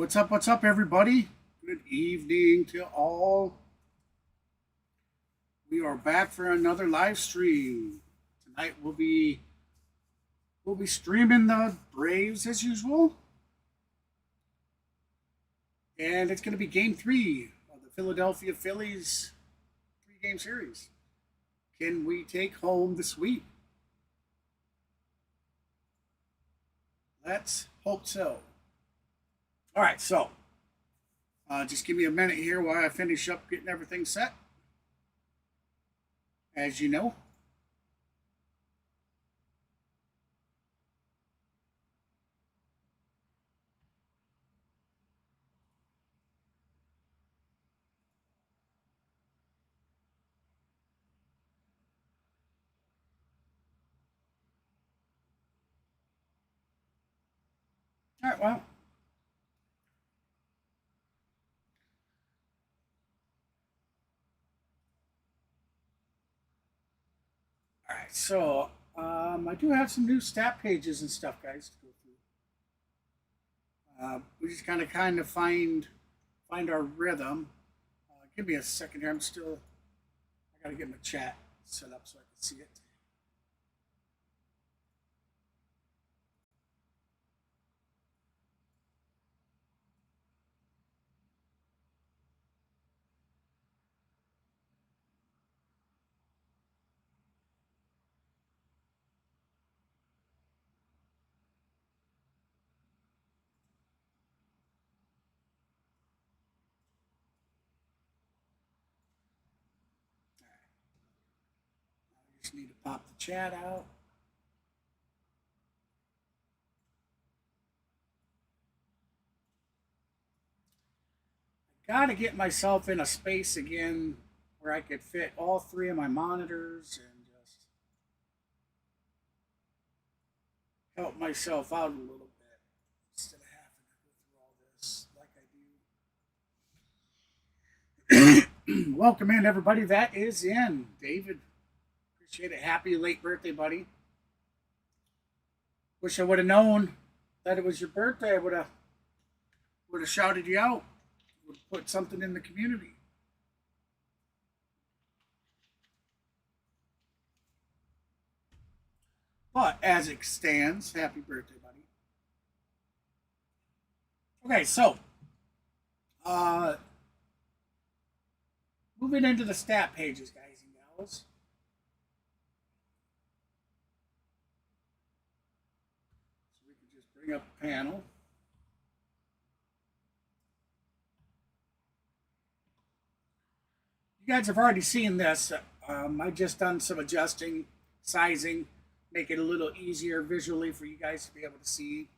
What's up, everybody? Good evening to all. We are back for another live stream. Tonight we'll be streaming the Braves as usual. And it's going to be game 3 of the Philadelphia Phillies 3-game series. Can we take home the sweep? Let's hope so. All right, so just give me a minute here while I finish up getting everything set. As you know, all right, well, all right, so I do have some new stat pages and stuff, guys, to go through. We just kind of find our rhythm. Give me a second here. I got to get my chat set up so I can see it. I just need to pop the chat out. Got to get myself in a space again where I could fit all 3 of my monitors and just help myself out a little bit instead of having to go through all this like I do. Welcome in, everybody. That is in. David, appreciate it. Happy late birthday, buddy. Wish I would have known that it was your birthday. I would have shouted you out. Would put something in the community. But as it stands, happy birthday, buddy. Okay, so moving into the stat pages, guys and gals. So we can just bring up a panel. You guys have already seen this. I've just done some adjusting, sizing, make it a little easier visually for you guys to be able to see.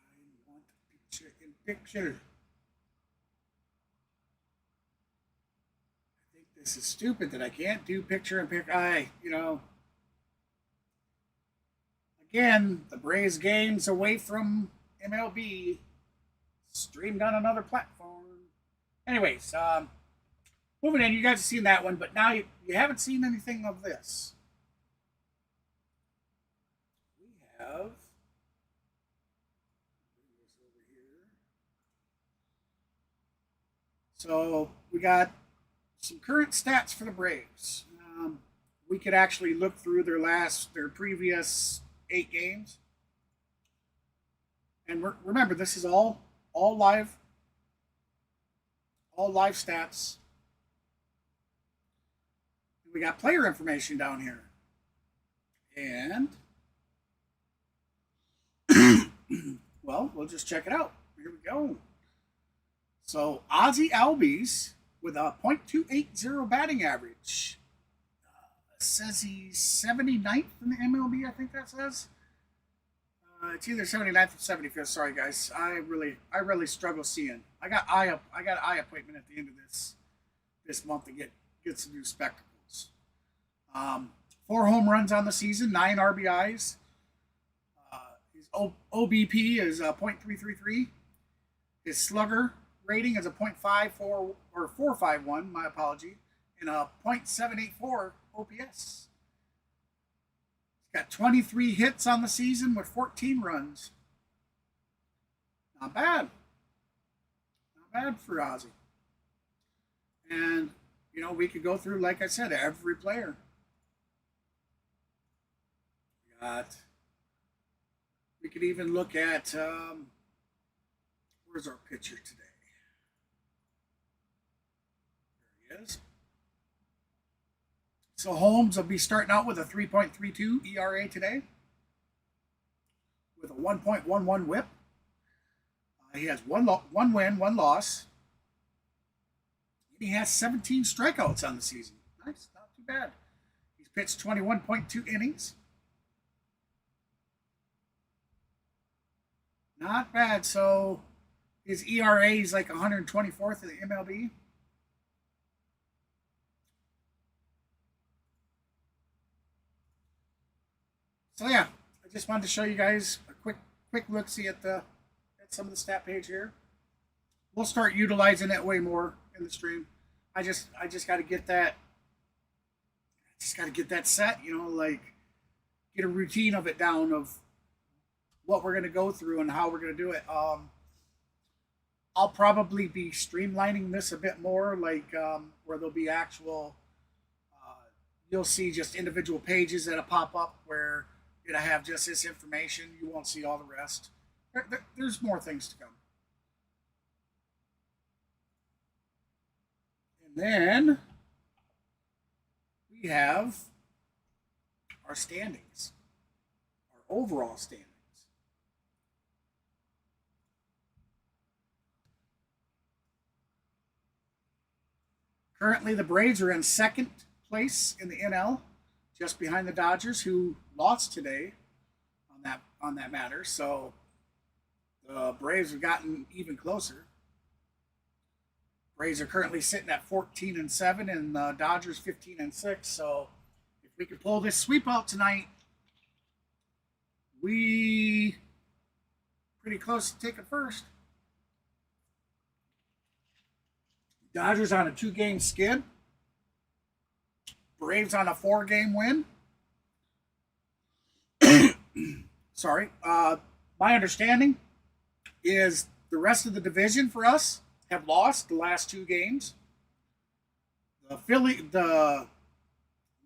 I want picture in picture. This is stupid that I can't do picture in picture. Again, the Braves games away from MLB, streamed on another platform. Anyways, moving in, you guys have seen that one, but now you haven't seen anything of this. We have. So we got some current stats for the Braves. We could actually look through their previous 8 games, and remember, this is all live stats. We got player information down here, and well, we'll just check it out. Here we go. So Ozzie Albies with a .280 batting average. Says he's 79th in the MLB, I think that says. It's either 79th or 75th. Sorry, guys. I really struggle seeing. I got an eye appointment at the end of this month to get some new spectacles. 4 home runs on the season, 9 RBIs. His OBP is .333. His slugger rating is a .54 or 451, my apology, and a .784 OPS. He's got 23 hits on the season with 14 runs. Not bad. Not bad for Ozzy. And, you know, we could go through, like I said, every player. We could even look at, where's our pitcher today? There he is. So Holmes will be starting out with a 3.32 ERA today, with a 1.11 WHIP. He has one win, one loss. And he has 17 strikeouts on the season. Nice, not too bad. He's pitched 21.2 innings. Not bad. So his ERA is like 124th in the MLB. So yeah, I just wanted to show you guys a quick look see at some of the stat page here. We'll start utilizing it way more in the stream. I just got to get that. Just got to get that set. You know, like get a routine of it down of what we're going to go through and how we're going to do it. I'll probably be streamlining this a bit more, like where there'll be actual. You'll see just individual pages that'll pop up where it'll have just this information. You won't see all the rest. There's more things to come. And then we have our standings, our overall standings. Currently, the Braves are in second place in the NL, just behind the Dodgers, who lost today on that matter. So the Braves have gotten even closer. Braves are currently sitting at 14-7, and the Dodgers 15-6. So if we can pull this sweep out tonight, we pretty close to taking first. Dodgers on a 2-game skid. Braves on a 4-game win. Sorry. My understanding is the rest of the division for us have lost the last 2 games. The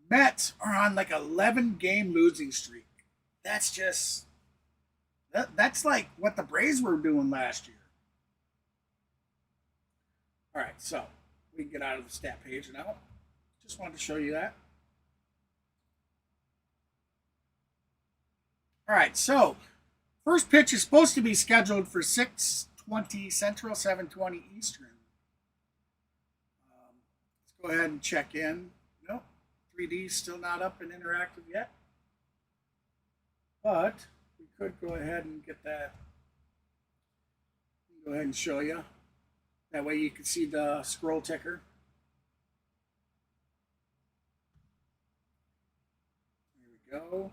Mets are on like 11-game losing streak. That's just that's like what the Braves were doing last year. All right, so we can get out of the stat page now. Just wanted to show you that. All right, so first pitch is supposed to be scheduled for 6:20 Central, 7:20 Eastern. Let's go ahead and check in. Nope, 3D is still not up and interactive yet. But we could go ahead and get that. Go ahead and show you. That way you can see the scroll ticker. Here we go.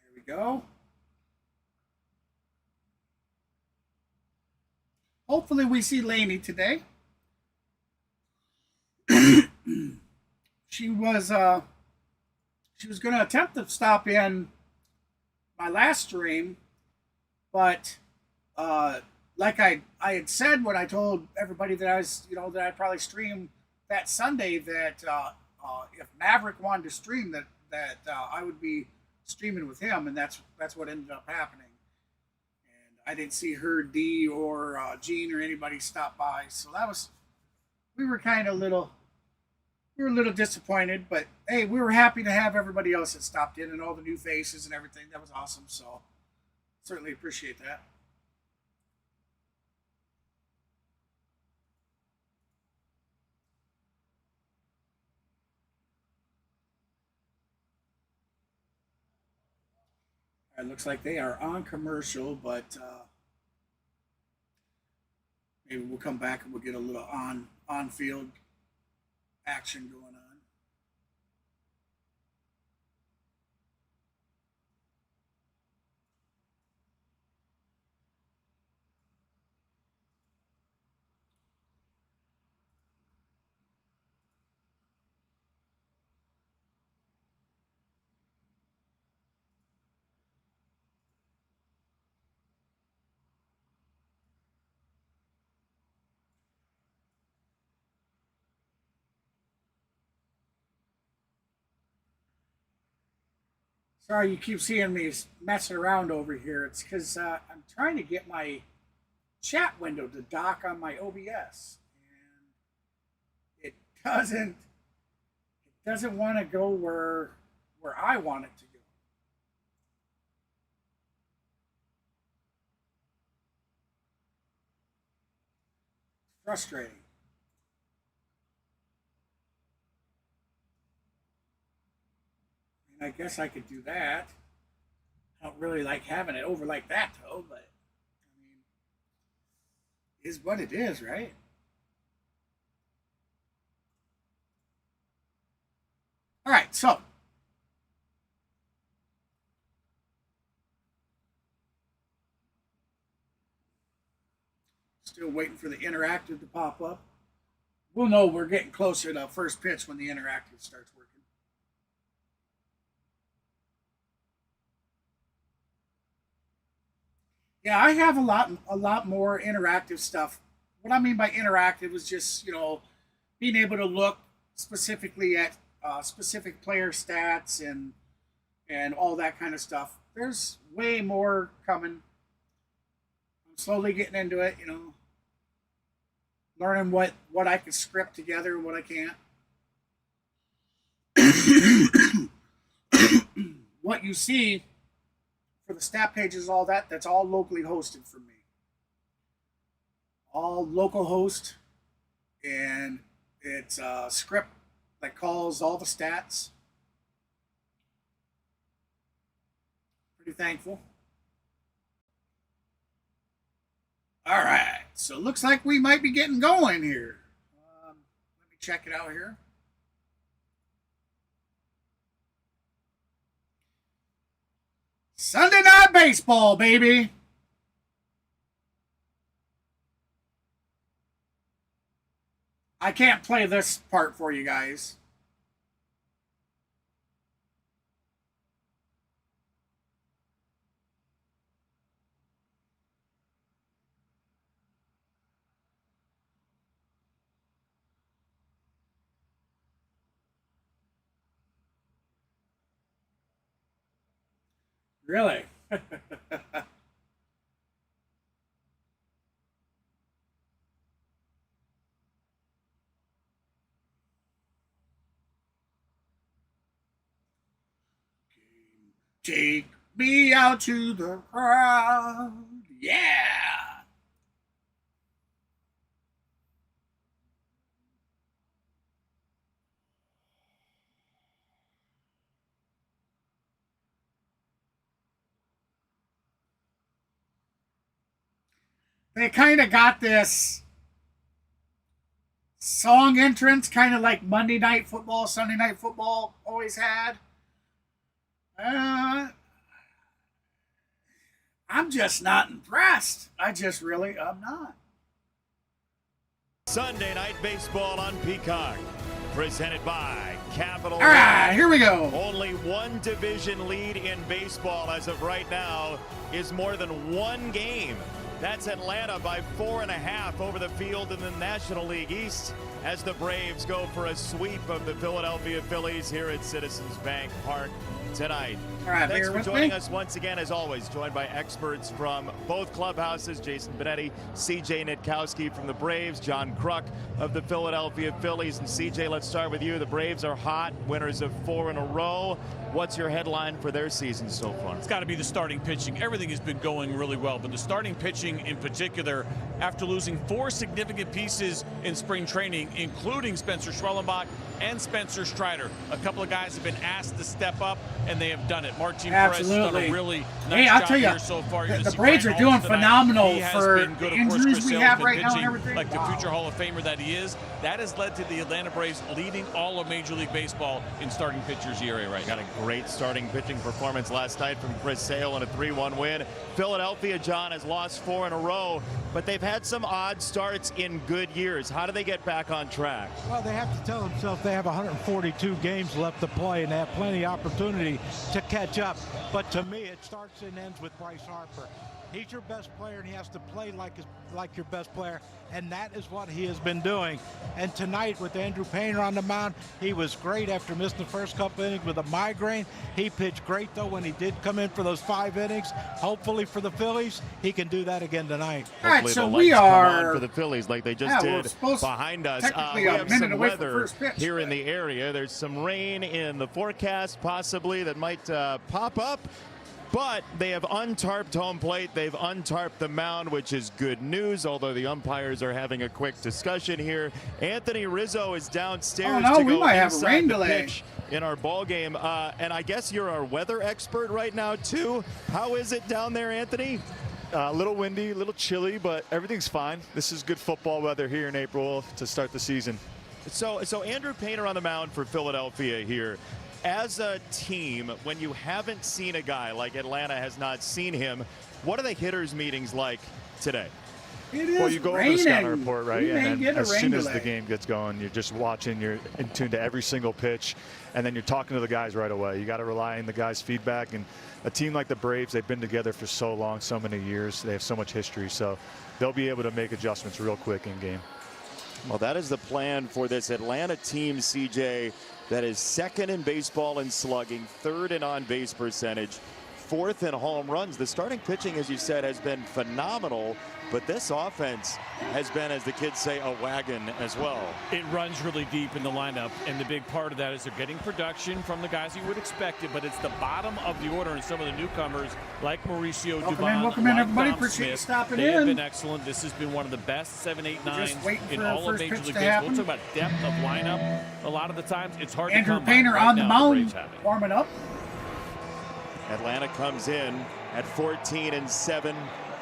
Here we go. Hopefully we see Lainey today. She was going to attempt to stop in my last stream, but like I had said when I told everybody that I was, that I'd probably stream that Sunday, that if Maverick wanted to stream, that I would be streaming with him, and that's what ended up happening. And I didn't see her, D, or Gene, or anybody stop by, so we were kind of a little disappointed, but hey, we were happy to have everybody else that stopped in and all the new faces and everything. That was awesome, so certainly appreciate that. It looks like they are on commercial, but maybe we'll come back and we'll get a little on-field action going on. Sorry, you keep seeing me messing around over here. It's because I'm trying to get my chat window to dock on my OBS, and it doesn't want to go where I want it to go. Frustrating. I guess I could do that. I don't really like having it over like that, though, but I mean, is what it is, right? All right, so still waiting for the interactive to pop up. We'll know we're getting closer to first pitch when the interactive starts working. Yeah, I have a lot more interactive stuff. What I mean by interactive is just being able to look specifically at specific player stats and all that kind of stuff. There's way more coming. I'm slowly getting into it, learning what I can script together and what I can't. What you see for the stat pages, all that's all locally hosted for me. All local host, and it's a script that calls all the stats. Pretty thankful. All right, so it looks like we might be getting going here. Let me check it out here. Sunday Night Baseball, baby. I can't play this part for you guys. Really? Take me out to the crowd. Yeah. They kind of got this song entrance, kind of like Monday Night Football, Sunday Night Football always had. I'm just not impressed. I'm not. Sunday Night Baseball on Peacock, presented by Capital. All right, here we go. Only one division lead in baseball as of right now is more than one game. That's Atlanta by 4.5 over the field in the National League East as the Braves go for a sweep of the Philadelphia Phillies here at Citizens Bank Park tonight. All right, thanks for joining us once again, as always, joined by experts from both clubhouses, Jason Benetti, CJ Nitkowski from the Braves, John Kruk of the Philadelphia Phillies. And CJ, let's start with you. The Braves are hot, winners of 4 in a row. What's your headline for their season so far? It's got to be the starting pitching. Everything has been going really well, but the starting pitching in particular, after losing 4 significant pieces in spring training, including Spencer Schwellenbach and Spencer Strider. A couple of guys have been asked to step up, and they have done it. Martin Perez has done a really nice I'll job tell you, here so far. The Braves are doing phenomenal for the injuries we have right now and pitching everything. like the future Hall of Famer that he is. That has led to the Atlanta Braves leading all of Major League Baseball in starting pitchers ERA right now. Got a great starting pitching performance last night from Chris Sale in a 3-1 win. Philadelphia, John, has lost 4 in a row, but they've had some odd starts in good years. How do they get back on track? Well, they have to tell themselves they have 142 games left to play, and they have plenty of opportunity to catch up. But to me, it starts and ends with Bryce Harper. He's your best player, and he has to play like your best player, and that is what he has been doing. And tonight, with Andrew Painter on the mound, he was great after missing the first couple innings with a migraine. He pitched great, though, when he did come in for those 5 innings. Hopefully for the Phillies, he can do that again tonight. All right, Hopefully so the we lights come are on for the Phillies like they just did behind us. Technically We a have minute some away from weather first pitch, here in the area. There's some rain in the forecast, possibly, that might pop up. But they have untarped home plate. They've untarped the mound, which is good news, although the umpires are having a quick discussion here. Anthony Rizzo is downstairs to go inside the pitch in our ball game. And I guess you're our weather expert right now, too. How is it down there, Anthony? A little windy, a little chilly, but everything's fine. This is good football weather here in April to start the season. So Andrew Painter on the mound for Philadelphia here. As a team, when you haven't seen a guy like Atlanta has not seen him, what are the hitters' meetings like today? It is Well, you go over the raining. scouting report, right? We may And get then a as rain soon as delay. the game gets going, you're just watching, you're in tune to every single pitch, and then you're talking to the guys right away. You got to rely on the guys' feedback. And a team like the Braves, they've been together for so long, so many years. They have so much history, so they'll be able to make adjustments real quick in game. Well, that is the plan for this Atlanta team, CJ, that is second in baseball in slugging, third in on-base percentage, fourth in home runs. The starting pitching, as you said, has been phenomenal, but this offense has been, as the kids say, a wagon as well. It runs really deep in the lineup, and the big part of that is they're getting production from the guys you would expect it, but it's the bottom of the order, and some of the newcomers like Mauricio Dubón, Welcome in, like everybody. Dom Appreciate you Smith, stopping they have in. been excellent. This has been one of the best 7, 8, 9 Just waiting in for all of first Major pitch League to Baseball. happen. We'll talk about depth of lineup. A lot of the times, it's hard Andrew to come by. Painter Right on the now, mound, Braves have it. warming up. Atlanta comes in at 14-7.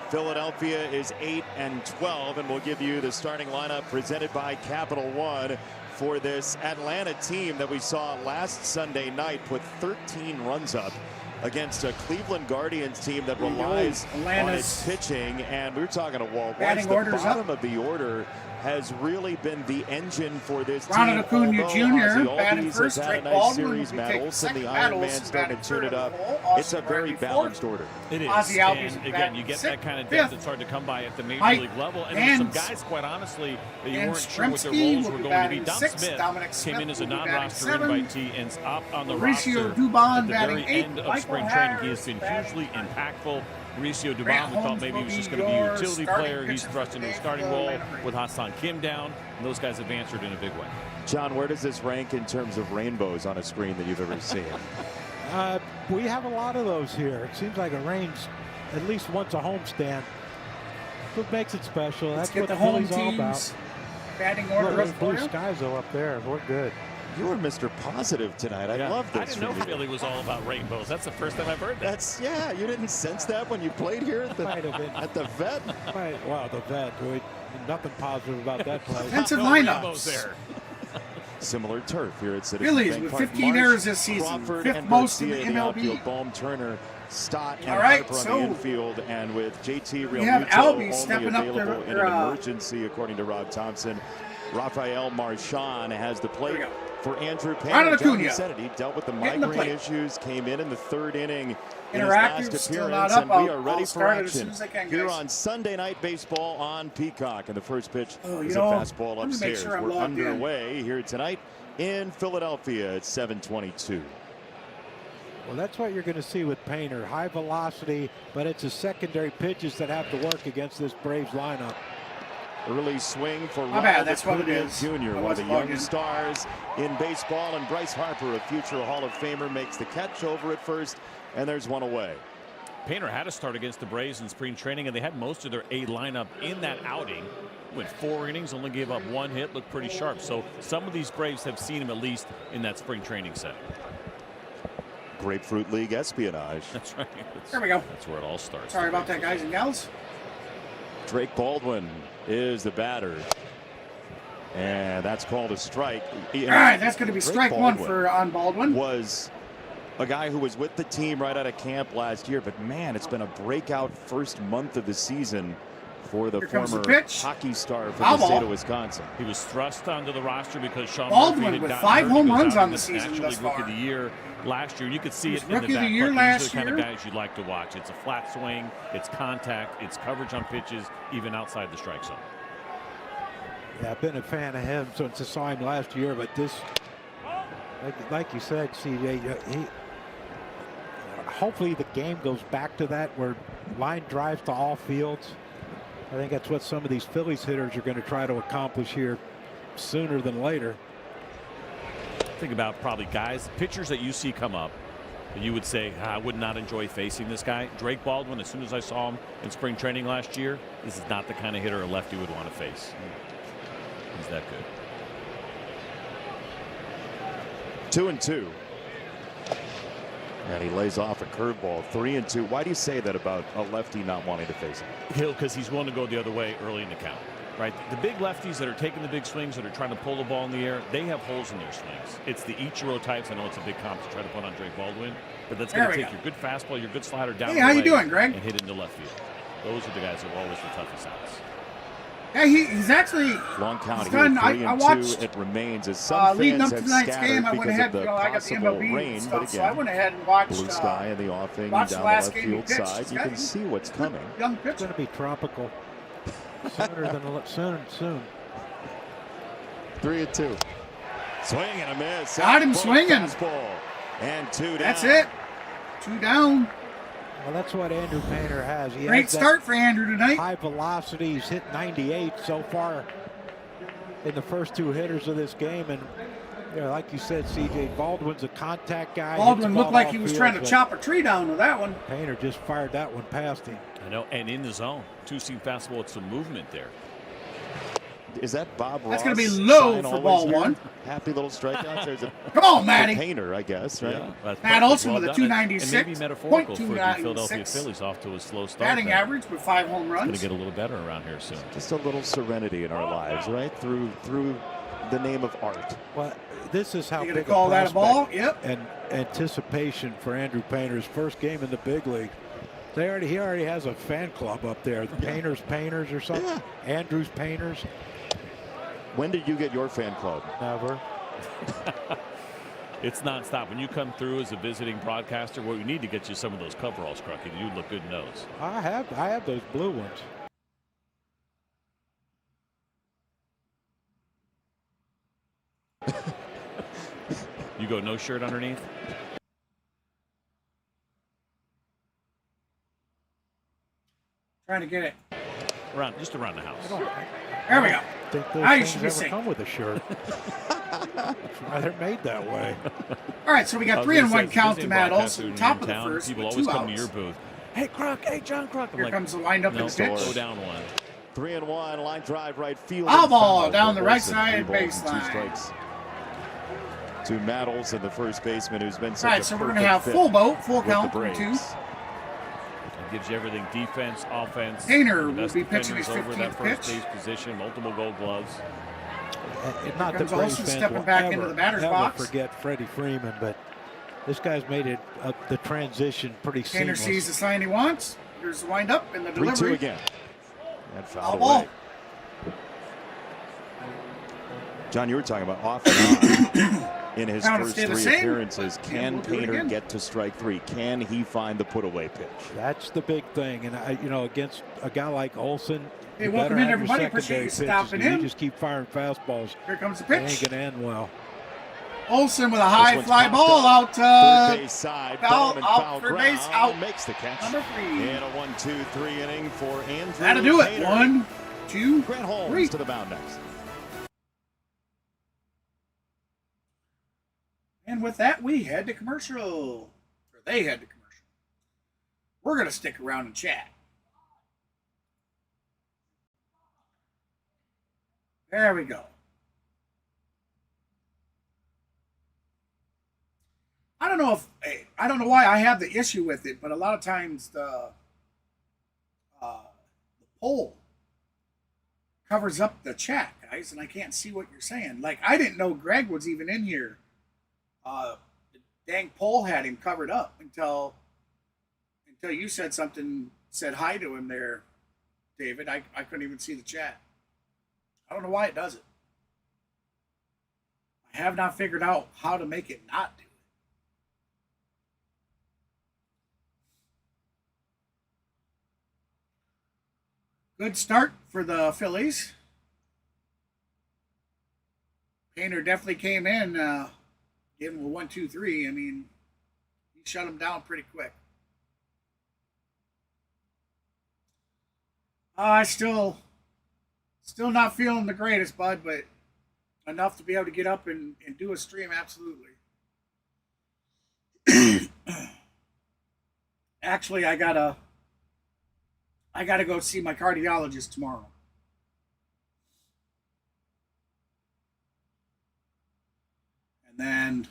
Philadelphia is 8-12, and we'll give you the starting lineup presented by Capital One for this Atlanta team that we saw last Sunday night put 13 runs up against a Cleveland Guardians team that relies on its pitching. And we were talking to Walt Weiss, the bottom of the order has really been the engine for this team. Ronald Acuna Jr. batting Has first. had a Drake nice Baldwin series. will Matt take Olson, second. the Matt Iron Man, Olson starting batting to turn third it up. in the hole. It's a Austin very Riley balanced fourth. order. It is. Ozzie Albies And is again, you batting get sixth, that kind of fifth. depth that's hard to come by at the major Mike league level. And there's some Vance guys, quite honestly, that you and weren't sure what their Stremski roles will were be going to be. batting Dom sixth. Smith Dominic came Smith in as a will be batting non-roster seventh. invitee and up on the Mauricio roster Dubón at the batting very eighth. end of Michael spring training. He has Harris been batting hugely impactful. Mauricio Grant Dubón, we thought Holmes maybe he will was just be going to be a your utility starting player. He's pitcher thrust into the today starting for the role Atlanta Braves. with Hassan Kim down. And those guys have answered in a big way. John, where does this rank in terms of rainbows on a screen that you've ever seen? We have a lot of those here. It seems like it rains at least once a homestand. What makes it special? Let's That's get what the the home Phillies all teams about. batting Look, order there's up for blue you. skies though up there. We're good. You were Mr. Positive tonight. I love this. I didn't know from you. Philly was all about rainbows. That's the first time I've heard that. Yeah, you didn't sense that when you played here at the, Might have been. at the vet? Right. Wow, the vet. Nothing positive about that play. Defensive No rainbows lineups. there. Similar turf here at Citizens Phillies Bank with Park. 15 Marsh, errors this season, Crawford, fifth and most in the Garcia, MLB. outfield, Bohm, Turner, Stott, and All right, Harper on so the infield, and with JT we have Realmuto Albies only stepping up available their, in an emergency, according to Rob Thompson. Rafael Marchand has the plate There we go. for Andrew Ronald Painter. John, you Acuna. said it. He dealt with the Getting the migraine plate. issues, came in the third inning in his Interactive, last still appearance, not up. and we are I'll ready for start it as soon action as I can, here guys. on Sunday Night Baseball on Peacock. And the first pitch Oh, you is know, a fastball let me make upstairs. sure I'm We're logged in. underway here tonight in Philadelphia at 7:22. Well, that's what you're going to see with Painter. High velocity, but it's his secondary pitches that have to work against this Braves lineup. Early swing for My bad, Ronald that's what it Acuna is. Jr., I one of the wasn't young logged in. stars in baseball. And Bryce Harper, a future Hall of Famer, makes the catch over at first, and there's one away. Painter had to start against the Braves in spring training, and they had most of their A lineup in that outing. Went 4 innings, only gave up 1 hit, looked pretty sharp. So some of these Braves have seen him at least in that spring training setting. Grapefruit League espionage. That's right. There we go. That's where it all starts. Sorry about that, guys and gals. Drake Baldwin is the batter. And that's called a strike. All right, that's going to be Drake strike one Baldwin for on Baldwin. was a guy who was with the team right out of camp last year, but man, it's been a breakout first month of the season for the Here comes the former pitch. hockey star from Foul the state ball. of Wisconsin. He was thrust onto the roster because Sean Baldwin Murphy had with gotten 5 hurt. home He goes runs out on in the season National thus League Rookie far. of the Year last year. You could see He it was in the Rookie of the back. Year These last are the kind of year. guys you'd like to watch. It's a flat swing, it's contact, it's coverage on pitches, even outside the strike zone. Yeah, I've been a fan of him since I saw him last year, but this, like you said, CJ, hopefully the game goes back to that where line drives to all fields. I think that's what some of these Phillies hitters are going to try to accomplish here sooner than later. Think about probably guys, pitchers that you see come up that you would say, I would not enjoy facing this guy. Drake Baldwin, as soon as I saw him in spring training last year, this is not the kind of hitter a lefty would want to face. He's that good. 2-2. And he lays off a curveball. 3-2. Why do you say that about a lefty not wanting to face him? Because he's willing to go the other way early in the count. Right, the big lefties that are taking the big swings, that are trying to pull the ball in the air, they have holes in their swings. It's the Ichiro types. I know it's a big comp to try to put on Drake Baldwin, but that's going to take your good fastball, your good slider down. Hey, how you doing, Greg? And hit it into left field. Those are the guys that are always the toughest outs. Yeah, he's actually long count he's here. done, 3-2. I watched, it remains as some leading fans up to have tonight's scattered game. I because went ahead, of the I got the possible MLB rain. and But stuff, so I again, went ahead and watched blue sky in the offing down watched the the last left game he field pitched. side. You can see what's coming. Young It's pitcher. going to be tropical sooner than soon. 3-2. Swing and a miss. Got him swinging. Fastball. And 2 down. That's it. 2 down. Well, that's what Andrew Painter has. He Great has that start for Andrew tonight. high velocity. He's hit 98 so far in the first 2 hitters of this game. And like you said, CJ, Baldwin's a contact guy. Baldwin looked like all he was fields, trying to but chop a tree down with that one. Painter just fired that one past him. I know, and in the zone. 2-seam fastball with some movement there. Is that Bob Ross? That's going to be low sign for always ball here? 1. Happy little strikeouts. There's a Come on, Matty. Painter, I guess, right? Yeah, that's Matt perfect. Olson Well with a done. 296, And maybe metaphorical for the 0.296. Philadelphia Phillies off to a slow start. Batting average with 5 home Going runs. to get a little better around here soon. Just a little serenity in our lives, right? Through the name of art. Well, this is how You big going to call that a ball? Yep. and anticipation for Andrew Painter's first game in the big league. He already has a fan club up there. The Painters or something. Yeah. Andrew's Painters. When did you get your fan club? Never. It's nonstop. When you come through as a visiting broadcaster, well, we need to get you some of those coveralls, Crucky. You look good in those. I have those blue ones. You go no shirt underneath? Trying to get it. Just around the house. There we go. I think those Now you things should be never safe. come with a shirt. That's why they're made that way. All right, so we got 3-1 count to Matt Olson, top of the town, first people with always 2 come to outs. your booth. Hey, Croc. Hey, John Croc. I'm Here like, comes the windup no, and the pitch. go down 1. 3-1, line drive, right field. Foul and ball foul down for the right Olson. side 3 balls and 2 baseline. strikes. To Matt Olson, the first baseman, who's been All such right, a so we're perfect going to have fit full boat, full with the count, Braves. 3-2. It gives you everything: defense, offense. Painter the will best be pitching defenders his over that 15th first pitch. base position, multiple Gold Gloves. And not Here that comes Braves Olson fans stepping will back ever, into the batter's ever box. forget Freddie Freeman, but this guy's made it the transition pretty Painter seamless. sees the sign he wants. Here's the windup and the 3-2 delivery. again. And Foul fouled ball. away. John, you were talking about off and on in his Count will first stay the 3 same, appearances. but Can we'll do it Painter again. get to strike 3? Can he find the put-away pitch? That's the big thing, and against a guy like Olson, Hey, you welcome better in, have your everybody. Appreciate you secondary pitches, stopping 'cause in. You just keep firing fastballs. Here comes the It ain't pitch. gonna end well. Olson with a high one's fly popped ball up. out. Third base side, foul, down and out, foul third ground. base, out. Makes the catch. Number 3. And a 1-2-3 inning for Andrew That'll do it. Painter. 1, 2, Grant Holmes 3. to the mound next. And with that, we head to commercial. Or they head to commercial. We're going to stick around and chat. There we go. I don't know why I have the issue with it, but a lot of times the poll covers up the chat, guys, and I can't see what you're saying. Like, I didn't know Greg was even in here. The dang poll had him covered up until you said something, said hi to him there David. I couldn't even see the chat. I don't know why it does it. I have not figured out how to make it not do it. Good start for the Phillies. Painter definitely came in, gave him a 1-2-3. I mean, he shut him down pretty quick. Still not feeling the greatest, bud, but enough to be able to get up and do a stream, absolutely. Actually, I gotta go see my cardiologist tomorrow. And then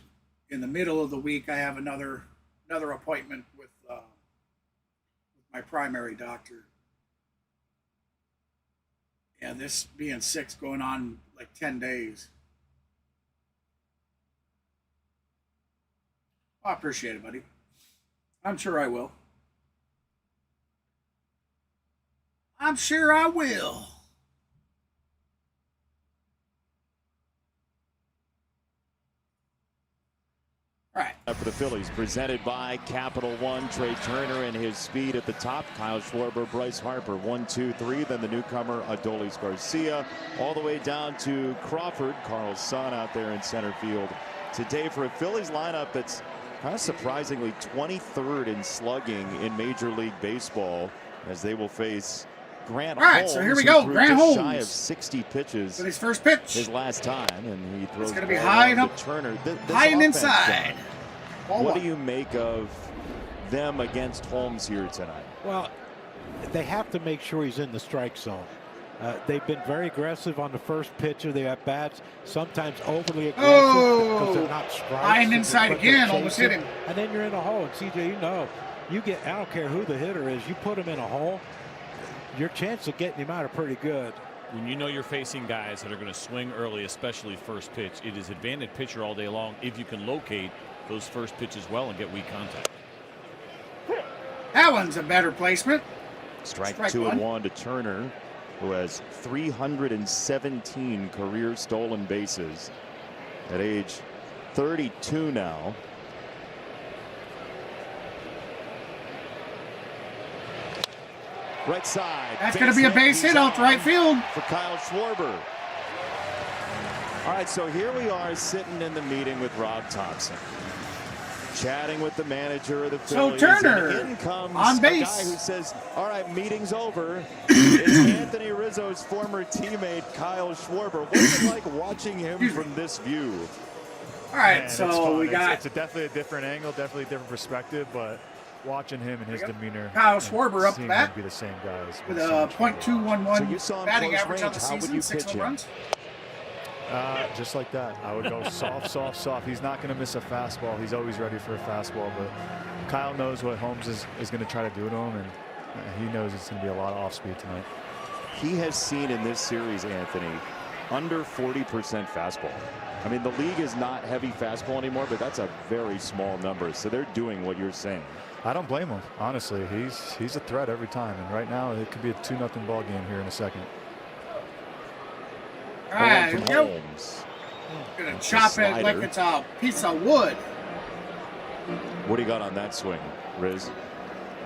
in the middle of the week, I have another appointment with my primary doctor. Yeah, this being sick's going on like 10 days. I appreciate it, buddy. I'm sure I will. I'm sure I will. All right. For the Phillies, presented by Capital One. Trey Turner and his speed at the top. Kyle Schwarber, Bryce Harper, 1, 2, 3. Then the newcomer, Adolis Garcia, all the way down to Crawford. Carl's son out there in center field today for a Phillies lineup that's kind of surprisingly 23rd in slugging in Major League Baseball, as they will face Grant Holmes. All right, so here we go. Grant Holmes, shy of 60 pitches with his first pitch. His last time, and he throws it's going to be high and up, Turner. high and inside. What do you make of them against Holmes here tonight? Well, they have to make sure he's in the strike zone. They've been very aggressive on the first pitcher. They have bats, sometimes overly aggressive because they're not strikes. High and inside again, almost hit him. And then you're in a hole. And CJ, you know, I don't care who the hitter is, you put him in a hole, your chance of getting him out are pretty good. When you know you're facing guys that are going to swing early, especially first pitch, it is advantage pitcher all day long if you can locate those first pitches well and get weak contact. That one's a better placement. Strike 2 and 1 to Turner, who has 317 career stolen bases at age 32 now. Right side. That's going to be a base hit out to right field for Kyle Schwarber. All right, so here we are sitting in the meeting with Rob Thompson, chatting with the manager of the Phillies. So Turner, and in comes on base, a guy who says, all right, meeting's over. It's Anthony Rizzo's former teammate, Kyle Schwarber. What's it like watching him from this view? All right, so we got... It's definitely a different angle, definitely a different perspective, but watching him and his demeanor, Kyle Schwarber up the bat be the same guys with a .211 so batting average on range. the How season, 6 home runs. Just like that. I would go soft, soft, soft. He's not going to miss a fastball. He's always ready for a fastball, but Kyle knows what Holmes is going to try to do to him, and he knows it's going to be a lot of off-speed tonight. He has seen in this series, Anthony, under 40% fastball. I mean, the league is not heavy fastball anymore, but that's a very small number, so they're doing what you're saying. I don't blame him, honestly. He's a threat every time, and right now it could be a 2-0 ball game here in a second. All right, here we go. Holmes. Gonna chop it like it's a piece of wood. What do you got on that swing, Riz?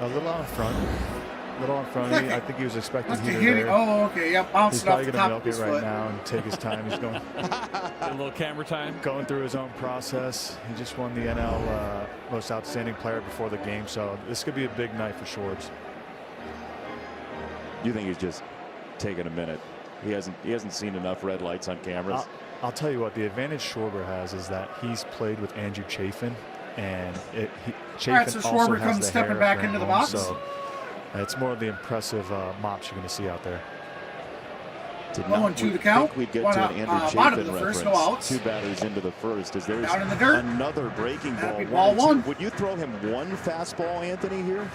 A little on front. A little on front. I think he was expecting Must heater have hit it. there. Oh, okay. Yep, bounced He's it off probably the going top to of his milk it right foot. now and take his time. He's going A little camera time. Going through his own process. He just won the NL Most Outstanding Player before the game, so this could be a big night for Schwartz. You think he's just taking a minute? He hasn't seen enough red lights on cameras. I'll tell you what, the advantage Schwarber has is that he's played with Andrew Chafin, and Chafin All right, so also Schwarber has comes the stepping hair of back Grant into the Holmes, box. so it's more of the impressive mops you're going to see out there. Did 0-2 the count. think we'd get One to out, an Andrew bottom of Chafin the first, reference. no outs. 2 batters into the first. As there's Down in the dirt. another breaking ball. That'd be ball 1. Would you throw him one fastball, Anthony, here?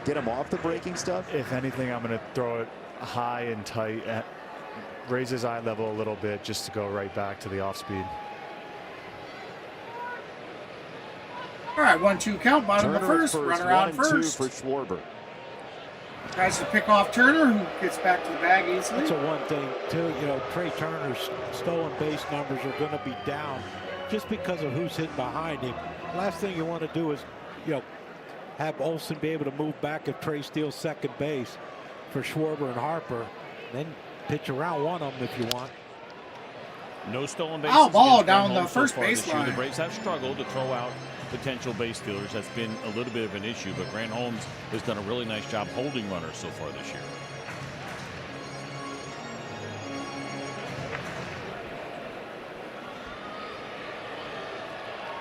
Get him off the breaking stuff? If anything, I'm going to throw it high and tight, raise his eye level a little bit just to go right back to the off speed. All right, 1-2 count, bottom of the first, runner on first. 1-2 for Schwarber. Tries to pick off Turner, who gets back to the bag easily. That's a one thing, too. You know, Trey Turner's stolen base numbers are going to be down just because of who's hit behind him. Last thing you want to do is, you know, have Olson be able to move back if Trey steals second base for Schwarber and Harper. Then pitch around one of them if you want. No stolen bases. Foul ball against down Grant the Holmes so first far this year. baseline. The Braves have struggled to throw out potential base stealers. That's been a little bit of an issue, but Grant Holmes has done a really nice job holding runners so far this year.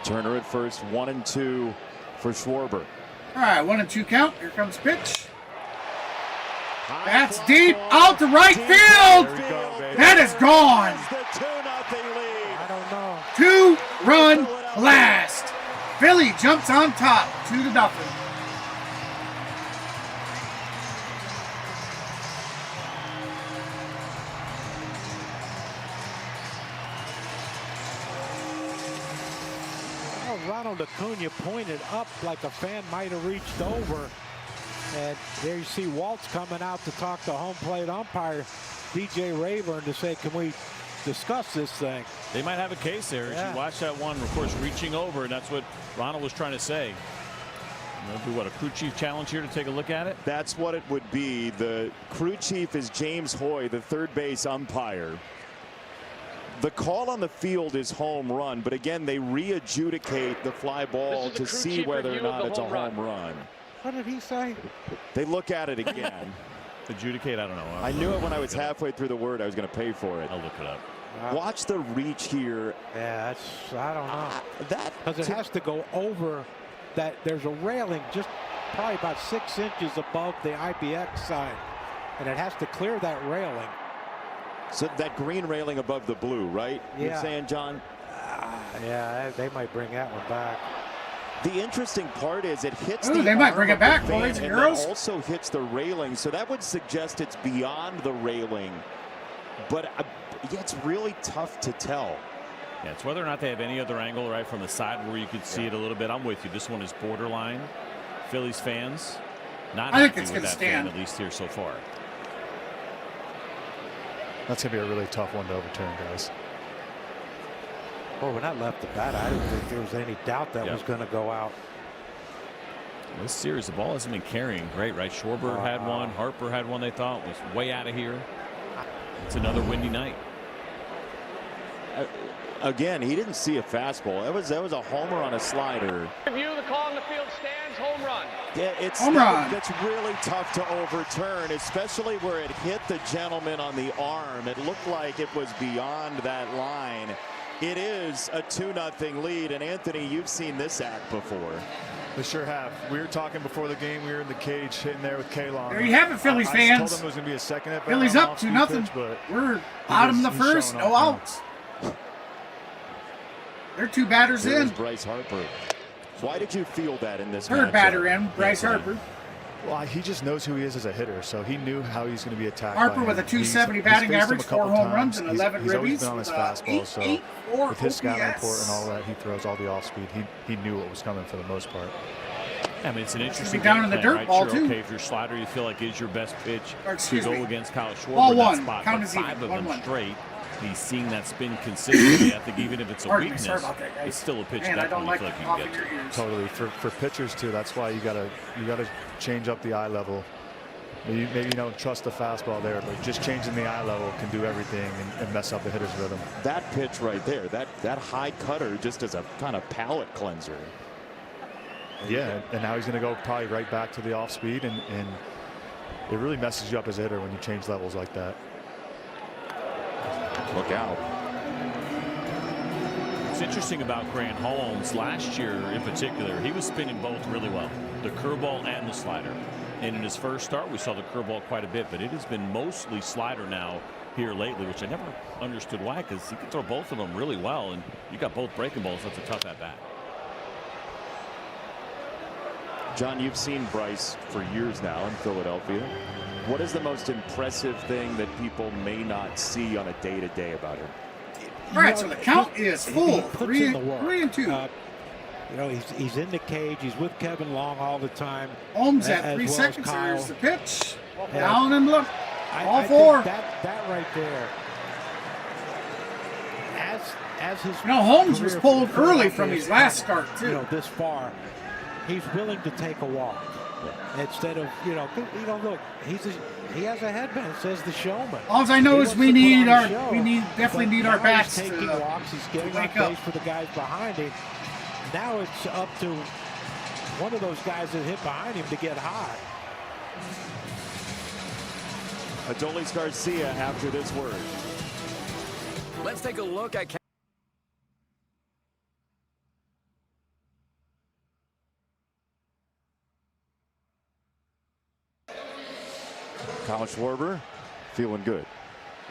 Turner at first, 1-2 for Schwarber. All right, 1-2 count. Here comes pitch. That's deep out to right field. That is gone. I don't know. 2-run blast. Philly jumps on top, 2-0. Well, Ronald Acuna pointed up like a fan might have reached over. And there you see Waltz coming out to talk to home plate umpire DJ Rayburn to say, can we discuss this thing? They might have a case there. As you watch that one, of course, reaching over, and that's what Ronald was trying to say. Maybe what, a crew chief challenge here to take a look at it? That's what it would be. The crew chief is James Hoy, the third base umpire. The call on the field is home run, but again, they re-adjudicate the fly ball to see whether or not it's a home run. What did he say? They look at it again. Adjudicate, I don't know. I knew it when I was halfway through the word. I was going to pay for it. I'll look it up. Watch the reach here. Yeah, that's, I don't know. That Because it has to go over that. There's a railing just probably about 6 inches above the IBX sign, and it has to clear that railing. So that green railing above the blue, right? Yeah. You're saying, John? Yeah, they might bring that one back. The interesting part is it hits Ooh, the they might arm bring it of the back, fan, boys and and girls. that also hits the railing, so that would suggest it's beyond the railing. But yeah, it's really tough to tell. Yeah, it's whether or not they have any other angle right from the side where you could see it a little bit. I'm with you. This one is borderline. Phillies fans not I think happy it's with gonna that stand. fan, at least here so far. That's going to be a really tough one to overturn, guys. Well, when I left the bat, I didn't think there was any doubt that was going to go out. This series, the ball hasn't been carrying great, right? Schwarber had one. Harper had one they thought was way out of here. It's another windy night. Again, he didn't see a fastball. That was a homer on a slider. Review, the call on the field stands, home run. Yeah, it's Home run. That's really tough to overturn, especially where it hit the gentleman on the arm. It looked like it was beyond that line. It is a 2-0 lead, and Anthony, you've seen this act before. We sure have. We were talking before the game. We were in the cage hitting there with Kalon. There you have it, Phillies I fans. told them it was going to be a second at bat. Phillies on up off-speed 2-0. pitch, but We're bottom of the he's first, showing no up now. outs. They're 2 batters Here's in. Bryce Harper. Why did you feel that in this Third matchup? batter in, Bryce Harper. Well, he just knows who he is as a hitter, so he knew how he's going to be attacked. Harper by with a him. He's 270 faced batting him a average, 4 couple home runs, times. and 11 He's always ribbies. been on his with, fastball, so 8.4 with his scouting OPS. report and all that, he throws all the off-speed. He knew what was coming for the most part. I mean, it's an interesting down game in the plan, dirt right? ball, Sure, too. okay, if your slider you feel like is your best pitch Or, to excuse go me. against Kyle Schwarber Ball in that one. spot, Count but is even. 5 of them 1-1. straight. He's seeing that spin consistently. I think even if it's a Pardon me, weakness, sorry about that, guys. it's still a pitch Man, I that don't you like feel like you cough can in get your to. ears. Totally. For pitchers too, that's why you gotta change up the eye level. Maybe you don't trust the fastball there, but just changing the eye level can do everything and mess up the hitter's rhythm. That pitch right there, that high cutter just as a kind of palate cleanser. Yeah, and now he's going to go probably right back to the off speed, and it really messes you up as a hitter when you change levels like that. Look out. What's interesting about Grant Holmes last year in particular, he was spinning both really well, the curveball and the slider. And in his first start, we saw the curveball quite a bit, but it has been mostly slider now here lately, which I never understood why, because he can throw both of them really well, and you got both breaking balls. That's a tough at bat. John, you've seen Bryce for years now in Philadelphia. What is the most impressive thing that people may not see on a day-to-day about him? All right, so the count is full. He puts in the work. 3-2. You know, he's in the cage. He's with Kevin Long all the time. Holmes at 3 well seconds. Kyle. Here's the pitch. Down and look. All I four. think that right there. As his Holmes was career pulled for early Philadelphia from his has last come, start too. You know, this far, he's willing to take a walk instead of look. He has a headband that says the showman. All I know is we definitely need our bats taking to walks. He's getting on wake up. base for the guys behind him. Now it's up to one of those guys that hit behind him to get hot. Adolis Garcia after this word. Let's take a look at Kyle Schwarber feeling good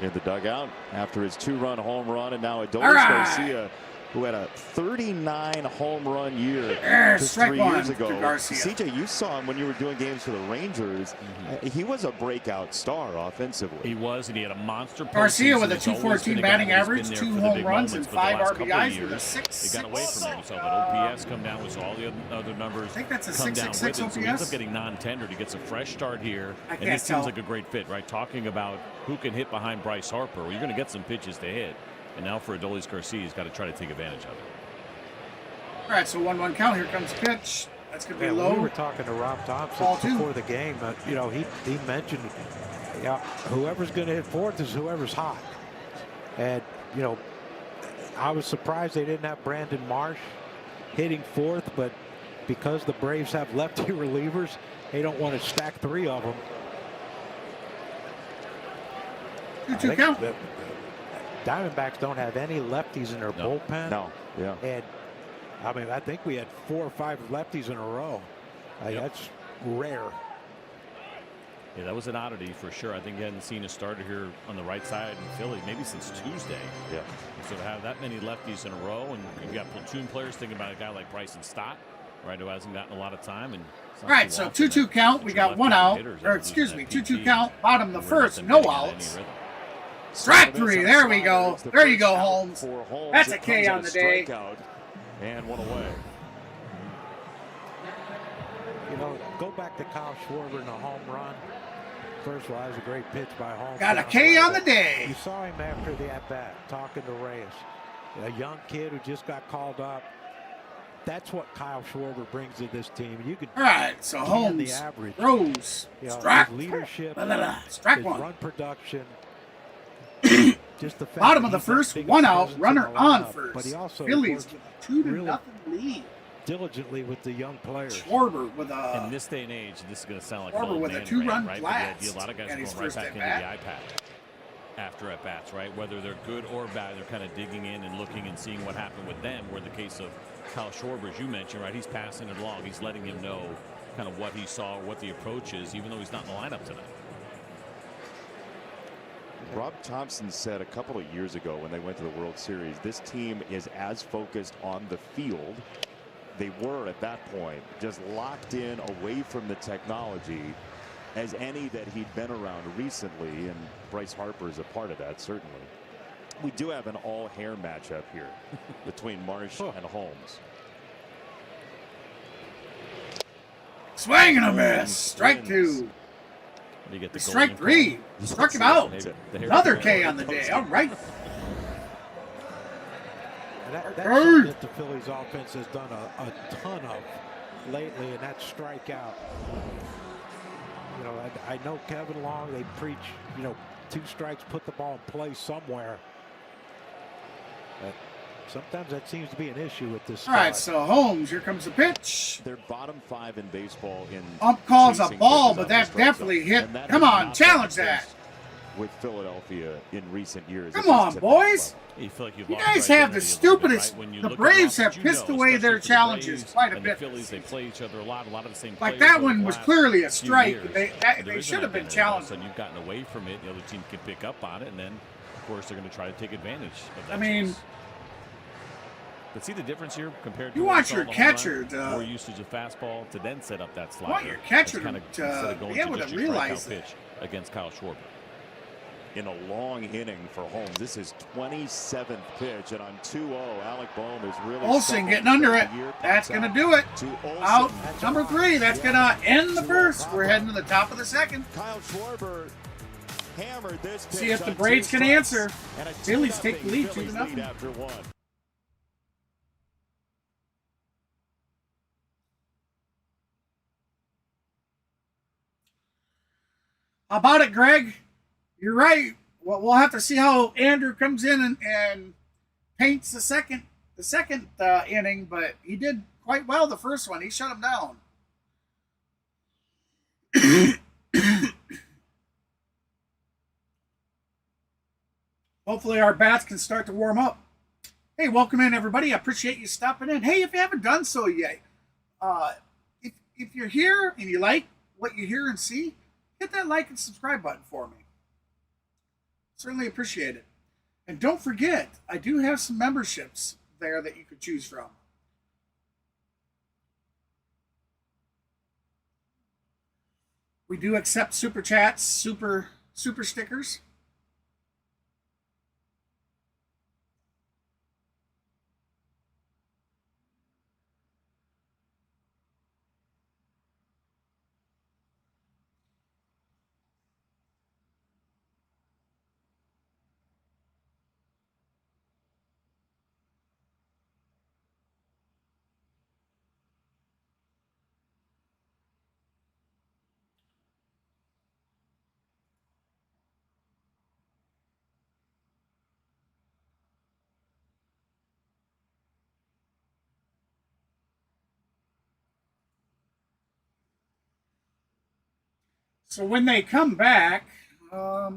in the dugout after his 2-run home run, and now Adolis Garcia, who had a 39 home run year just 3 years ago. CJ, you saw him when you were doing games for the Rangers. He was a breakout star offensively. He was, and he had a monster Garcia postseason. with a He's always 214 been a guy batting who's average, been 2 there for the home big runs, and moments, but the 5 last couple of RBIs with a years, 6.6. He got away from him. So that OPS come down with all the other numbers. I think that's a come down 6.66 with it. So he ends OPS. up getting non-tendered. He gets a fresh start here, I and can't this seems tell. like a great fit, right? Talking about who can hit behind Bryce Harper. Well, you're going to get some pitches to hit, and now for Adolis Garcia, he's got to try to take advantage of it. All right, so 1-1 count. Here comes the pitch. That's going to be low. We were talking to Rob Thompson before the game. He mentioned, whoever's going to hit fourth is whoever's hot. And, I was surprised they didn't have Brandon Marsh hitting fourth, but because the Braves have lefty relievers, they don't want to stack 3 of them. 2-2 count. The Diamondbacks don't have any lefties in their bullpen. No, yeah. And I think we had 4 or 5 lefties in a row. That's rare. Yeah, that was an oddity for sure. I think you hadn't seen a starter here on the right side in Philly maybe since Tuesday. Yeah. So to have that many lefties in a row, and you've got platoon players, thinking about a guy like Bryson Stott, right, who hasn't gotten a lot of time. And all right, so 2-2 count. We got 1 out. Or excuse me, 2-2 count. Bottom of the first, no outs. Strike 3. There we go. There you go, Holmes. That's a K on the day. And 1 away. Go back to Kyle Schwarber in a home run. First of all, that was a great pitch by Holmes. Got a K on the day. You saw him after the at-bat talking to Reyes. A young kid who just got called up. That's what Kyle Schwarber brings to this team. You can all right, so Holmes the average. Rose. Strike. Leadership. Strike his 1. Run production. Just the fact bottom of that the first, he's got 1 big out, presence runner in the on lineup, first. But he also Phillies with a 2-0 really lead. diligently with the young players. Schwarber with a in this day and age, this is going to sound like Schwarber with a 2-run right? blast. A lot of guys and are his going right first back into the at-bat. iPad after at bats, right? Whether they're good or bad, they're kind of digging in and looking and seeing what happened with them. Where the case of Kyle Schwarber, as you mentioned, right? He's passing it along. He's letting him know kind of what he saw, what the approach is, even though he's not in the lineup tonight. Rob Thompson said a couple of years ago when they went to the World Series, this team is as focused on the field. They were at that point just locked in away from the technology as any that he'd been around recently, and Bryce Harper is a part of that, certainly. We do have an all-hair matchup here between Marsh and Holmes. Swing and a miss. Strike 2. You get the Strike 3. Struck him out. Another K on the day. All right. That's something that the Phillies offense has done a ton of lately, and that's strikeout. I know Kevin Long, they preach, 2 strikes, put the ball in play somewhere. But sometimes that seems to be an issue with this. All right, so Holmes, here comes the pitch. They're bottom 5 in baseball in Ump calls a chasing ball, pitches but off that the strike definitely zone. hit. And that Come has on, not challenge been the that. case with Philadelphia in recent years. Come on, boys. You feel like you've You lost guys your have the identity a little bit, stupidest. right? When you The look Braves at have what pissed away their especially for the challenges Braves quite a and bit. The Phillies, they play each other a lot of the same Like players that over one the was last clearly a few strike. years. They There is should an have been identity. All of a challenged. sudden you've gotten away from it. The other team can pick up on it, and then, of course, they're going to try to take advantage of that. I mean, chase. But see the difference here compared to you what we want saw your in the home catcher run? to- More usage of fastball to then set up that slider. want your catcher That's kinda, to instead of going be able just to your realize strikeout that. pitch against Kyle Schwarber. in a long inning for Holmes. This is 27th pitch, and on 2-0, Alec Boehm is really Olson getting under it. That's going to do it. Out number 3. That's going to end the first. We're heading to the top of the second. Kyle Schwarber hammered this pitch. See if the on Braves 2 can strikes, answer. and a Phillies take the lead, Phillies 2-0. lead after 1. How about it, Greg? You're right. Well, we'll have to see how Andrew comes in and paints the second inning, but he did quite well the first one. He shut him down. Hopefully our bats can start to warm up. Hey, welcome in, everybody. I appreciate you stopping in. Hey, if you haven't done so yet, if you're here and you like what you hear and see, hit that like and subscribe button for me. Certainly appreciate it. And don't forget, I do have some memberships there that you could choose from. We do accept super chats, super stickers. So when they come back, yeah,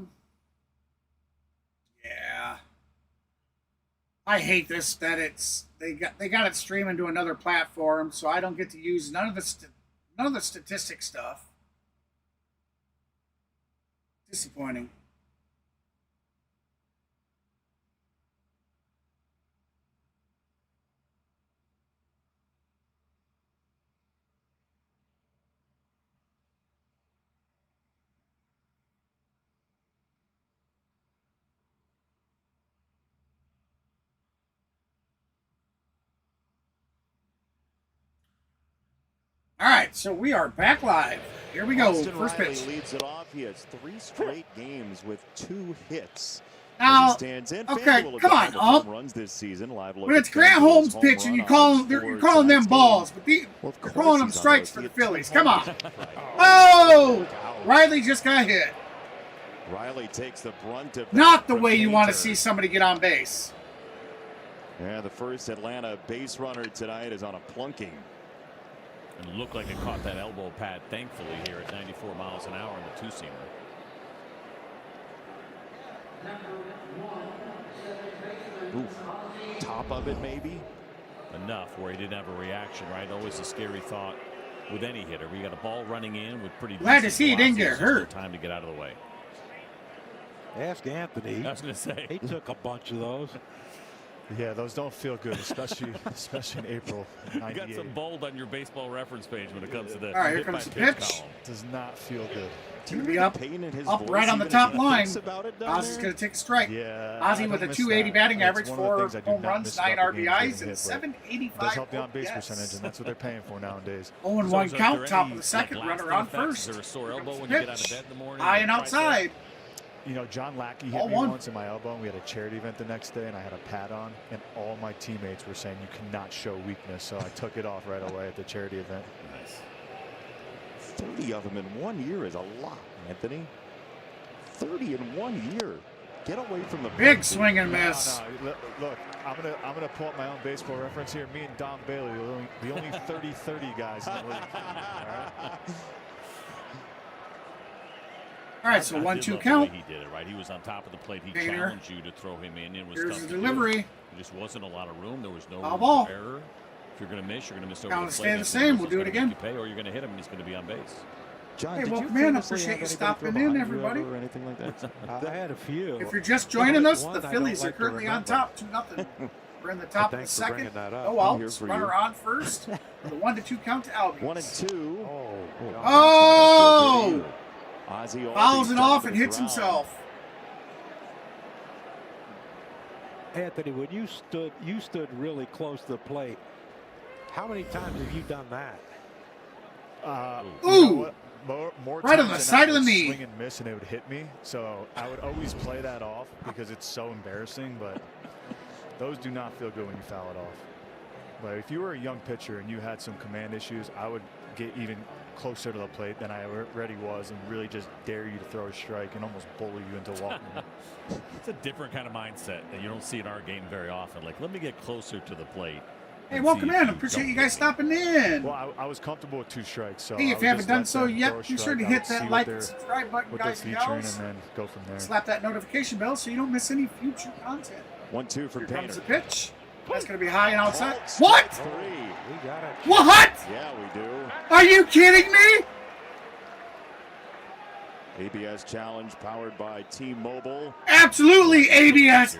I hate this that they got it streaming to another platform, so I don't get to use none of the statistic stuff. Disappointing. All right, so we are back live. Here we go. Austin First Riley pitch. leads it off. He has 3 straight games with 2 hits. Now, As he stands in, okay, FanDuel will come on, dive with home Ump. runs this season. Live look When it's at Grant FanDuel's Holmes home pitching, run you're calling odds you're for calling them tonight's balls, game. but you're Well, of calling course them he's on strikes base. for He the had 2 Phillies. home Come on. runs. Oh, Riley just got hit. Riley takes the brunt of that Not the from way you want to Painter. see somebody get on base. Yeah, the first Atlanta base runner tonight is on a plunking. And it looked like it caught that elbow pad, thankfully, here at 94 miles an hour in the two-seamer. Oof. Top of it, maybe. Enough where he didn't have a reaction, right? Always a scary thought with any hitter. We got a ball running in with pretty Glad to decent see he didn't get velocity. There's no hurt. time to get out of the way. Ask Anthony. I was going to say. He took a bunch of those. Yeah, those don't feel good, especially in April. You got some bold on your baseball reference page when it comes to the All right, here hit by comes the pitch pitch. column. Does not feel good. It's going to be up Pain in his right voice, on the even top as he line. thinks about it down Ozzy's there. going to take a strike. Yeah. Ozzy I with a don't miss 280 that. batting It's average, one of the 4 things I do home not runs, miss 9 about the games RBIs, being and hit, but 785. It does help the on-base OPS. percentage, and that's what they're paying for nowadays. 0-1 So is there count, top any, of the second, like, runner lasting on effects? first. Is there a sore Here elbow comes when the you get out of pitch. bed in the morning? High and Right outside. You know, John Lackey hit All me one. once in my elbow, and we had a charity event the next day, and I had a pad on, and all my teammates were saying you cannot show weakness, so I took it off right away at the charity event. Nice. 30 of them in 1 year is a lot, Anthony. 30 in 1 year. Get away from the Big plate. swing and miss. No, look, I'm gonna pull up my own baseball reference here. Me and Don Bailey are the only 30-30 guys in the league. All right? All right, so I did 1-2 love the count. way He did it, right? He was on top of the plate. He Painter. challenged you to throw him in. It was Here's tough the to do. delivery. There just wasn't a lot of room. There was no Foul room ball. for error. If you're going to miss, you're going to miss over Count the stay plate. the That's same. when We'll do it it's gonna again. make you pay, or you're going to hit him, and he's going to be on base. John, Hey, did welcome you in. famously Appreciate have you anybody stopping throw in, behind you everybody. ever or anything like that? I had a few. If you're just joining us, One the I don't Phillies are like to currently on remember. top, 2-0. We're in the top of the Thanks for second. bringing that up. Oh, I'm here outs. for Runner you. on first. With a 1-2 count to Albies. 1 and 2. Oh! Ozzy Fouls Albies it off top and of the hits ground. himself. Anthony, when you stood really close to the plate. How many times have you done that? Ooh! More right on the times side of the would knee. Swing and miss, and it would hit me. So I would always play that off because it's so embarrassing. But those do not feel good when you foul it off. But if you were a young pitcher and you had some command issues, I would get even closer to the plate than I already was and really just dare you to throw a strike and almost bully you into walking. It's a different kind of mindset that you don't see in our game very often. Like, let me get closer to the plate. Hey, welcome in. Appreciate you guys stopping in. Well, I was comfortable with 2 strikes. So Hey, if you haven't done so yet, be sure to hit that like and and subscribe button, guys and gals. and then go from there. Slap that notification bell so you don't miss any future content. 1-2 for Here Painter. comes the pitch. That's going to be high and outside. Holmes, What? 3. We got it. What? Yeah, we do. Are you kidding me? ABS challenge powered by T-Mobile. Absolutely, ABS.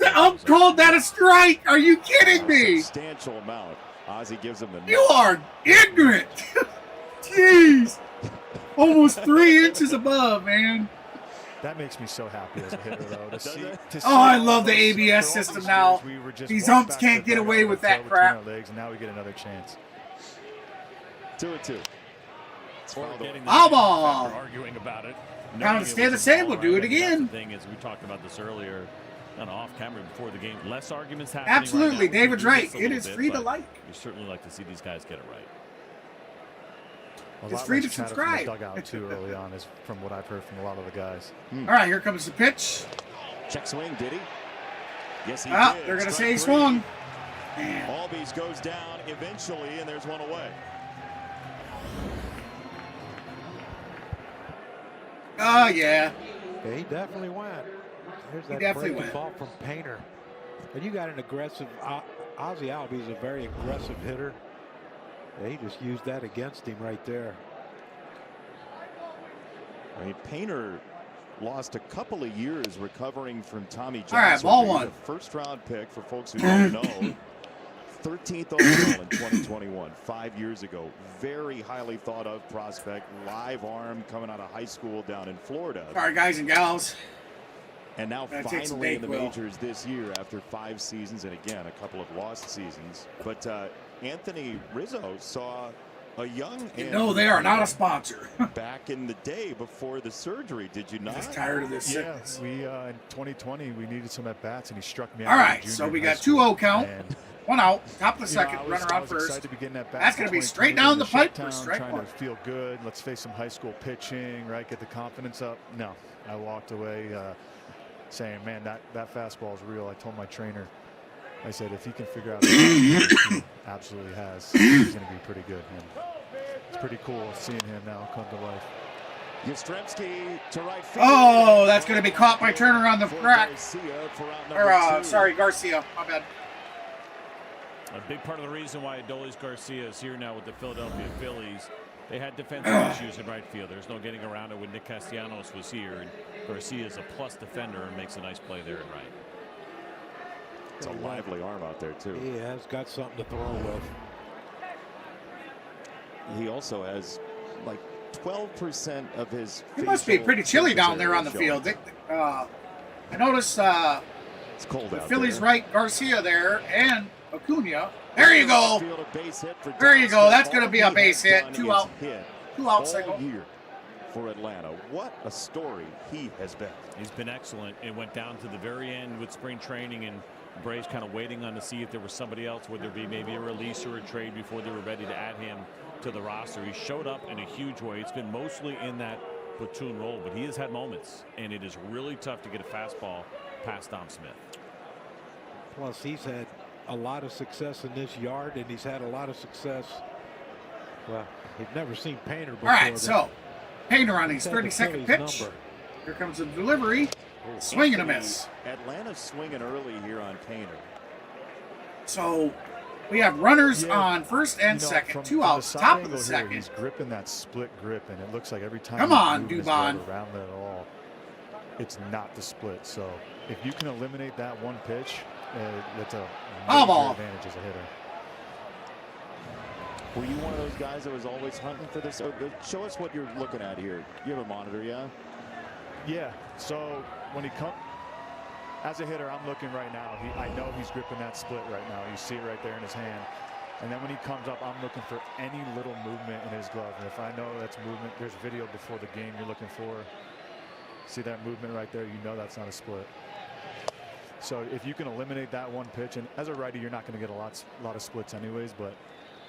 The ump called that a strike. Are you kidding me? Substantial amount. Ozzie gives him the You are ignorant. Jeez. Almost 3 inches above, man. That makes me so happy as a hitter, though. Oh, I love the ABS system now. These umps can't get away with that crap. Legs, and now we get another chance. 2-2. Foul ball. Arguing about it. Count to stay the same. We'll do it again. The thing is, we talked about this earlier on off camera before the game. Less arguments happening. Absolutely, right now. David's We do right. this a It little is bit, free to but like. We certainly like to see these guys get it right. It's free to subscribe. Dugout too early on, is from what I've heard from a lot of the guys. All right, here comes the pitch. Check swing, did he? Yes, he Ah, did. they're going to say he Strike 3. swung. Man. Albies goes down eventually, and there's one away. Oh, yeah. Yeah, he definitely went. There's He that definitely breaking went. ball from Painter. And you got an aggressive Ozzie Albies, a very aggressive hitter. Yeah, he just used that against him right there. I mean, Painter lost a couple of years recovering from Tommy John. All right, ball surgery. 1. A first-round pick for folks who don't know. 13th overall in 2021, 5 years ago. Very highly thought of prospect, live arm coming out of high school down in Florida. All right, guys and gals. And now Gotta take some finally in the Dayquil. majors this year after 5 seasons and again a couple of lost seasons. But Anthony Rizzo saw a young No, they are not a sponsor. back in the day before the surgery. Did you I'm not? just tired of this Yeah, sickness. we in 2020 we needed some at bats, and he struck me out. All as a right, junior so we in high got school. 2-0 count. And, 1 out. Top of the you know, second. I was Runner on excited first. to be getting at bats That's in going to be 2020 straight down in the pipe for shutdown, strike trying 1. to feel good. Let's face some high school pitching, right? Get the confidence up. No, I walked away saying, man, that fastball is real. I told my trainer, I said, if he can figure out he absolutely has, he's going to be pretty good. And it's pretty cool seeing him now come to life. Yastrzemski to right field. Oh, that's going to be caught by Turner on the For crack. Garcia for out Or, number 2. sorry, Garcia. My bad. A big part of the reason why Adolis Garcia is here now with the Philadelphia Phillies, they had defensive issues in right field. There's no getting around it when Nick Castellanos was here, and Garcia is a plus defender and makes a nice play there in right. It's a lively arm out there too. He has got something to throw with. He also has like 12% of his. It must be pretty chilly facial down there on the showing. field. I noticed It's cold the out Phillies there. right Garcia there and Acuna. There you go. Field a base hit for There you John go. Smith. That's going to All be a he base has hit. done 2 is out. hit 2 out all single. year for Atlanta. What a story he has been. He's been excellent. It went down to the very end with spring training, and Braves kind of waiting on to see if there was somebody else, would there be maybe a release or a trade before they were ready to add him to the roster. He showed up in a huge way. It's been mostly in that platoon role, but he has had moments, and it is really tough to get a fastball past Dom Smith. Plus, he's had a lot of success in this yard, and he's had a lot of success. Well, we've never seen Painter before. All right, so Painter on his He's had the 32nd Phillies pitch. number. Here comes the delivery. Swing and a miss. Atlanta's swinging early here on Painter. So we have runners Yeah, on first and second. from 2 the outs. side Top of angle the here, second. he's gripping that split grip, and it looks like every time Come he's on, moving his Dubon. glove around it at all, it's not the split. So if you can eliminate that one pitch, that's a Foul major ball. advantage as a hitter. Were you one of those guys that was always hunting for this? Show us what you're looking at here. You have a monitor, yeah? Yeah. So when he as a hitter, I'm looking right now. I know he's gripping that split right now. You see it right there in his hand. And then when he comes up, I'm looking for any little movement in his glove. And if I know that's movement, there's video before the game you're looking for. See that movement right there? You know that's not a split. So if you can eliminate that one pitch, and as a righty, you're not going to get a lot of splits anyways, but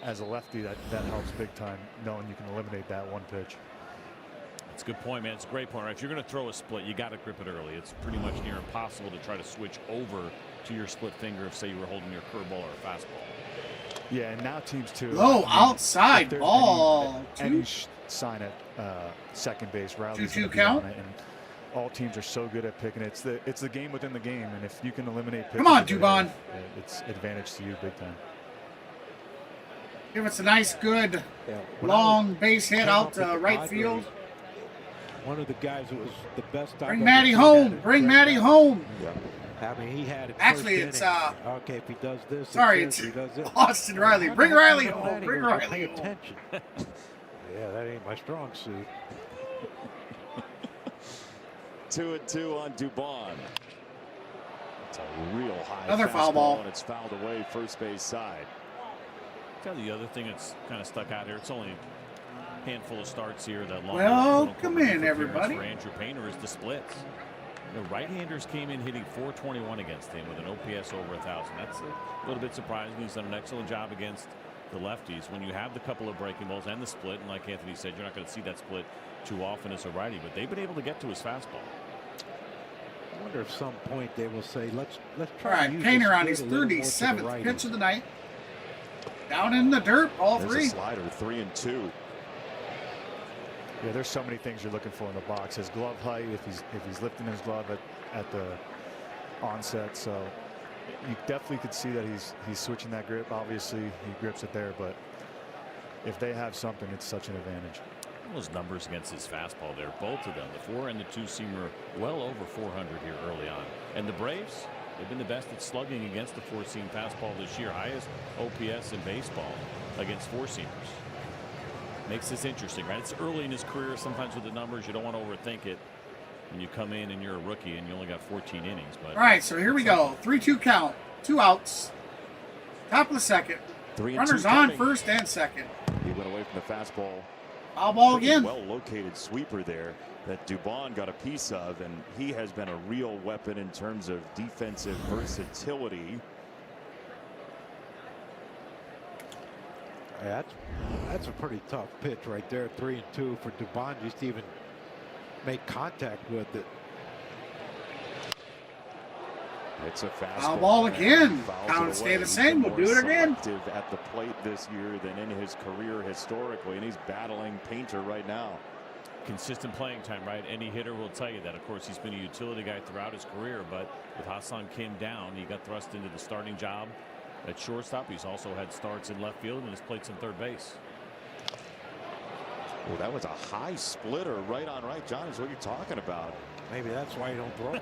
as a lefty, that helps big time, knowing you can eliminate that one pitch. That's a good point, man. It's a great point, right? If you're going to throw a split, you got to grip it early. It's pretty much near impossible to try to switch over to your split finger if, say, you were holding your curveball or a fastball. Yeah, and now teams too. Low outside ball. Any sign at second base. Riley's 2-2 count. And all teams are so good at picking. It's the game within the game, and if you can eliminate pitches, come on, Dubón. It's advantage to you big time. Give us a nice, good, long base hit out to right field. One of the guys that was the best. Bring Matty home. Bring Matty home. Yeah. I mean, he had it. Actually, it's okay. If he does this, sorry, it's he does this. Austin Riley. Bring Riley home. Bring Riley pay home. attention. Yeah, that ain't my strong suit. 2-2 on Dubón. It's a real high another foul ball, and it's fouled away first base side. Tell the other thing that's kind of stuck out here. It's only a handful of starts here. That long. Well, come in, everybody. For Andrew Painter is the splits. The right-handers came in hitting .421 against him with an OPS over 1,000. That's a little bit surprising. He's done an excellent job against the lefties. When you have the couple of breaking balls and the split, and like Anthony said, you're not going to see that split too often as a righty, but they've been able to get to his fastball. I wonder if some point they will say, let's try. All right, Painter on his 37th pitch of the night. Down in the dirt, all There's three. a slider, 3-2. Yeah, there's so many things you're looking for in the box. His glove height, if he's lifting his glove at the onset, so you definitely could see that he's switching that grip. Obviously, he grips it there, but if they have something, it's such an advantage. Those numbers against his fastball there, both of them, the 4 and the 2-seamer, well over 400 here early on. And the Braves, they've been the best at slugging against the 4-seam fastball this year. Highest OPS in baseball against 4-seamers. Makes this interesting, right? It's early in his career. Sometimes with the numbers, you don't want to overthink it when you come in and you're a rookie and you only got 14 innings. But all right, so here we go. 3-2 count. 2 outs. Top of the second. Runners on first and second. He went away from the fastball. Foul ball again. Well located sweeper there that Dubón got a piece of, and he has been a real weapon in terms of defensive versatility. That's a pretty tough pitch right there. 3-2 for Dubón just to even make contact with it. It's a fastball. Foul ball again. Count stay the same. We'll do it again. At the plate this year than in his career historically, and he's battling Painter right now. Consistent playing time, right? Any hitter will tell you that. Of course, he's been a utility guy throughout his career, but with Hassan Kim down, he got thrust into the starting job at shortstop. He's also had starts in left field and has played some third base. Well, that was a high splitter right on right. John, is what you're talking about. Maybe that's why you don't throw it.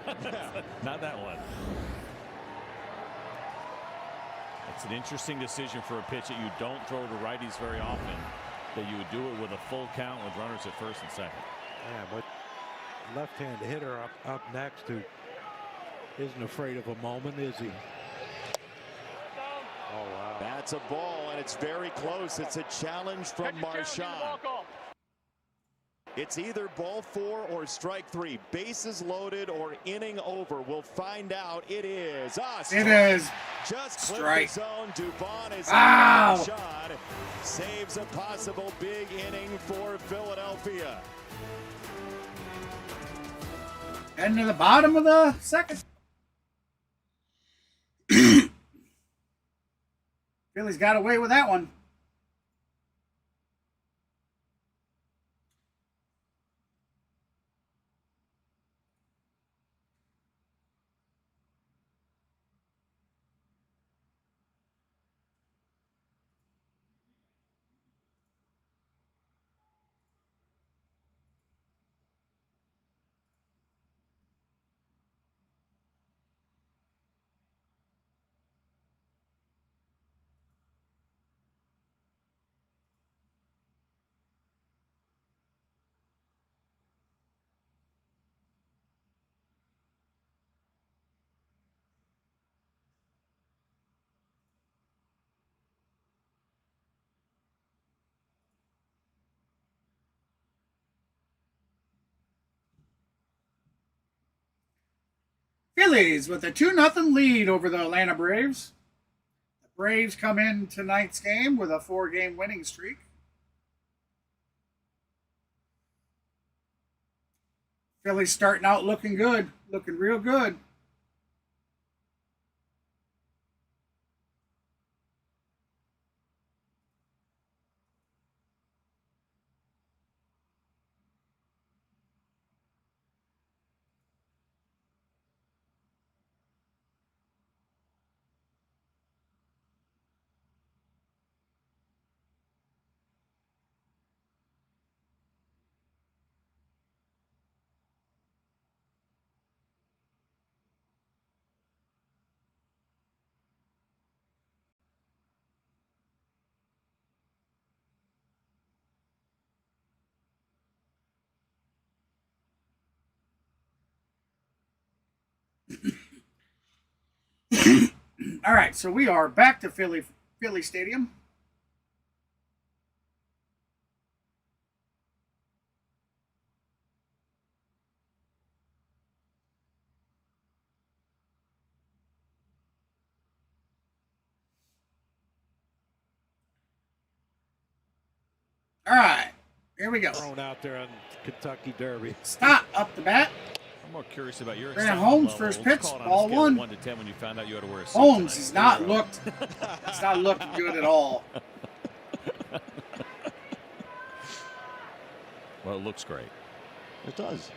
Not that one. It's an interesting decision for a pitch that you don't throw to righties very often, that you would do it with a full count with runners at first and second. Yeah, but left-handed hitter up next who isn't afraid of a moment, is he? Oh, wow. That's a ball, and it's very close. It's a challenge from Marchand. It's either ball 4 or strike 3. Bases loaded or inning over. We'll find out. It is us. It is. Just strike. The zone. Dubón is Ow. shot. Saves a possible big inning for Philadelphia. Heading to the bottom of the second. Phillies got away with that one. Phillies with a 2-0 lead over the Atlanta Braves. The Braves come in tonight's game with a 4-game winning streak. Phillies starting out looking good, looking real good. All right, so we are back to Philly Stadium. All right, here we go. Thrown out there on Kentucky Derby. Stop up the bat. I'm more curious about your Grant Holmes level. first Let's pitch, call it on a ball scale of 1. 1 to 10 when you found out you had to wear a suit Holmes tonight. has not looked. It's not looking good at all. Well, it looks great. It does.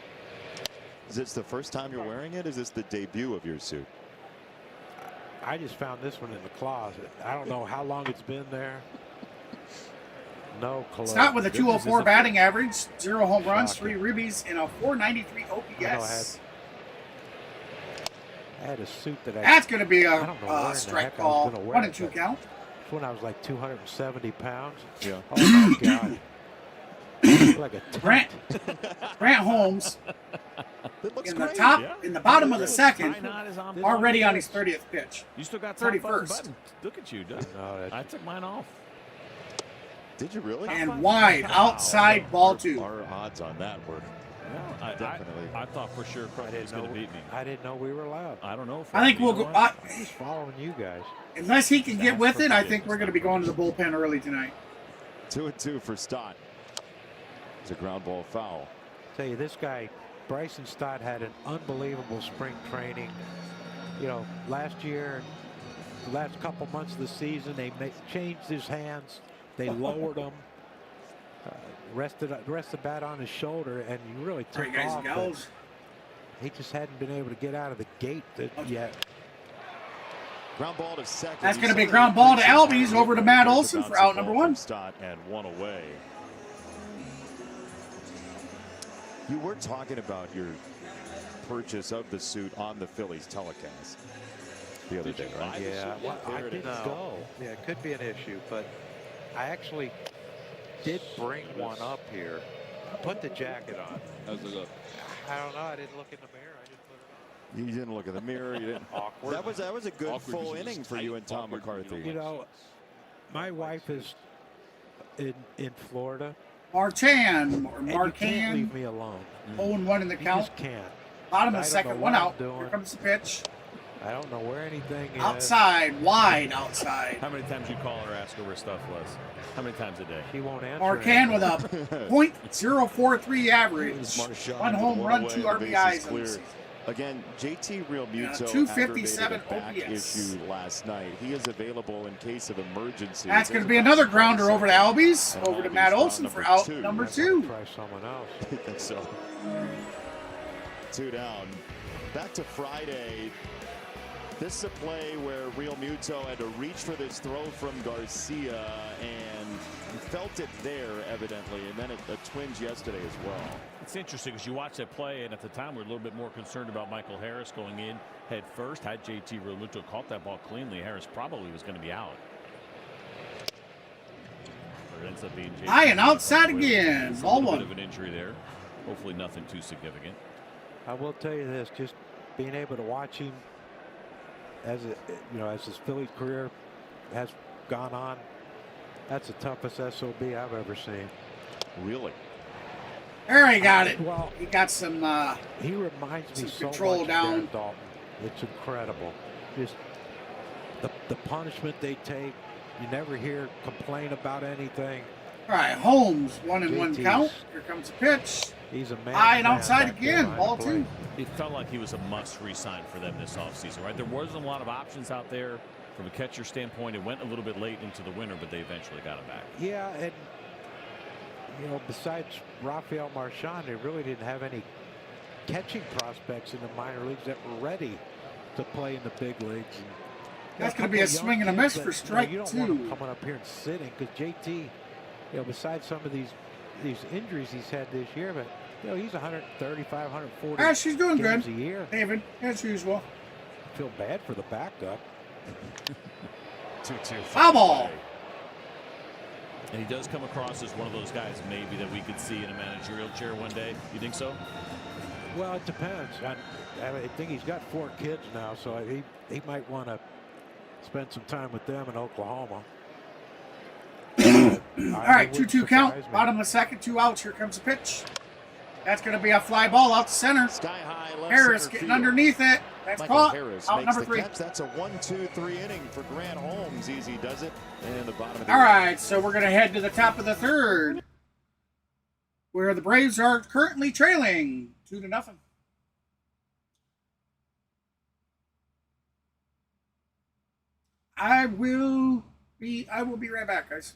Is this the first time you're wearing it? Is this the debut of your suit? I just found this one in the closet. I don't know how long it's been there. No color. Scott with a Good news 204 is batting average, 0 home runs, Shocking. 3 ribbies, and a 493 OPS. I had a suit that That's going to be I a don't know where in the strike heck I was call. gonna wear 1 it, and 2 but- count. It's when I was like 270 pounds. Yeah. Oh my God. Looked like a tent. Grant Holmes It looks in the great. top, Yeah. in the bottom of the second, Tie knot is on already on point. his 30th pitch. You still got 31st. button. Look at you, dude. No, I took mine off. Did you really? And wide, outside, ball 2. Our odds on that were definitely. I thought for sure Crosby was going to beat me. I didn't know we were allowed. I don't know. I think Frosty, we'll you go. know what? I'm just following you guys. Unless he can get That's with for it, I forgiveness, think we're going to be going to the bullpen early tonight. 2-2 for Stott. It's a ground ball foul. Tell you, this guy, Bryson Stott, had an unbelievable spring training. You know, last year, the last couple months of the season, they changed his hands. They lowered him. Rested the bat on his shoulder, and you really took Great guys off. and but gals. he just hadn't been able to get out of the gate yet. Ground ball to second. That's going to be a ground ball to Albies over to Matt Olson for out number 1. Stott and 1 away. You were talking about your purchase of the suit on the Phillies telecast the other day, right? Yeah, well, I didn't go. Yeah, it could be an issue, but I actually did bring one up here. Put the jacket on. How's it look? I don't know. I didn't look in the mirror. I just put it on. You didn't look in the mirror. You didn't. Awkward. That was a good Awkward full because inning it's for you tight, and Tom awkward when you McCarthy. don't You know, my wife is in Florida. Marchand or And you can't Marcan, leave me alone. 0-1 in the You count. just can't. Bottom I of the don't second, know 1 what I'm out. doing. Here comes the pitch. I don't know where anything is. Outside, wide outside. How many times you call her, ask her where stuff was? How many times a day? She won't answer. Marcan with a .043 average. Marchand 1 home with run, away, 2 the bases RBIs on the cleared. season. Again, JT Realmuto 257 aggravated a back OPS. issue last night. He is available in case of emergency. That's going to be another grounder over to Albies, over to Matt Olson for out number 2. Try someone else. I think so. 2 down. Back to Friday. This is a play where Realmuto had to reach for this throw from Garcia and felt it there, evidently, and then a twinge yesterday as well. It's interesting because you watch that play, and at the time we were a little bit more concerned about Michael Harris going in head first. Had JT Realmuto caught that ball cleanly, Harris probably was going to be out. But it ends up being JT High and outside with again. a Ball little 1. bit of an injury there. Hopefully nothing too significant. I will tell you this: just being able to watch him as his Philly career has gone on, that's the toughest SOB I've ever seen. Really? There he got it. Well, He got some he reminds me some so control much down. of Derek Dalton. It's incredible. Just the punishment they take. You never hear complain about anything. All right, Holmes, 1-1 JT's count. Here comes the pitch. He's a man. High and outside again. Ball 2. It felt like he was a must re-sign for them this offseason, right? There wasn't a lot of options out there from a catcher standpoint. It went a little bit late into the winter, but they eventually got him back. Yeah, and you know, besides Rafael Marchand, they really didn't have any catching prospects in the minor leagues that were ready to play in the big leagues. And That's going to be a swing and a miss for strike you don't 2. want him coming up here and sitting, because JT, you know, besides some of these injuries he's had this year, but you know, he's 135, 140 Ah, she's doing games good. a year. David, as usual. I feel bad for the backup. 2-2. Foul ball. And he does come across as one of those guys maybe that we could see in a managerial chair one day. You think so? Well, it depends. I think he's got 4 kids now, so he might want to spend some time with them in Oklahoma. All right, 2-2 count. Bottom of the second, 2 outs. Here comes the pitch. That's going to be a fly ball out to center. Sky high left Harris center getting field. underneath it. That's Michael caught. Harris Out makes number the 3. catch. That's a 1-2-3 inning for Grant Holmes. Easy does it. And the bottom of the All right, so we're going to head to the top of the third, where the Braves are currently trailing 2-0. I will be right back, guys.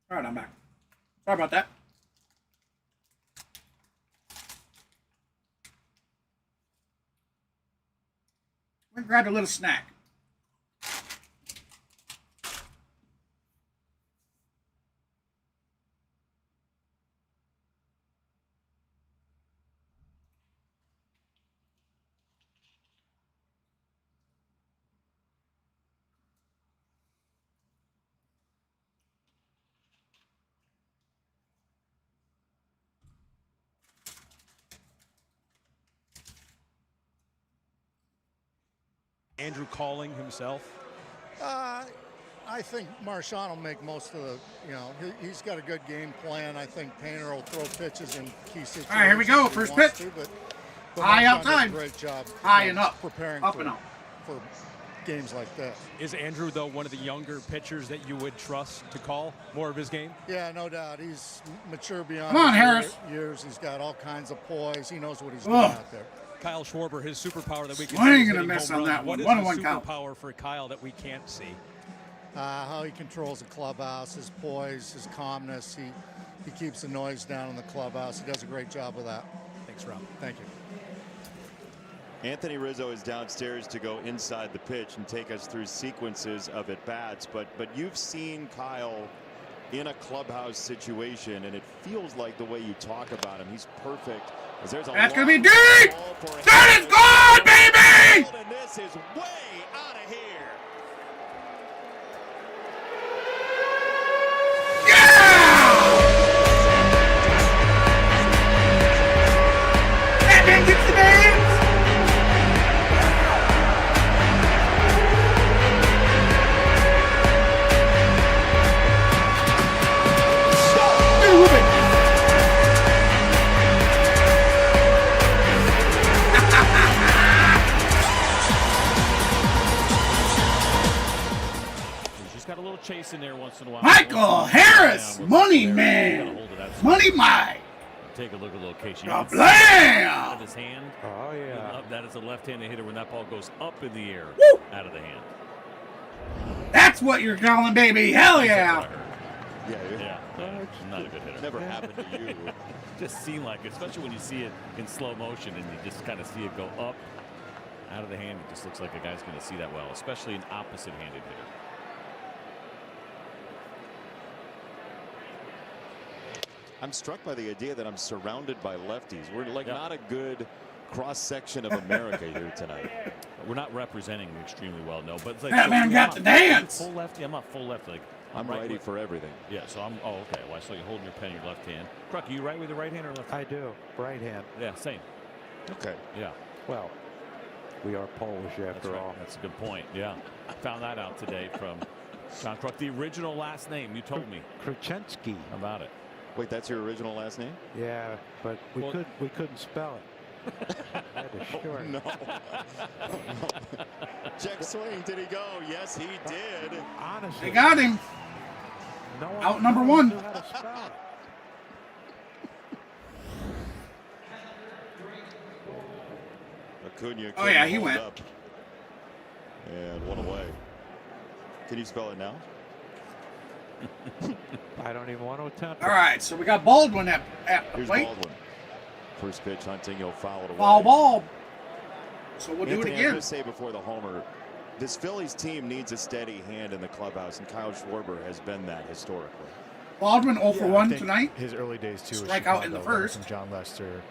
All right, I'm back. Sorry about that. We grabbed a little snack. Andrew calling himself? I think Marchand will make most of the, you know, he's got a good game plan. I think Painter will throw pitches in key situations. All right, here we go. if he First wants pitch. to, but High Marchand does outside. a great job. High you and know, up. preparing Up for, and up. for games like this. Is Andrew, though, one of the younger pitchers that you would trust to call more of his game? Yeah, no doubt. He's mature beyond Come on, his Harris. years. He's got all kinds of poise. He knows what he's doing out there. Kyle Schwarber, his superpower that we can Swing see. and a miss on that one. What is 1-1 the count. superpower for Kyle that we can't see? How he controls the clubhouse, his poise, his calmness. He keeps the noise down in the clubhouse. He does a great job with that. Thanks, Rob. Thank you. Anthony Rizzo is downstairs to go inside the pitch and take us through sequences of at-bats. But you've seen Kyle in a clubhouse situation, and it feels like the way you talk about him, he's perfect. There's a That's going to be long deep! ball for a That is gone, baby! and this is way out of here. That man gets the game! chase in there once in a while. Michael Harris, Money Man, Money Mike. Take a look at the location. Blam! Out of his hand. Oh, yeah. That is a left-handed hitter when that ball goes up in the air. Woo! Out of the hand. That's what you're calling, baby. Hell yeah. Yeah. Not a good hitter. Never happened to you. Just seemed like it, especially when you see it in slow motion and you just kind of see it go up out of the hand. It just looks like a guy's going to see that well, especially an opposite-handed hitter. I'm struck by the idea that I'm surrounded by lefties. We're like not a good cross-section of America here tonight. We're not representing extremely well, no. But it's like, That man got the dance. Full lefty. I'm not full lefty. Like I'm righty for everything. Yeah. So I'm. Oh, okay. Well, I saw you holding your pen in your left hand. Crook, are you right with the right hand or left hand? I do. Right hand. Yeah. Same. Okay. Yeah. Well, we are Polish after all. That's a good point. Yeah. I found that out today from John Crook. The original last name. You told me. Krzyzewski. About it. Wait, that's your original last name? Yeah, but we couldn't spell it. Sure. No. Check swing. Did he go? Yes, he did. Honestly, They got him. No one, Out number no one. Knew how to spell it. Acuna Oh, yeah, he hold went. up. And one away. Can you spell it now? I don't even want to attempt. All right, so we got Baldwin at the Here's plate. Baldwin. First pitch, Hunting, he'll foul it away. Foul ball. So we'll do it Anthony, I was again. gonna say before the homer, this Phillies team needs a steady hand in the clubhouse, and Kyle Schwarber has been that historically. Baldwin 0 for I 1 think tonight. His early days too. Strikeout in the first. From John Lester,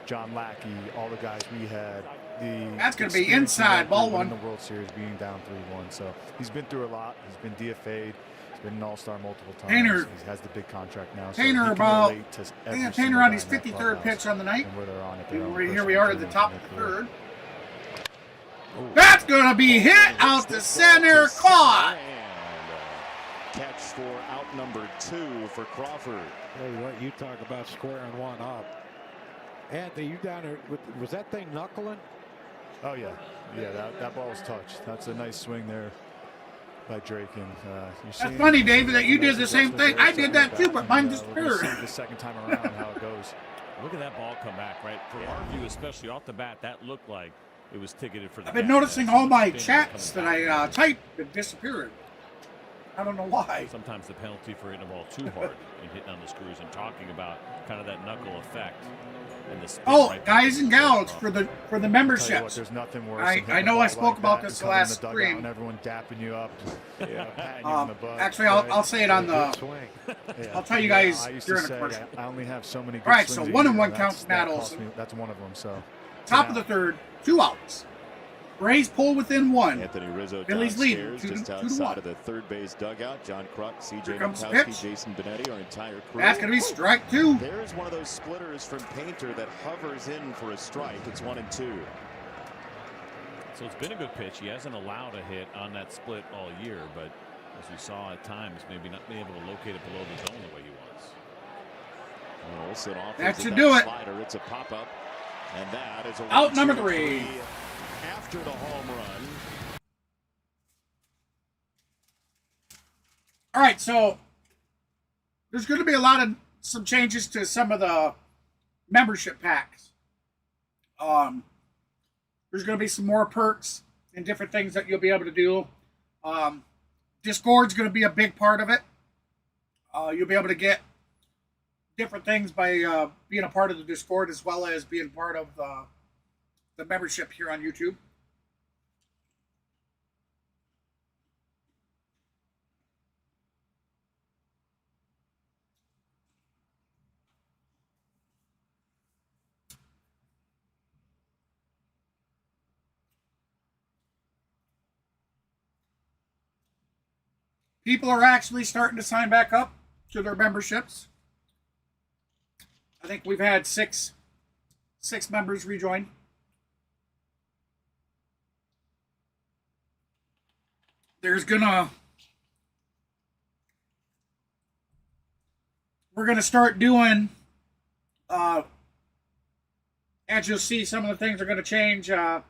John Lackey, all the guys we had. That's going to be experience he inside, had ball through winning one. the World Series, being down 3-1. So he's been through a lot. He's been DFA'd. He's been an All-Star multiple times. Painter. He has the big contract now. Painter so he can about relate to every Painter single on guy his in that 53rd clubhouse pitch on the night. and where they're on at their own Here personal we are at the journey top in of the their career. third. That's going to be hit out to center, caught. And catch for out number 2 for Crawford. Hey, what you talk about squaring one up? Anthony, you down there? Was that thing knuckling? Oh yeah, that ball was touched. That's a nice swing there by Drake. And That's funny, David, that you did the same thing. I did that too, but mine disappeared. The second time around, how it goes. Look at that ball come back, right? From our view, especially off the bat, that looked like it was ticketed for the I've been bat. noticing all my chats that I typed that disappeared. I don't know why. Sometimes the penalty for hitting the ball too hard and hitting on the screws and talking about kind of that knuckle effect. And the spin right guys and gals, for the Tell you memberships. what, there's nothing worse. I than hitting know a I ball spoke like about that this and coming in last the dugout stream. and everyone dapping you up, patting you on the butt. Actually, I'll say it on the. Swing. I'll tell you guys I used during to the say commercial. I only have so many good All right, so swings a 1 and year, 1 and counts Matt that cost Olson. me- That's one of them. So Top of the third, 2 outs. Braves pull within 1. Anthony Rizzo Phillies lead, downstairs, 2 to just 1. outside of the third base dugout. John Kruk, CJ Here comes the Minkowski, pitch. Jason Benetti, our entire crew. That's going to be strike 2. There's one of those splitters from Painter that hovers in for a strike. It's 1 and 2. So it's been a good pitch. He hasn't allowed a hit on that split all year, but as we saw at times, maybe not being able to locate it below the zone the way he was. Olson offers That should it do it. slider. It's a pop-up, and that is a Out 1-2 number 3. after the home run. All right, so there's going to be some changes to some of the membership packs. There's going to be some more perks and different things that you'll be able to do. Discord's going to be a big part of it. You'll be able to get different things by being a part of the Discord as well as being part of the membership here on YouTube. People are actually starting to sign back up to their memberships. I think we've had six members rejoin. We're gonna start doing, as you'll see, some of the things are gonna change. There'll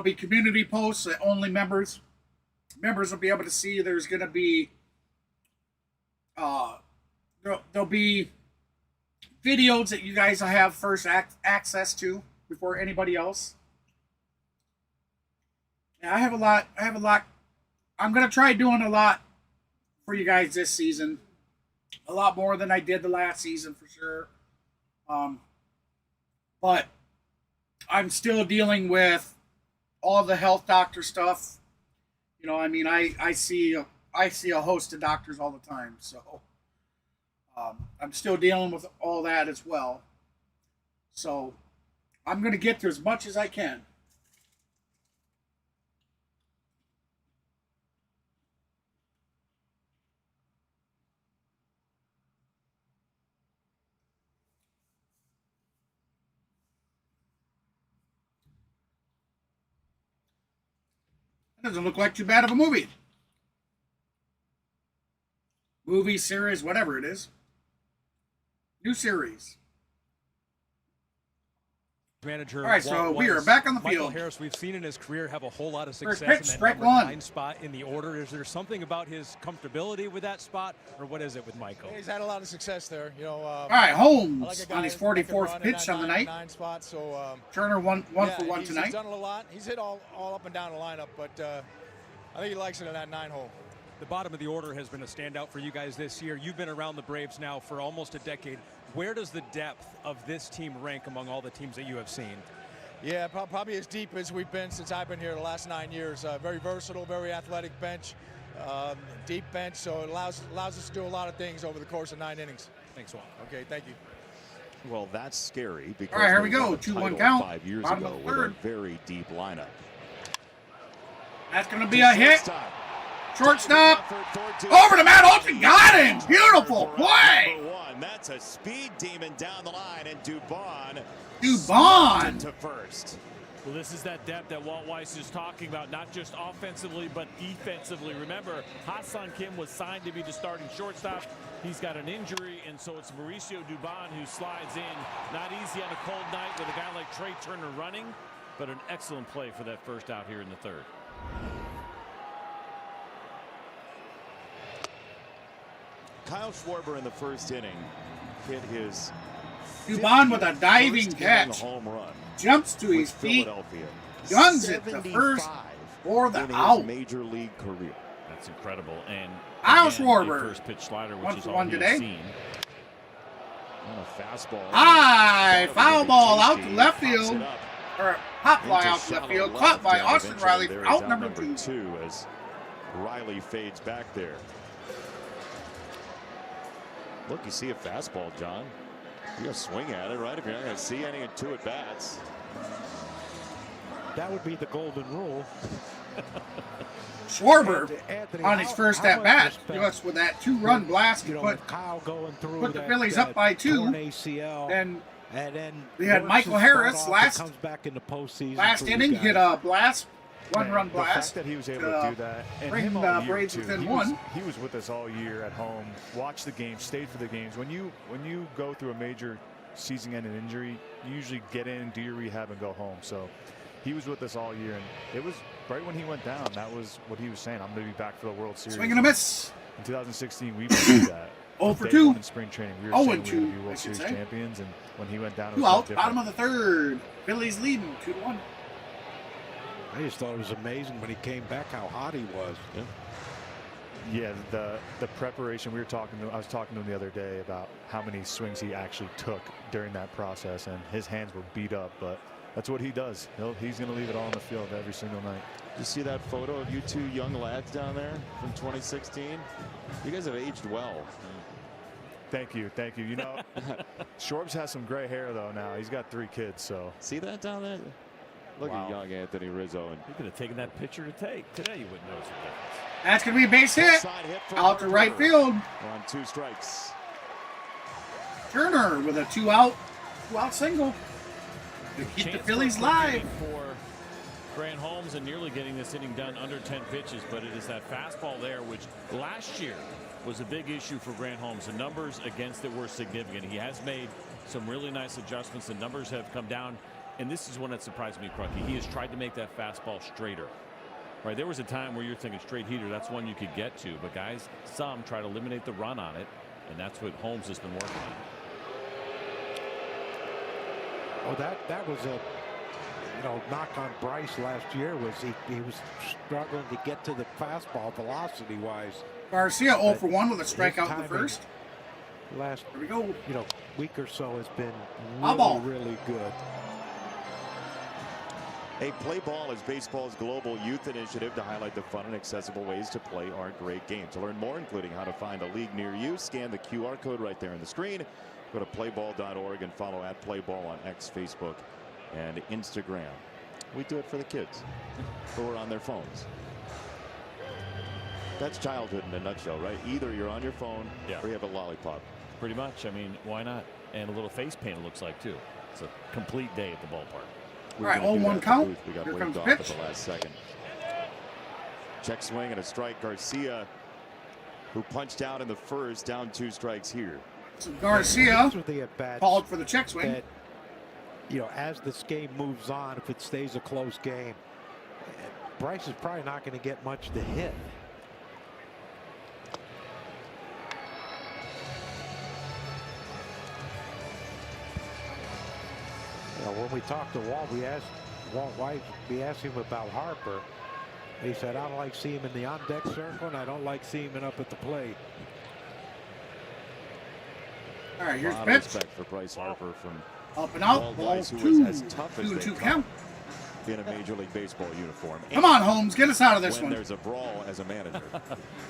be community posts that only members members will be able to see, there's going to be there'll be videos that you guys will have first access to before anybody else. Yeah, I have a lot. I'm going to try doing a lot for you guys this season. A lot more than I did the last season for sure. But I'm still dealing with all the health doctor stuff. You know, I mean, I see a host of doctors all the time, so I'm still dealing with all that as well. So I'm going to get to as much as I can. Doesn't look like too bad of a movie. Movie, series, whatever it is. New series. Manager. All right, so we are back on the Michael field. Harris, we've seen in his career have a whole lot of success First pitch, in that strike number one. 9 spot in the order. Is there something about his comfortability with that spot, or what is it with Michael? He's had a lot of success there. You know. All right, Holmes I like a guy on his that can 44th run in pitch that on the night. 9 spot, so Turner one yeah, for one he's tonight. done it a lot. He's hit all up and down the lineup, but I think he likes it in that 9 hole. The bottom of the order has been a standout for you guys this year. You've been around the Braves now for almost a decade. Where does the depth of this team rank among all the teams that you have seen? Yeah, probably as deep as we've been since I've been here the last 9 years. Very versatile, very athletic bench, deep bench, so it allows us to do a lot of things over the course of 9 innings. Thanks a lot. Okay, thank you. Well, that's scary because All right, here we they go. won a 2-1 title count. 5 years Bottom ago of the with a third. very deep lineup. That's going to be a hit. Shortstop. Over the mat. Olson got him. Beautiful play. That's a speed demon down the line, and Dubón to first. Well, this is that depth that Walt Weiss is talking about, not just offensively, but defensively. Remember, Ha-Seong Kim was signed to be the starting shortstop. He's got an injury, and so it's Mauricio Dubón who slides in. Not easy on a cold night with a guy like Trey Turner running, but an excellent play for that first out here in the third. Kyle Schwarber in the first inning hit his Dubón with a diving catch. Home run. Jumps to his feet. Philadelphia. Guns it to first for the out. Major league career. That's incredible. And Kyle again, Schwarber. a first pitch slider, which 1 is for all 1 he's today. seen. On a fastball. High foul ball out to left Pops it field. up Or pop fly into out to left shallow field. left, Caught by and Austin eventually Riley there for is out number 2. as Riley fades back there. Look, you see a fastball, John. You gotta swing at it, right? If you're not gonna see any 2 at bats. That would be the golden rule. Schwarber Anthony, on his first at bat. Just with that 2-run blast to put Kyle going through the that, Phillies up by 2. torn ACL, And then we had once Michael it's Harris brought off, last it comes back in the postseason last for you inning guys. hit a blast, 1-run The blast. fact that he was able to do that and bring him the all year Braves too. within He 1. he was with us all year at home, watched the games, stayed for the games. When you go through a major season-ending injury, you usually get in, do your rehab, and go home. So he was with us all year, and it was right when he went down. That was what he was saying. I'm going to be back for the World Series. Swing and a miss. In 2016, we believed that. 0 for Day 2. 1 in spring training, we were 0 saying and we were going 2, to be I World should Series say. champions, and when he went down, it 2 was no out, different. bottom of the third. Phillies leading 2-1. I just thought it was amazing when he came back how hot he was. Yeah, the preparation I was talking to him the other day about how many swings he actually took during that process, and his hands were beat up, but that's what he does. He's going to leave it all on the field every single night. You see that photo of you 2 young lads down there from 2016? You guys have aged well. Thank you. You know, Shorbs has some gray hair though now. He's got 3 kids, so. See that down there? Look at young Anthony Rizzo. And You could have taken that picture to take. Today you wouldn't notice the difference. That's going to be a base hit. Side hit for Out to right Harper. field. We're on 2 strikes. Turner with a 2-out single to keep the Chance Phillies for a quick live. inning for Grant Holmes, and nearly getting this inning done under 10 pitches, but it is that fastball there, which last year was a big issue for Grant Holmes. The numbers against it were significant. He has made some really nice adjustments. The numbers have come down, and this is one that surprised me, Crucky. He has tried to make that fastball straighter. Right, there was a time where you're thinking straight heater, that's one you could get to, but guys, some try to eliminate the run on it, and that's what Holmes has been working on. Oh, that was a knock on Bryce last year, was he was struggling to get to the fastball velocity wise. Garcia 0 for 1 with a strikeout in the first. Last Here we go. Week or so has been Ball. really good. A Play Ball is baseball's global youth initiative to highlight the fun and accessible ways to play our great game. To learn more, including how to find a league near you, scan the QR code right there on the screen. Go to playball.org and follow @playball on X, Facebook, and Instagram. We do it for the kids who are on their phones. That's childhood in a nutshell, right? Either you're on your phone or you have a lollipop. Pretty much. I mean, why not? And a little face paint, it looks like, too. It's a complete day at the ballpark. All right, 0-1 count. We got Here waved comes off the at pitch. the last second. Check swing and a strike. Garcia, who punched out in the first, down 2 strikes here. So Garcia These are the at-bats called for the check swing. that, as this game moves on, if it stays a close game, Bryce is probably not going to get much to hit. When we talked to Walt White, we asked him about Harper. He said, I don't like seeing him in the on-deck circle, and I don't like seeing him up at the plate. All right, here's A lot pitch. of respect for Bryce Harper from Up and out. Walt Ball Weiss, who 2. was as tough as 2-2 they count. come in a Major League Baseball uniform. Come on, Holmes, get us out of this when one. there's a brawl as a manager.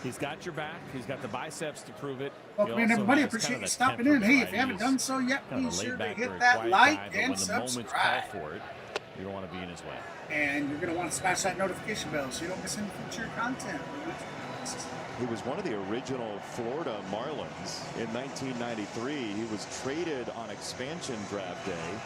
He's got your back. He's got the biceps to prove it. Welcome He in, also everybody. has Appreciate kind of you a stopping temper in. Hey, if that you haven't he's done so yet, kind of be a sure to laid-back, hit very that quiet like guy, but and when the moments call subscribe. for it, you don't want to be in his way. And you're going to want to smash that notification bell so you don't miss any future content. He was one of the original Florida Marlins in 1993. He was traded on expansion draft day.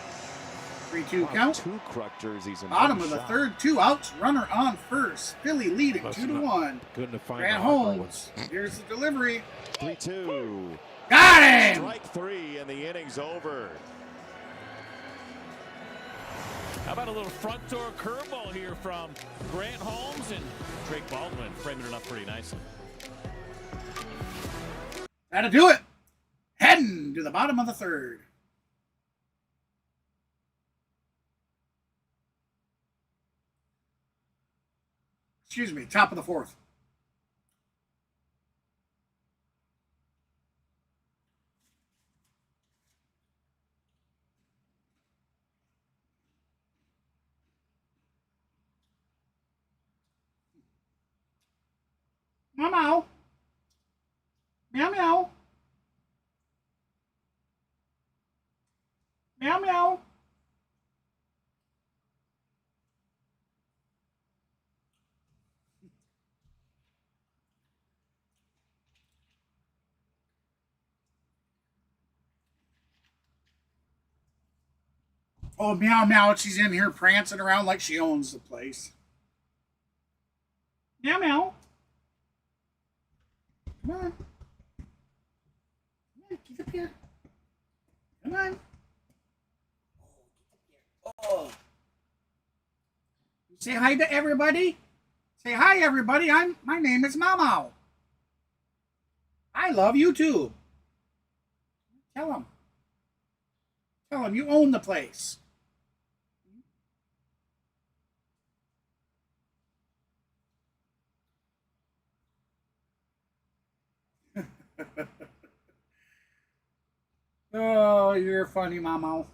3-2 count. 2 Kruk jerseys in Bottom one of the shot. third, 2 outs, runner on first. Philly leading 2-1. Couldn't have found Grant Holmes. Here's the delivery. 3-2. Got him! Strike 3 and the inning's over. How about a little front door curveball here from Grant Holmes, and Drake Baldwin framing it up pretty nicely. That'll do it. Heading to the bottom of the third. Excuse me, top of the fourth. Meow meow. Meow meow. Meow meow. Oh, meow meow. She's in here prancing around like she owns the place. Meow meow. Come on. Come on, get up here. Come on. Oh. Say hi to everybody. Say hi, everybody. My name is Mamo. I love you too. Tell them. Tell them you own the place. Oh, you're funny, Mamo.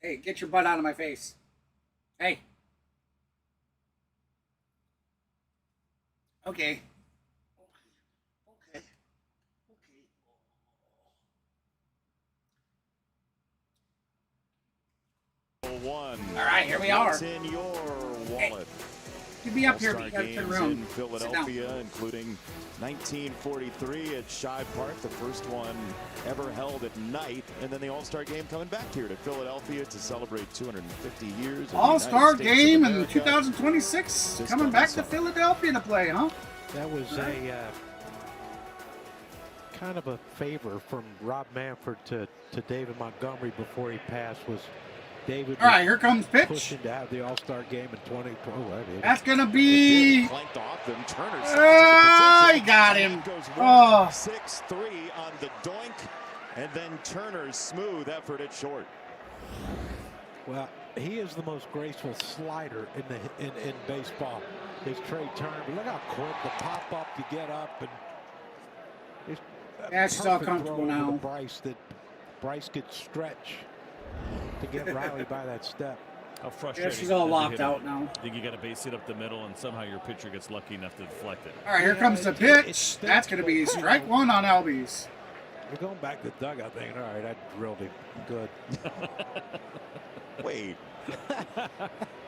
Hey, get your butt out of my face. Hey. Okay. Okay. One. All right, here we are. What's in your wallet? You be up here, All-Star but you gotta turn games around. in Philadelphia, including 1943 at Shibe Park, the first one ever held at night, and then the All-Star game coming back here to Philadelphia to celebrate 250 years. of the All-Star United States of game in America. 2026, This coming back to summer. Philadelphia to play, huh? That was a kind of a favor from Rob Manfred to David Montgomery before he passed, was David. All right, here comes pitch. Pushing to have the All-Star game in 2020. That's going to be. Flanked off them. Turner. Oh, he got him. Oh. 6-3 on the doink. And then Turner's smooth effort at short. Well, he is the most graceful slider in baseball. Is Trey Turner. But look how quick the pop up, you get up, and it's Yeah, she's all comfortable now. Bryce could stretch to get Riley by that step. How frustrating. Yeah, she's all locked out now. I think you got to base it up the middle, and somehow your pitcher gets lucky enough to deflect it. All right, here comes the pitch. That's going to be strike one on Albies. You're going back to the dugout thinking, all right, I drilled him. Good. Wait.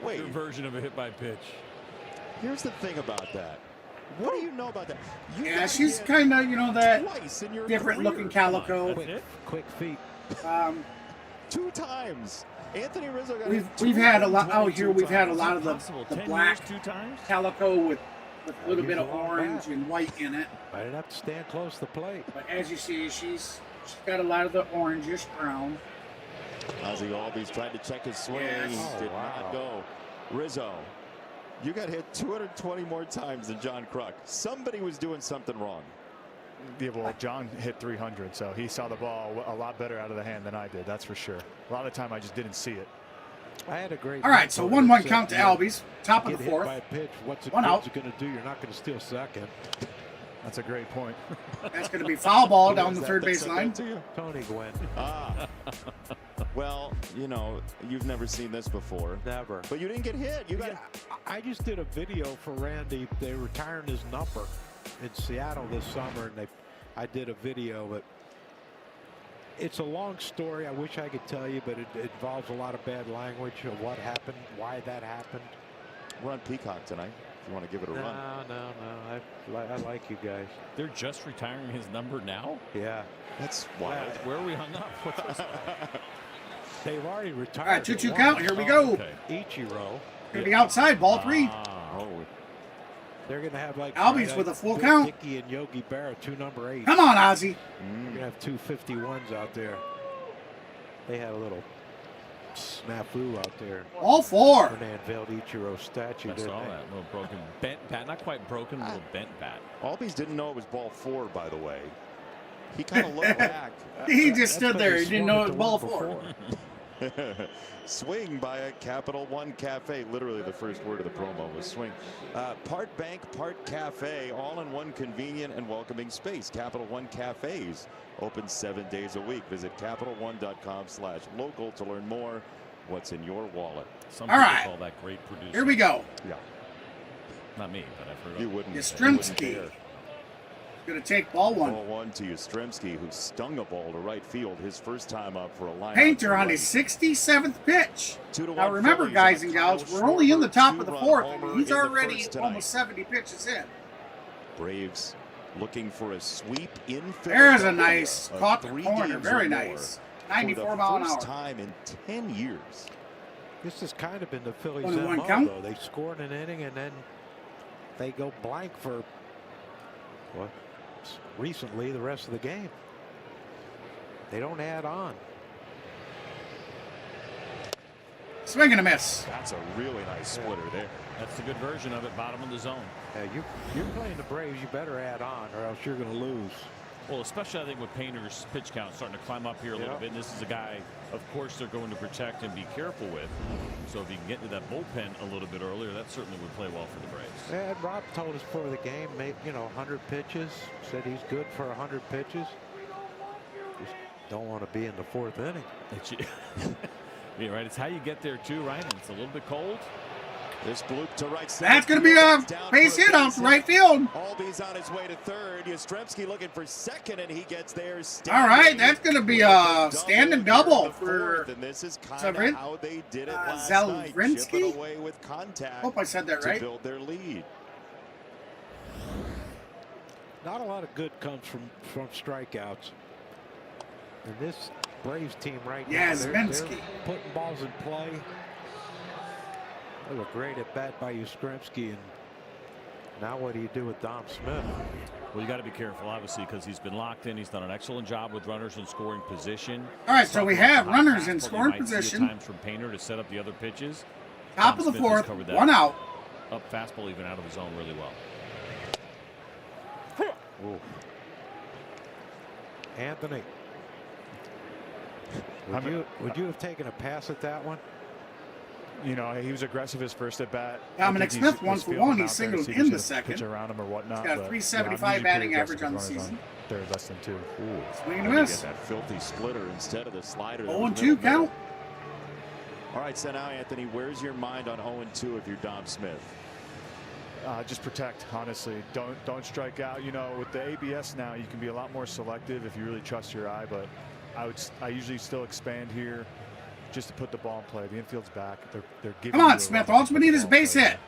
Your version of a hit by pitch. Here's the thing about that. What do you know about that? Yeah, she's kind of, that twice in your different career. looking calico. Quick feet. 2 times. Anthony Rizzo got We've had a lot out here. We've had a lot of the 10 black years, 2 times? calico with a little bit of orange and white in it. I didn't have to stand close to the plate. But as you see, she's got a lot of the orangish brown. Ozzie Albies tried to check his swing. Yes. Did not go. Rizzo, you got hit 220 more times than John Kruk. Somebody was doing something wrong. Yeah, well, John hit 300, so he saw the ball a lot better out of the hand than I did. That's for sure. A lot of the time, I just didn't see it. I had a great. All right, so 1-1 count to Albies. Top of the hit fourth. by a pitch. What's it One out. going to do? You're not going to steal second. That's a great point. That's going to be foul ball down the third baseline. Tony Gwynn. Well, you've never seen this before. Never. But you didn't get hit. I just did a video for Randy. They're retiring his number in Seattle this summer, and I did a video, but it's a long story. I wish I could tell you, but it involves a lot of bad language of what happened, why that happened. We're on Peacock tonight. If you want to give it a run. No. I like you guys. They're just retiring his number now? Yeah. That's wild. Where are we hung up? What's this? They've already retired. All right, 2-2 count. Here we go. Okay. Ichiro. Going to be outside, ball 3. They're going to have like Albies with a full count. Dickey and Yogi Berra, 2 number 8s. Come on, Ozzie. You're going to have 2 51s out there. They had a little snafu out there. All 4. When they unveiled Ichiro's statue. I saw that little broken bent bat, not quite broken, a little bent bat. Albies didn't know it was ball 4, by the way. He kind of looked back. He just stood there. He didn't know it was ball 4. Swing by a Capital One Cafe. Literally the first word of the promo was swing. Part bank, part cafe, all in one convenient and welcoming space. Capital One Cafes open 7 days a week. Visit CapitalOne.com/local to learn more. What's in your wallet? Some all people right. call that great producer. Here we go. Yeah. Not me, but I've heard You of wouldn't. Yastrzemski. Going to take ball 1. Ball 1 to Yastrzemski, who stung a ball to right field his first time up for a line. Painter on his 67th pitch. 2-1 Now remember, Phillies guys on and a gals, Kyle we're only in the top Schwarber of the 2-run 4th. I mean, homer he's in the already first tonight. almost 70 pitches in. Braves looking for a sweep in There's Philadelphia. a nice caught the 3 corner. games Very or more nice. for 94 mile an the hour. first time in 10 years. This has kind of been the Phillies' 1-1 MO, count. though. They score in an inning and then they go blank for what? Recently, the rest of the game. They don't add on. Swing and a miss. That's a really nice splitter there. That's the good version of it, bottom of the zone. You're playing the Braves, you better add on or else you're going to lose. Well, especially I think with Painter's pitch count starting to climb up here a little bit. And this is a guy, of course, they're going to protect and be careful with. So if he can get into that bullpen a little bit earlier, that certainly would play well for the Braves. Yeah, Rob told us before the game, 100 pitches. Said he's good for 100 pitches. Just don't want to be in the 4th inning. Yeah, right. It's how you get there too, right? And it's a little bit cold. This bloop to right center. That's going to be a base hit off the right field. Albies on his way to 3rd. Yastrzemski looking for 2nd, and he gets there. All right, that's going to be a standing double for and this is kind of how they did it last night. Zelrinsky? Chipping away with contact. Hope I said that right. To build their lead. Not a lot of good comes from strikeouts. And this Braves team right now, they're putting balls in play. That was a great at bat by Yastrzemski, and Now what do you do with Dom Smith? Well, you got to be careful, obviously, because he's been locked in. He's done an excellent job with runners in scoring position. All right, so we have runners in scoring position. Times from Painter to set up the other pitches. Top of the fourth, 1 out. Up fastball, even out of the zone, really well. Ooh. Anthony, would you have taken a pass at that one? You know, he was aggressive his first at bat. Dominic Smith, 1 for 1. He singled in the second. Pitch around him or whatnot. He's got a 375 batting average on the season. Third, less than 2. Ooh. Swing and a miss. That filthy splitter instead of the slider. 0-2 count. All right, so now, Anthony, where's your mind on 0-2 if you're Dom Smith? Just protect, honestly. Don't strike out. You know, with the ABS now, you can be a lot more selective if you really trust your eye. But I usually still expand here just to put the ball in play. The infield's back. They're giving. Come on, Smith. All we need is a base hit.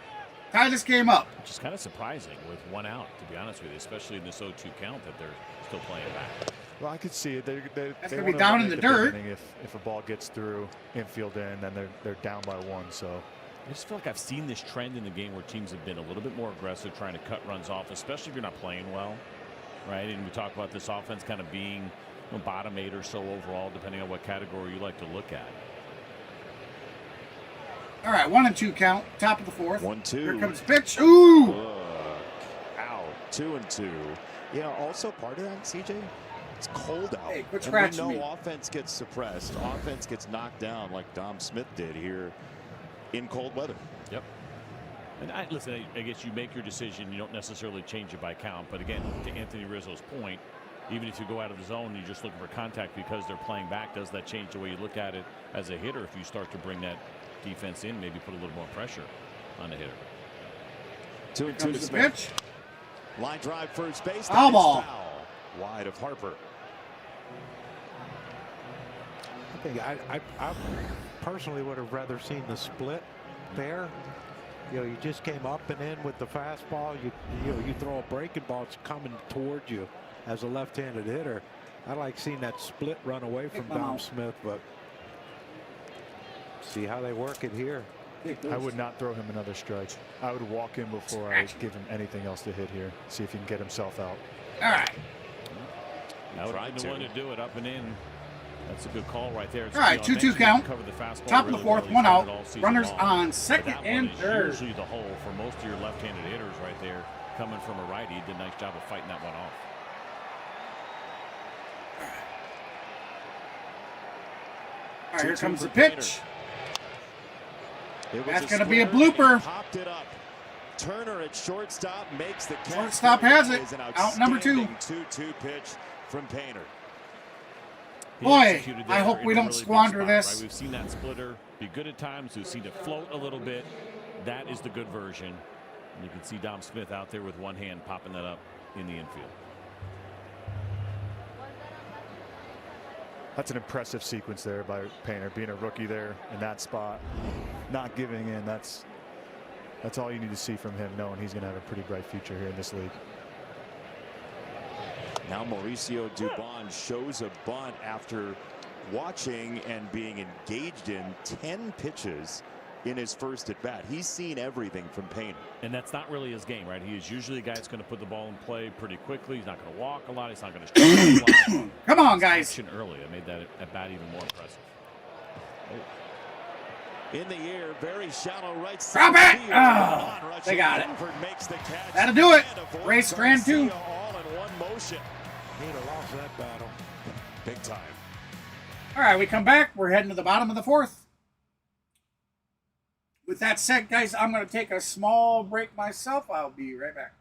Tie this game up. Which is kind of surprising with 1 out, to be honest with you, especially in this 0-2 count that they're still playing back. Well, I could see it. That's going to be down in the dirt. If a ball gets through infield in, then they're down by 1. So I just feel like I've seen this trend in the game where teams have been a little bit more aggressive, trying to cut runs off, especially if you're not playing well, right? And we talk about this offense kind of being bottom 8 or so overall, depending on what category you like to look at. All right, 1-2 count. Top of the fourth. 1-2. Here comes the pitch. Ooh. Out. 2-2. You know, also part of that, CJ, it's cold out. Hey, quit and scratching we know me. offense gets suppressed. Offense gets knocked down like Dom Smith did here in cold weather. Yep. And listen, I guess you make your decision. You don't necessarily change it by count. But again, to Anthony Rizzo's point, even if you go out of the zone, you're just looking for contact because they're playing back. Does that change the way you look at it as a hitter if you start to bring that defense in, maybe put a little more pressure on the hitter? 2-2 to Smith. Pitch. Line drive first base. Foul ball. Foul. Wide of Harper. I think I personally would have rather seen the split there. You know, you just came up and in with the fastball. You throw a breaking ball, it's coming toward you as a left-handed hitter. I like seeing that split run away from Dom Smith, but see how they work it here. I would not throw him another strike. I would walk in before I give him anything else to hit here. See if he can get himself out. All right. I would have been the one to do it up and in. That's a good call right there. All right, 2-2 count. Top of the fourth, 1 out. Runners on second and third. Usually the hole for most of your left-handed hitters right there coming from a righty. He did a nice job of fighting that one off. All right, here comes the pitch. That's going to be a blooper. Popped it up. Turner at shortstop makes the catch. Shortstop has it. Out number 2. 2-2 pitch from Painter. Boy, I hope we don't squander this. Right? We've seen that splitter be good at times. We've seen it float a little bit. That is the good version. And you can see Dom Smith out there with one hand popping that up in the infield. That's an impressive sequence there by Painter, being a rookie there in that spot, not giving in. That's all you need to see from him, knowing he's going to have a pretty bright future here in this league. Now Mauricio Dubón shows a bunt after watching and being engaged in 10 pitches in his first at bat. He's seen everything from Painter. And that's not really his game, right? He is usually a guy that's going to put the ball in play pretty quickly. He's not going to walk a lot. He's not going to strike a lot. Come on, guys. Action early. I made that at bat even more impressive. In the air, very shallow right Drop side. it! Oh, they got it. Makes the catch. That'll do it. Race strand 2. All in one motion. He'd have lost that battle. Big time. All right, we come back. We're heading to the bottom of the fourth. With that said, guys, I'm going to take a small break myself. I'll be right back.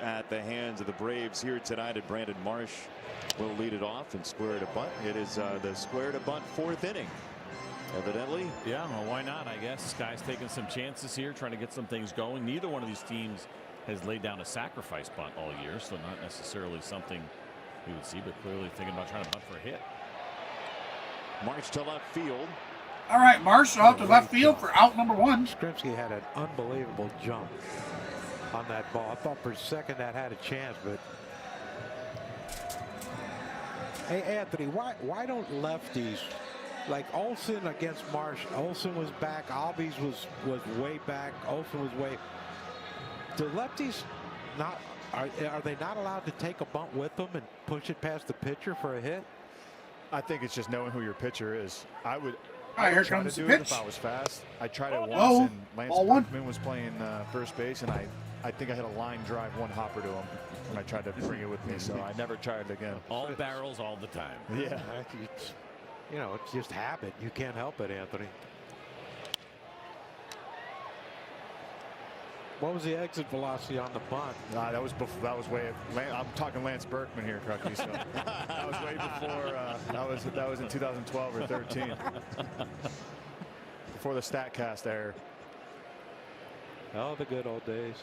at the hands of the Braves here tonight, and Brandon Marsh will lead it off and square to bunt. It is the square to bunt 4th inning. Evidently. Yeah, well, why not? I guess Guy's taking some chances here, trying to get some things going. Neither one of these teams has laid down a sacrifice bunt all year, so not necessarily something we would see, but clearly thinking about trying to bunt for a hit. March to left field. All right, Marsh off to left field for out number 1. Skrimsky had an unbelievable jump on that ball. I thought for a second that had a chance, but hey, Anthony, why don't lefties like Olson against Marsh? Olson was back. Albies was way back. Olson was way. Do lefties not are they not allowed to take a bunt with them and push it past the pitcher for a hit? I think it's just knowing who your pitcher is. I would Here try comes to the do it pitch. if I was fast. I tried it once, Oh, and Lance ball 1. Berkman was playing first base, and I think I hit a line drive 1 hopper to him, and I tried to bring it with me, so I never tried it again. All barrels all the time. Yeah. You know, it's just habit. You can't help it, Anthony. What was the exit velocity on the bunt? That was way. I'm talking Lance Berkman here, Crucky. So that was way before. That was in 2012 or 13. Before the StatCast error. Oh, the good old days.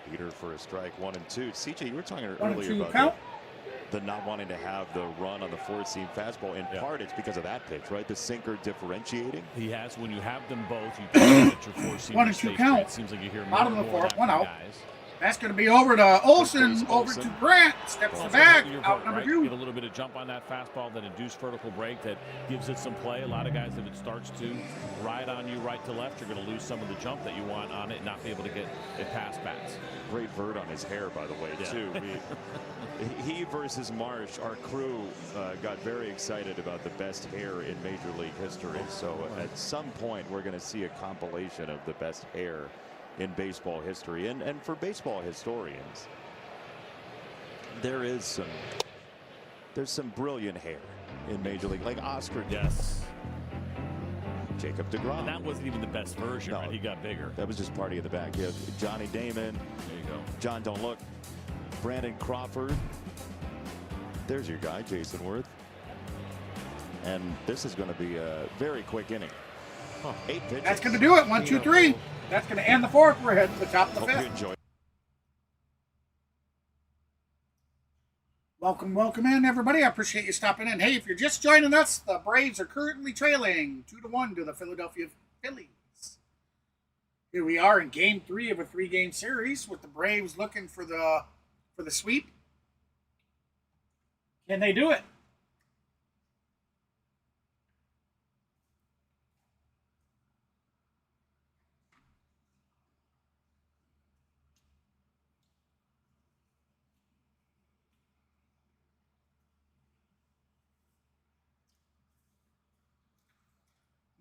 Peter for a strike, 1 and 2. CJ, you were talking 1 and earlier 2 about count. the not wanting to have the run on the 4-seam fastball. In part, it's because of that pitch, right? The sinker differentiating. He has, when you have them both, you can get your 4-seam. 1 and 2 count. It seems like you hear Bottom more of the and more 4th, of 1 that out. from guys. That's going to be over to Olson, over to Grant. Steps the bag, out number 2. Get a little bit of jump on that fastball, that induced vertical break that gives it some play. A lot of guys, if it starts to ride on you right to left, you're going to lose some of the jump that you want on it and not be able to get it past bats. Great vert on his hair, by the way, too. He versus Marsh, our crew got very excited about the best hair in Major League history. So at some point, we're going to see a compilation of the best hair in baseball history. And for baseball historians, there's some brilliant hair in Major League, like Oscar. Yes. Jacob DeGrom. And that wasn't even the best version, right? He got bigger. That was just party in the back. Yeah, Johnny Damon. There you go. John Don't Look. Brandon Crawford. There's your guy, Jason Worth. And this is going to be a very quick inning. 8 pitches. That's going to do it. 1, 2, 3. That's going to end the 4th. We're heading to the top of the Hope you 5th. enjoy. Welcome in, everybody. I appreciate you stopping in. Hey, if you're just joining us, the Braves are currently trailing 2-1 to the Philadelphia Phillies. Here we are in Game 3 of a 3-game series with the Braves looking for the sweep. Can they do it?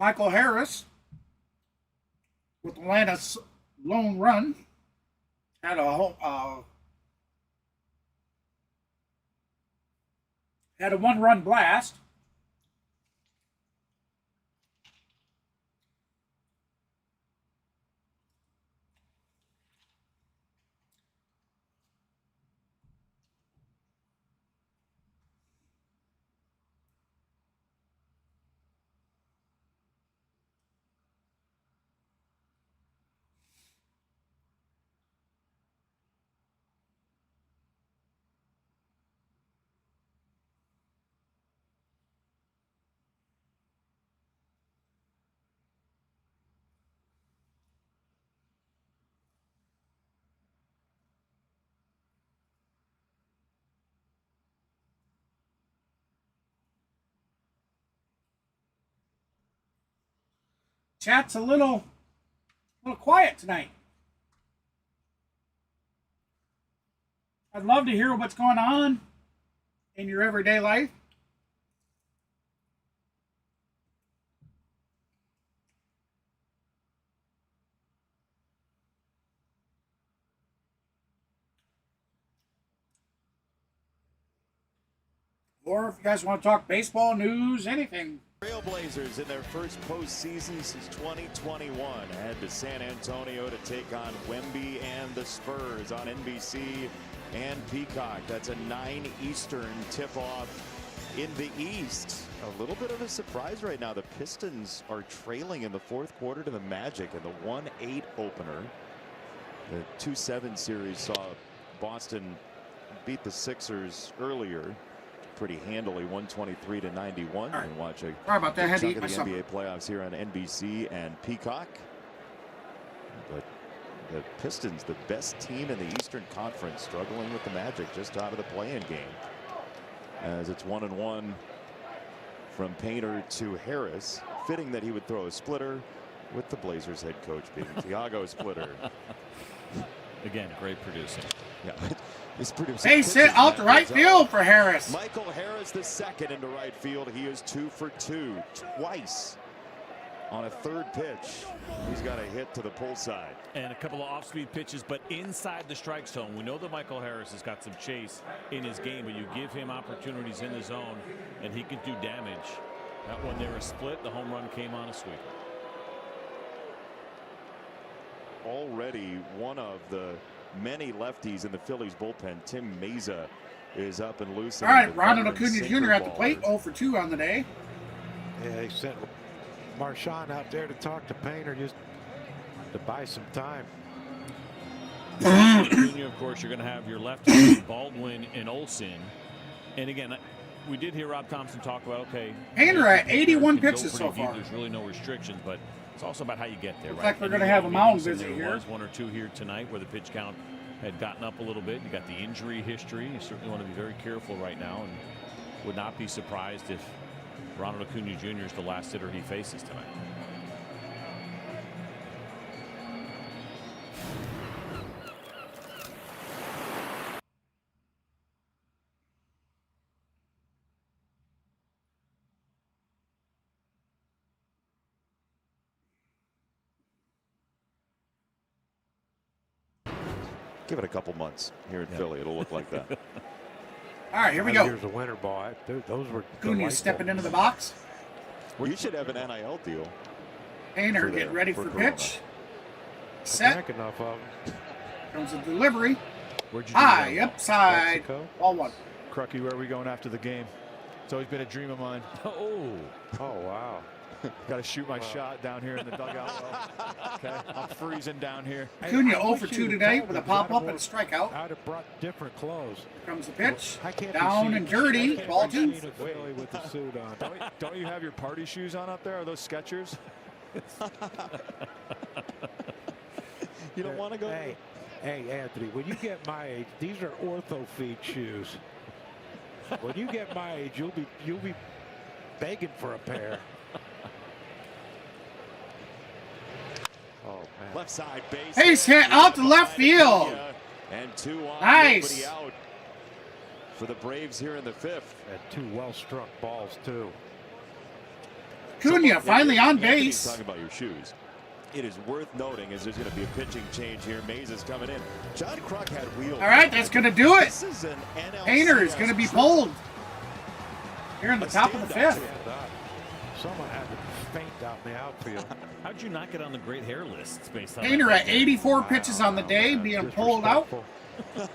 Michael Harris with Atlanta's lone run had a 1-run blast. Chat's a little quiet tonight. I'd love to hear what's going on in your everyday life. Or if you guys want to talk baseball, news, anything. Trailblazers in their first postseason since 2021 head to San Antonio to take on Wemby and the Spurs on NBC and Peacock. That's a 9 Eastern tip-off. In the East, a little bit of a surprise right now. The Pistons are trailing in the fourth quarter to the Magic in the 1-8 opener. The 2-7 series saw Boston beat the Sixers earlier pretty handily, 123-91. Right. And watch a Sorry about that. I had to chunk eat of the my NBA playoffs here on NBC and Peacock. But the Pistons, the best team in the Eastern Conference, struggling with the Magic just out of the play-in game. As it's 1-1 from Painter to Harris. Fitting that he would throw a splitter with the Blazers head coach being Thiago Splitter. Again, great producing. Yeah. He's producing. Base hit out to right field for Harris. Michael Harris, the second into right field. He is 2 for 2 twice on a third pitch. He's got a hit to the pull side. And a couple of off-speed pitches, but inside the strike zone. We know that Michael Harris has got some chase in his game, but you give him opportunities in the zone, and he can do damage. That one there, a split. The home run came on a sweeper. Already one of the many lefties in the Phillies bullpen. Tim Meza is up and loose. All right, Ronald Acuna Jr. at the plate, 0 for 2 on the day. Yeah, he sent Marchand out there to talk to Painter just to buy some time. Junior, of course, you're going to have your lefties, Baldwin and Olson. And again, we did hear Rob Thompson talk about, okay, Painter at 81 pitches so far. There's really no restrictions, but it's also about how you get there. Looks right? like we're going to have a mound visit there here. was 1 or 2 here tonight where the pitch count had gotten up a little bit. You got the injury history. You certainly want to be very careful right now, and would not be surprised if Ronald Acuna Jr. is the last hitter he faces tonight. Give it a couple months here in Philly. It'll look like that. All right, here we go. Here's a winter ball. Those were Acuna stepping into the box. You should have an NIL deal. Painter For getting ready for for Corona. pitch. I Set. drank enough of them. Comes a delivery. Where'd you do High, that? upside. Mexico? Ball 1. Crucky, where are we going after the game? It's always been a dream of mine. Oh, wow. Got to shoot my shot down here in the dugout. Okay, I'm freezing down here. Acuna I 0 wish for you'd 2 have today told with a me pop-up I'd and a strikeout. I'd have brought different clothes. Comes the pitch. I can't be Down seen- and dirty. I can't Ball be 2. seen in Philly with the suit on. Don't you have your party shoes on up there? Are those Skechers? You don't want to go. Hey, Anthony, when you get my age, these are ortho feet shoes. When you get my age, you'll be begging for a pair. Oh man. Left side base. Base hit out to left field. And 2 on. Nice. Nobody out for the Braves here in the 5th. And 2 well-struck balls too. Acuna finally on Anthony's base. Talking about your shoes. It is worth noting as there's going to be a pitching change here. Mays is coming in. John Kruk had wheels. All right, that's going to do it. This is an NLCS Painter is going to be pulled here in the top of the 5th. Someone had to faint out in the outfield. how'd you not get on the great hair list based on Painter that? at 84 pitches on the day, being pulled out. Looks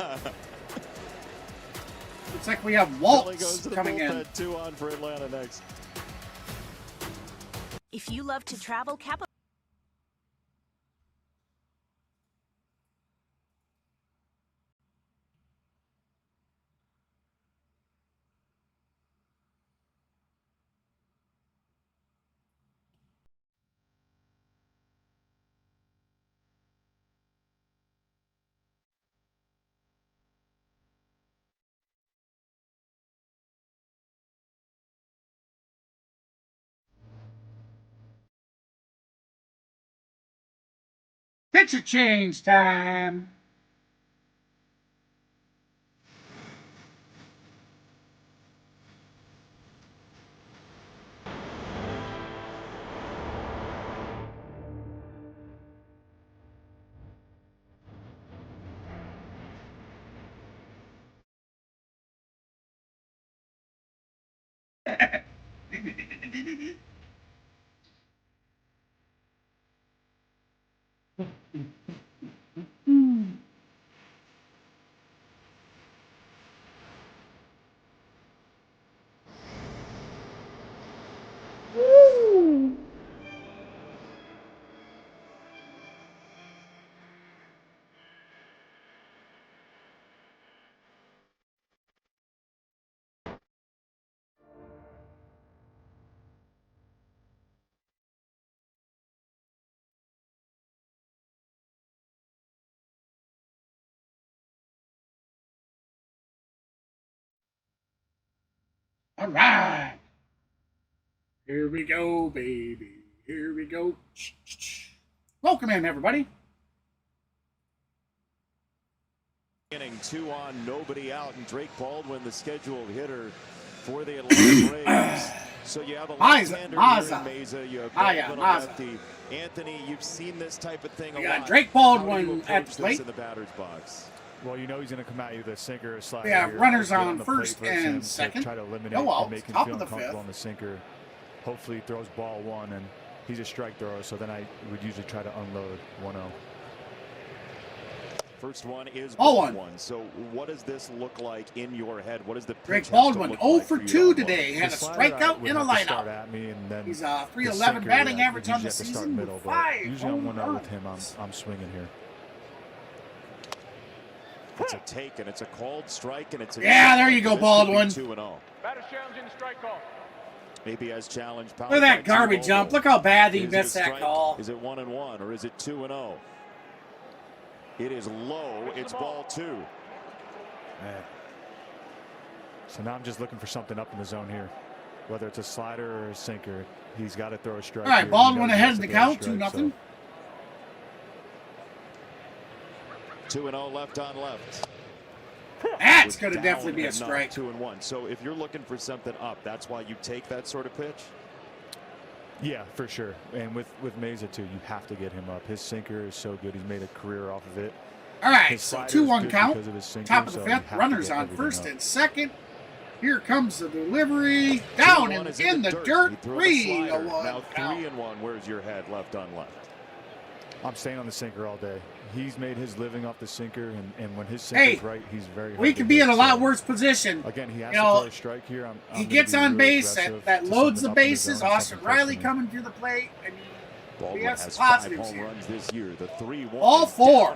like we have Philly goes Waltz to the coming in. bullpen. 2 on for Atlanta next. If you love to travel, Capital Pitcher change time. All right. Here we go, baby. Here we go. Welcome in, everybody. Inning 2 on, nobody out, and Drake Baldwin, the scheduled hitter for the Atlanta Braves. So you have a left-hander here in Mesa. You have Baldwin, a lefty. Anthony, you've seen this type of thing a lot. Drake Baldwin at the plate in the batter's box. Well, you know he's going to come at you with a sinker or slider. Yeah, here. runners Get on the first plate and him second. to try to eliminate No outs, and make him top feel of the uncomfortable fifth. on the sinker. Hopefully he throws ball 1, and he's a strike thrower, so then I would usually try to unload 1-0. First one is ball 1. So what does this look like in your head? What does the Drake Baldwin 0 for 2 today. Had a strikeout and a lineout. He's a 311 batting average on the season. Middle, usually on 1-0 with him, I'm swinging here. It's a take, and it's a called strike, and it's a there you go, Baldwin. 2-0. Batter's challenging the strike call. Maybe as challenge. Look at that garbage jump. Look how bad he missed that call. Is it 1-1 or is it 2-0? It is low. It's ball 2. Man. So now I'm just looking for something up in the zone here, whether it's a slider or a sinker. He's got to throw a strike. All right, Baldwin ahead in the count, 2-0. 2-0 left on left. That's going to definitely be a strike. 2-1. So if you're looking for something up, that's why you take that sort of pitch? Yeah, for sure. And with Mesa, too, you have to get him up. His sinker is so good. He's made a career off of it. All right, so 2-1 count. Top of the fifth. Runners on first and second. Here comes the delivery. Down in the dirt. 3-1 Now count. 3-1. Where's your head left on left? I'm staying on the sinker all day. He's made his living off the sinker, and when his sinker's right, he's very hard we to could be hit, in a lot worse position. Again, he has to throw a strike here. He gets on base, that loads the bases. Austin Riley coming to the plate. I mean, Baldwin we have has some positives 5 home here. runs this year. The 3-1. All 4.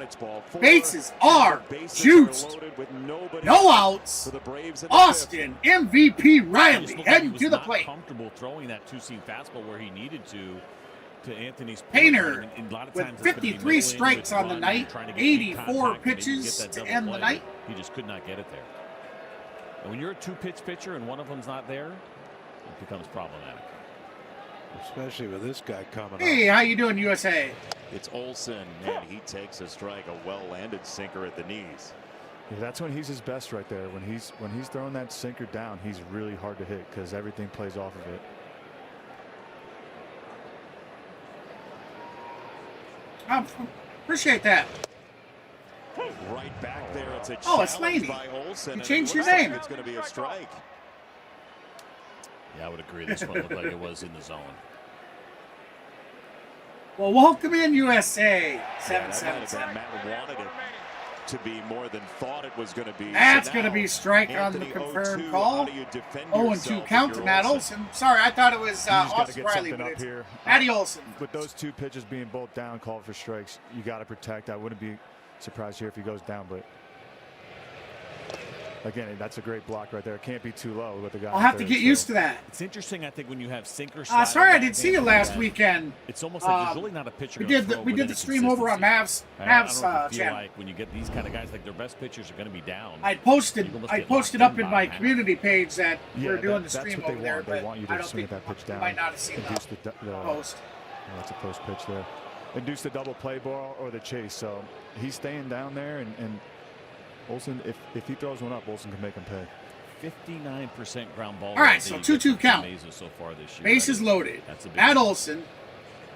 Bases are juiced. No outs. For the Braves Austin MVP Riley heading to the plate. Comfortable throwing that 2-seam fastball where he needed to Anthony's Painter with 53 strikes on the night, 84 pitches to end the night. He just could not get it there. And when you're a 2-pitch pitcher and one of them's not there, it becomes problematic. Especially with this guy coming up. Hey, how you doing, USA? It's Olson, and he takes a strike, a well-landed sinker at the knees. Yeah, that's when he's his best right there. When he's throwing that sinker down, he's really hard to hit because everything plays off of it. I appreciate that. Right back there. It's a it's challenge Laney. by Olson. You changed your name. It's going to be a strike. Yeah, I would agree. This one looked like it was in the zone. Well, welcome in, USA. 777. Matt wanted it to be more than thought it was going to be. That's So going to now, be strike Anthony, on the confirmed 0-2. call. How do you defend 0-2 yourself count if to you're Matt Olson. Sorry, I thought it was Austin Riley, but it's here. Matty Olson. With those 2 pitches being both down, called for strikes, you got to protect. I wouldn't be surprised here if he goes down, but again, that's a great block right there. It can't be too low with the guy. I'll have to get used to that. It's interesting, I think, when you have sinker. Sorry, I didn't see you last weekend. It's almost like there's really not a pitcher. We did the stream over on Mavs channel. Like when you get these kind of guys, like their best pitchers are going to be down. I posted up in my community page that we're doing the stream over there, but I don't think that pitch down. you might not have seen the post. That's a post pitch there. Induce the double play ball or the chase. So he's staying down there, and Olson, if he throws one up, Olson can make him pay. 59% ground ball. All right, so 2-2 count. So far this year. Bases loaded. Matt Olson.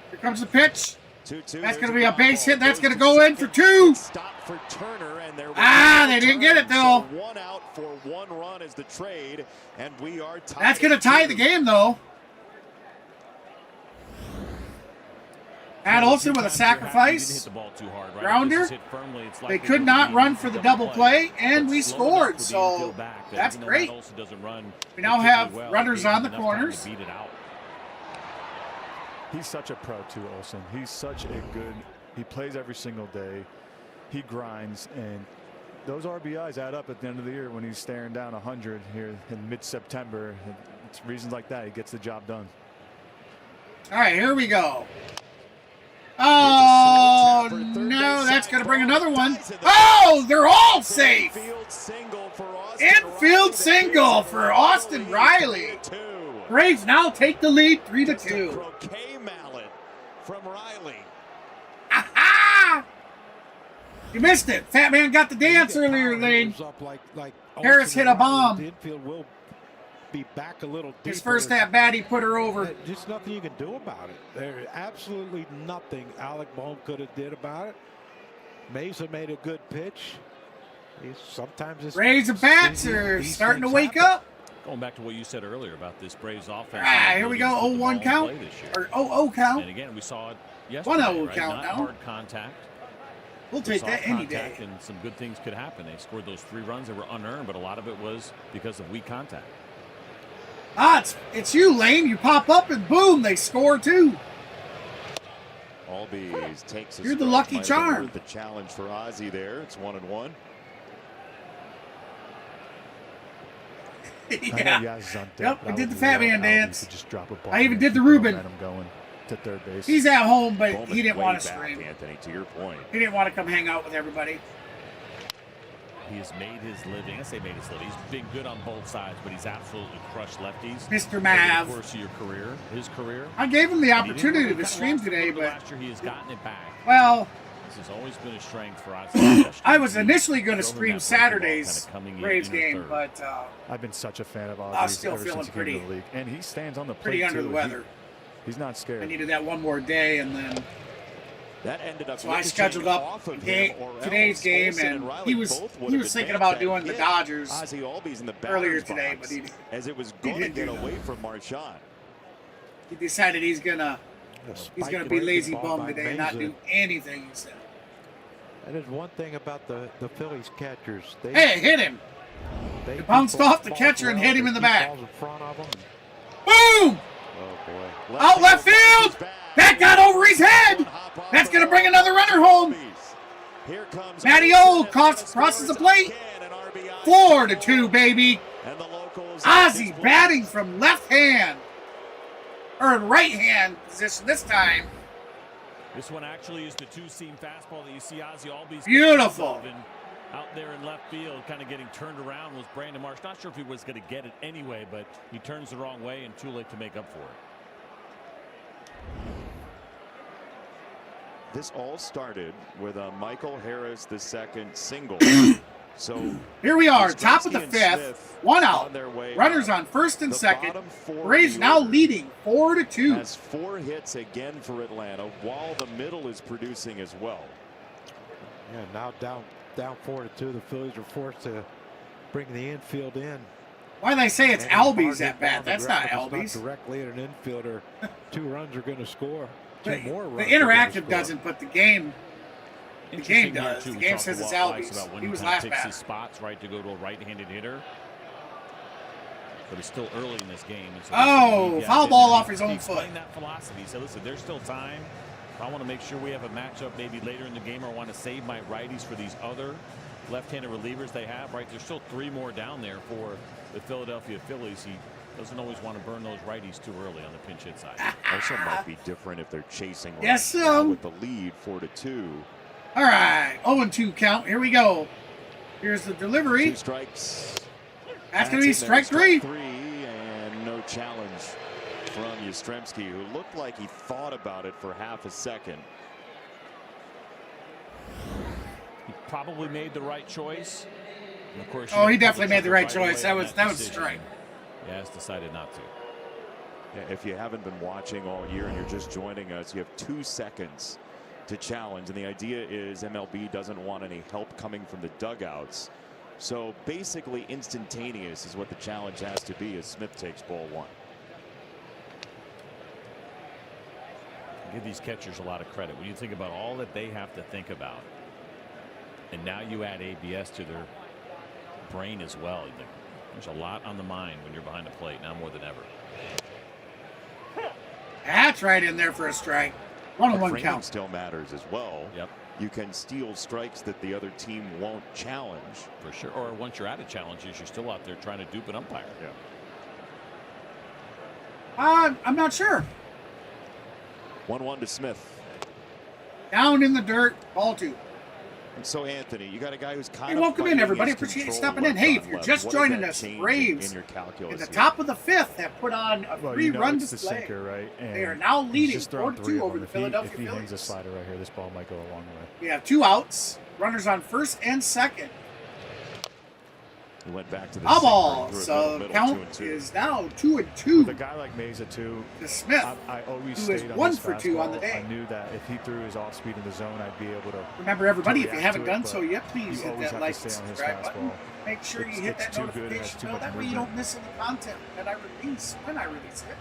Here comes the pitch. 2-2. That's going to be a base hit. That's going to go in for 2. Stop for Turner, and there they didn't get it though. So 1 out for 1 run is the trade, and we are tied. That's going to tie the game though. Pat Olson with a sacrifice. Grounder. They could not run for the double play, and we scored. So that's great. We now have runners on the corners. He's such a pro too, Olson. He's such a good. He plays every single day. He grinds, and those RBIs add up at the end of the year when he's staring down 100 here in mid-September. It's reasons like that he gets the job done. All right, here we go. Oh, no, that's going to bring another one. Oh, they're all safe. Infield single for Austin Riley. Braves now take the lead 3-2. From Riley. Aha! You missed it. Fat Man got the dance earlier, Lane. Harris hit a bomb. The infield will be back a little deeper. His first at bat, he put her over. Just nothing you can do about it. There's absolutely nothing Alec Bohm could have did about it. Mesa made a good pitch. Sometimes Rays and bats are starting to wake up. Going back to what you said earlier about this Braves offense. Ah, here we go. 0-1 count. Or 0-0 count. And again, we saw it yesterday. 1-0 right? count Not now. Hard contact. We'll take that any day. And some good things could happen. They scored those 3 runs that were unearned, but a lot of it was because of weak contact. Ah, it's you, Lane. You pop up and boom, they score too. Albies takes. You're the lucky charm. The challenge for Ozzie there. It's 1-1. Yeah. Yep, we did the Fat Man dance. Just drop a ball. I even did the Ruben. I'm going to third base. He's at home, but Bowman's he didn't want to way back, scream. Anthony, to your point. He didn't want to come hang out with everybody. He has made his living. I say made his living. He's been good on both sides, but he's absolutely crushed lefties. Mr. Mav. Over the course of your career, his career. I gave him the opportunity to stream today, but last year he has gotten it back. Well, this has always been a strength for us. I was initially going to stream Saturday's Braves game, but I've been such a fan of Ozzie. I was still ever feeling since he came pretty, to the league. And he stands on the plate pretty under the weather. He's not scared. I needed that one more day, and then that ended up. So I scheduled up today's game, and he was thinking about doing the Dodgers earlier today, but he didn't get away from Marchand. He decided he's gonna be lazy bum today and not do anything. He said. That is one thing about the Phillies catchers. Hey, hit him! He bounced off the catcher and hit him in the back. Boom! Oh boy! Out left field! That got over his head! That's going to bring another runner home. Matty O crosses the plate. 4-2, baby. Ozzie batting from left hand. Or right hand position this time. This one actually is the 2-seam fastball that you see Ozzie Albies. Beautiful. Out there in left field, kind of getting turned around was Brandon Marsh. Not sure if he was going to get it anyway, but he turns the wrong way and too late to make up for it. This all started with a Michael Harris II single. So here we are, top of the 5th, 1 out. Runners on first and second. Braves now leading 4-2. Has 4 hits again for Atlanta, while the middle is producing as well. Yeah, now down 4-2. The Phillies are forced to bring the infield in. Why do they say it's Albies at bat? That's not Albies. Directly at an infielder, 2 runs are going to score. The interactive doesn't, but the game. The game does. The game says it's Albies. He was last takes batter. his spots right to go to a right-handed hitter. But it's still early in this game. So foul ball off his own foot. That philosophy. He said, listen, there's still time. I want to make sure we have a matchup maybe later in the game, or I want to save my righties for these other left-handed relievers they have. Right, there's still 3 more down there for the Philadelphia Phillies. He doesn't always want to burn those righties too early on the pinch hit side. Also might be different if they're chasing with the lead 4-2. All right, 0-2 count. Here we go. Here's the delivery. 2 strikes. That's going to be strike 3. And no challenge from Yastrzemski, who looked like he thought about it for half a second. He probably made the right choice. And of course, he definitely made the right choice. That was a strike. Yes, decided not to. Yeah, if you haven't been watching all year and you're just joining us, you have 2 seconds to challenge, and the idea is MLB doesn't want any help coming from the dugouts. So basically instantaneous is what the challenge has to be as Smith takes ball 1. Give these catchers a lot of credit when you think about all that they have to think about. And now you add ABS to their brain as well. There's a lot on the mind when you're behind the plate, now more than ever. That's right in there for a strike. 1-1 count. Still matters as well. Yep. You can steal strikes that the other team won't challenge. For sure. Or once you're out of challenges, you're still out there trying to dupe an umpire. Yeah. I'm not sure. 1-1 to Smith. Down in the dirt, ball 2. And so, Anthony, you got a guy who's kind Hey, of welcome in, fighting everybody. his Appreciate you control stopping in. left Hey, on if you're left. just What does joining that us, change Braves in your calculus in the here? top of the 5th have put on a Well, 3-run it's the display. sinker, right? And They are now leading just throwing 3 4-2 over of the them. Philadelphia If he hangs a Phillies. slider right here, this ball might go a long way. We have 2 outs. Runners on first and second. He went back to the Foul ball. sinker, threw it So middle, count 2-2. is now 2-2. With a guy like Mesa, too, To Smith, I always who is stayed on 1 his for 2 on the fastball. day. I knew that if he threw his off speed in the zone, I'd be able to. Remember, everybody, if you react haven't to it, done but so yet, please you hit always that have like to and stay on his subscribe button. fastball. Make sure you It's- hit it's that too good, it has notification too bell. much That way you movement. don't miss any content that I release when I release it.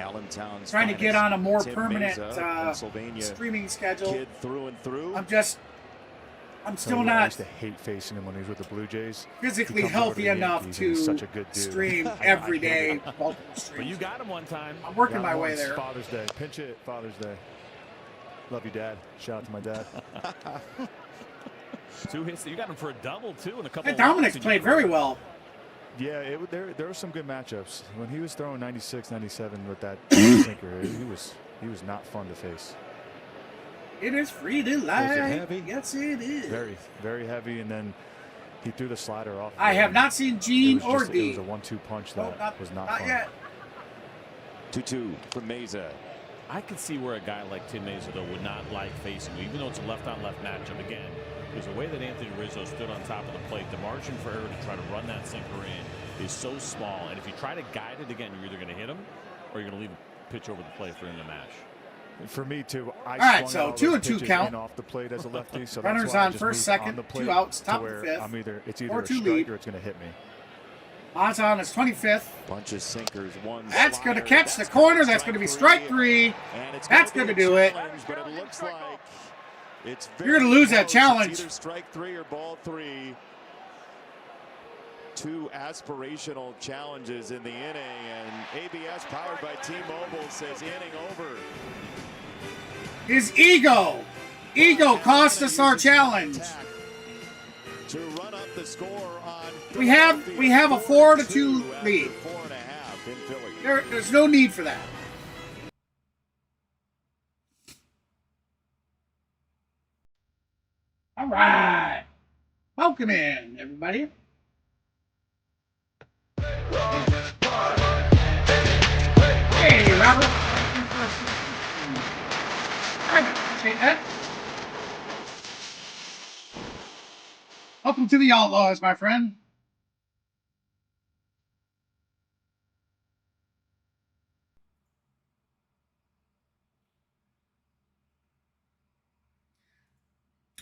Allentown's Trying to get finest. on a more Tim permanent Mesa, Pennsylvania streaming schedule. kid through and through. I'm So still I not used to hate facing him when he was with the Blue Jays. physically He comes over healthy to the enough Yankees, and he's to such a good dude. stream every day. Multiple But streams. you got him one time. I'm working Got my him way once, there. Father's Day. Pinch it, Father's Day. Love you, Dad. Shout out to my dad. 2 hits. You got him for a double, too, and a couple Hey, of Dominic's walks in played your very career. well. Yeah, there were some good matchups. When he was throwing 96, 97 with that sinker, he was not fun to face. It is free to lie. heavy? Yes, it is. Very, very heavy, and then he threw the slider off. I have not seen Gene or It D. was a 1-2 punch No, that was not fun. yet. 2-2 for Mesa. I could see where a guy like Tim Mesa, though, would not like facing him, even though it's a left-on-left matchup. Again, there's a way that Anthony Rizzo stood on top of the plate. The margin for error to try to run that sinker in is so small. And if you try to guide it again, you're either going to hit him or you're going to leave a pitch over the plate for him to mash. For me too. I All right, swung so all 2 those and 2 pitches count. in off the plate as a lefty. So Runners that's why I on just first, moved second, on the 2 plate outs, to top of where the 5th. it's either a 4-2 strike lead. or it's going to hit me. Odds on is 25th. Bunch of sinkers. One. That's going to slider. catch the corner. That's going to be strike 3. And it's That's gonna going to be a do it. challenge, but it looks like it's You're gonna lose that close. challenge. It's either strike 3 or ball 3. 2 aspirational challenges in the inning, and ABS powered by T-Mobile says inning over. His ego cost us our challenge. To run up the score on We have a 4-2 lead. 4.5 in Philly. There's no need for that. All right. Welcome in, everybody. Hey, Robert. I appreciate that. Welcome to the Outlaws, my friend.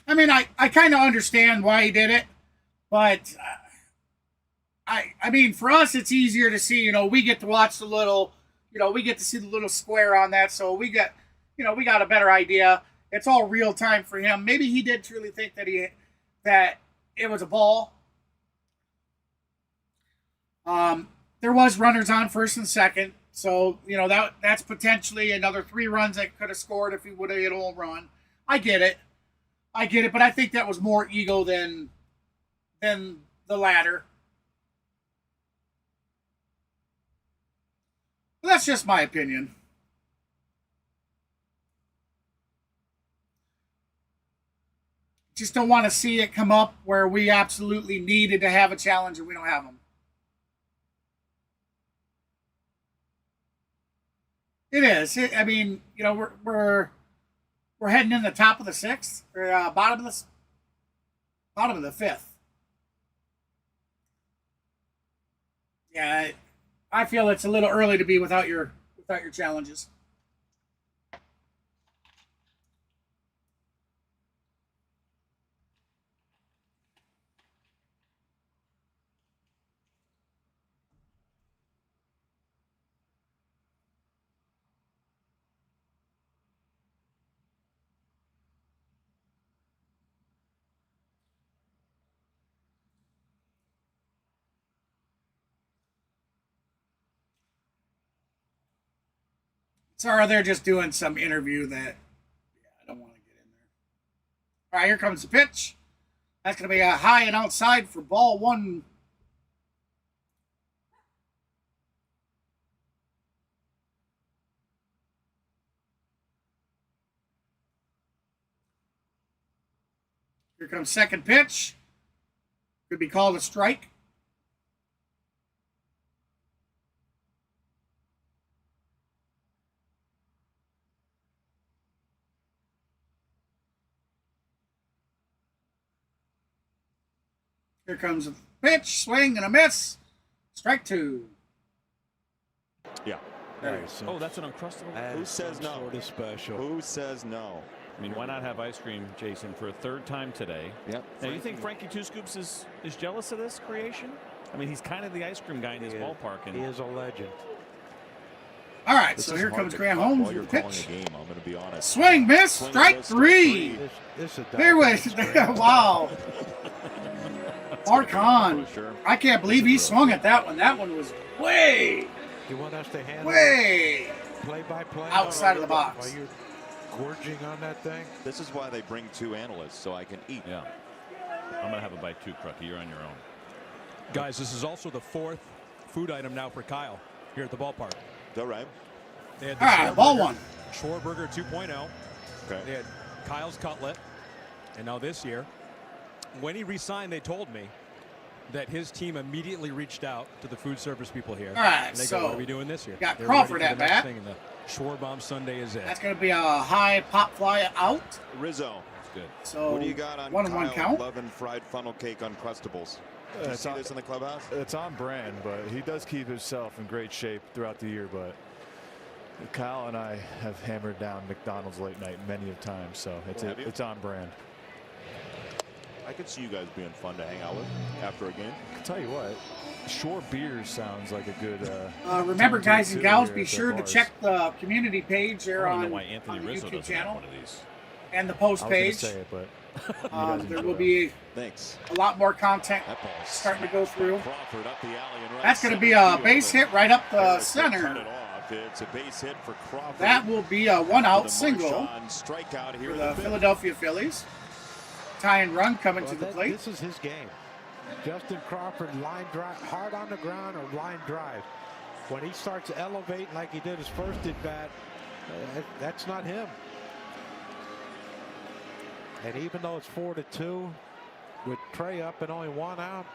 I mean, I kind of understand why he did it, but I mean, for us, it's easier to see. We get to watch the little, we get to see the little square on that, so we got a better idea. It's all real time for him. Maybe he did truly think that it was a ball. There was runners on first and second, so that's potentially another 3 runs that could have scored if he would have hit a home run. I get it, but I think that was more ego than the latter. But that's just my opinion. Just don't want to see it come up where we absolutely needed to have a challenge and we don't have them. It is. I mean, we're heading in the top of the 6th or bottom of the 5th. Yeah, I feel it's a little early to be without your challenges. Sorry, they're just doing some interview that I don't want to get in there. All right, here comes the pitch. That's going to be a high and outside for ball 1. Here comes second pitch. Could be called a strike. Here comes a pitch, swing and a miss. Strike 2. Yeah. Oh, that's an Uncrustable. Who says no? Sort of special. Who says no? I mean, why not have ice cream, Jason, for a third time today? Yep. Now, you think Frankie Two Scoops is jealous of this creation? I mean, he's kind of the ice cream guy in his ballpark. And he is a legend. All right, so here comes Grant Holmes with the pitch. Game, I'm going to be honest. Swing, miss, strike 3. There was, wow. Mark Hahn. I can't believe he swung at that one. That one was way, You want us to handle way play-by-play outside of the box. while you're gorging on that thing? This is why they bring 2 analysts, so I can eat. Yeah. I'm going to have a bite too, Crucky. You're on your own. Guys, this is also the 4th food item now for Kyle here at the ballpark. All right. They had All right, ball 1. Schwarberger 2.0. Okay. They had Kyle's Cutlet. And now this year, when he re-signed, they told me that his team immediately reached out to the food service people here. All right, and they so go, what are we doing this year? got They're Crawford ready for at the next bat. thing, and the Schwarbomb Sunday is it. That's going to be a high pop fly out. Rizzo. That's good. So What do you got on 1-1 Kyle count. loving fried funnel cake Uncrustables? Did you see this in the clubhouse? It's on brand, but he does keep himself in great shape throughout the year. But Kyle and I have hammered down McDonald's late night many of times, so it's on brand. I could see you guys being fun to hang out with after a game. I'll tell you what, Shore Beers sounds like a good. Remember, guys and gals, be here at sure to bars. check the community page there I don't on, know why Anthony on the Rizzo YouTube doesn't have channel one of these. and the post I was gonna page. say it, but There will be Thanks. a lot more content That ball starting to go through. Crawford up the alley and right That's going to be center a field. base hit right up the Cut center. it off. It's a base hit for Crawford. That will be a 1-out The single Marshawn strikeout here for in the fifth. Philadelphia Phillies. Tying run coming to the plate. This is his game. Justin Crawford line drive, hard on the ground or line drive. When he starts elevating like he did his first at bat, that's not him. And even though it's 4-2 with Trey up and only 1 out,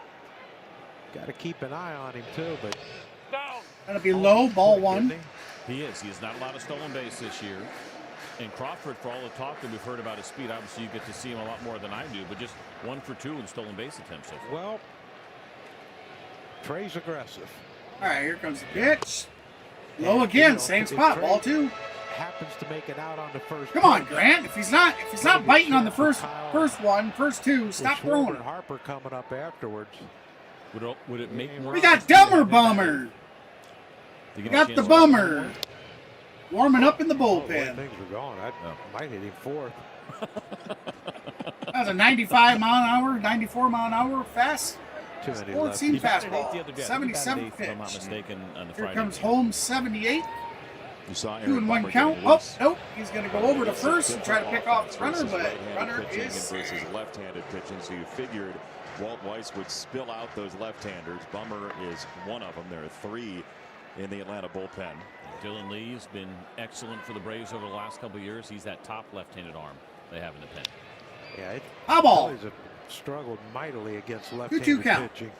got to keep an eye on him too. But Going to be low, ball 1. He is. He has not allowed a stolen base this year. And Crawford, for all the talk that we've heard about his speed, obviously you get to see him a lot more than I do, but just 1 for 2 in stolen base attempts so far. Well, Trey's aggressive. All right, here comes the pitch. Low again, same spot, ball 2. Happens to make it out on the first. Come on, Grant. If he's not biting on the first one, first 2, stop throwing. And Harper coming up afterwards. Would it make more? We got Dumber Bummer. We got the Bummer warming up in the Boy, bullpen. things are going. I might hit him 4th. That was a 95 mile an hour, 94 mile an hour fast. Too many Sports lefties. team He batted fastball. 8th the other day. 77 If I'm not pitch. mistaken, on the Here Friday comes game. Holmes, 78. You saw 2 and 1 Bummer count. getting Oh, loose. nope. He's going to go over to first and try to pick off the runner, Versus but right-handed runner pitching is and versus left-handed pitching. So you figured Walt Weiss would spill out those left-handers. Bummer is one of them. There are 3 in the Atlanta bullpen. Dylan Lee's been excellent for the Braves over the last couple of years. He's that top left-handed arm they have in the pen. Yeah, Foul ball. Phillies have struggled mightily against 2-2 left-handed count. pitching.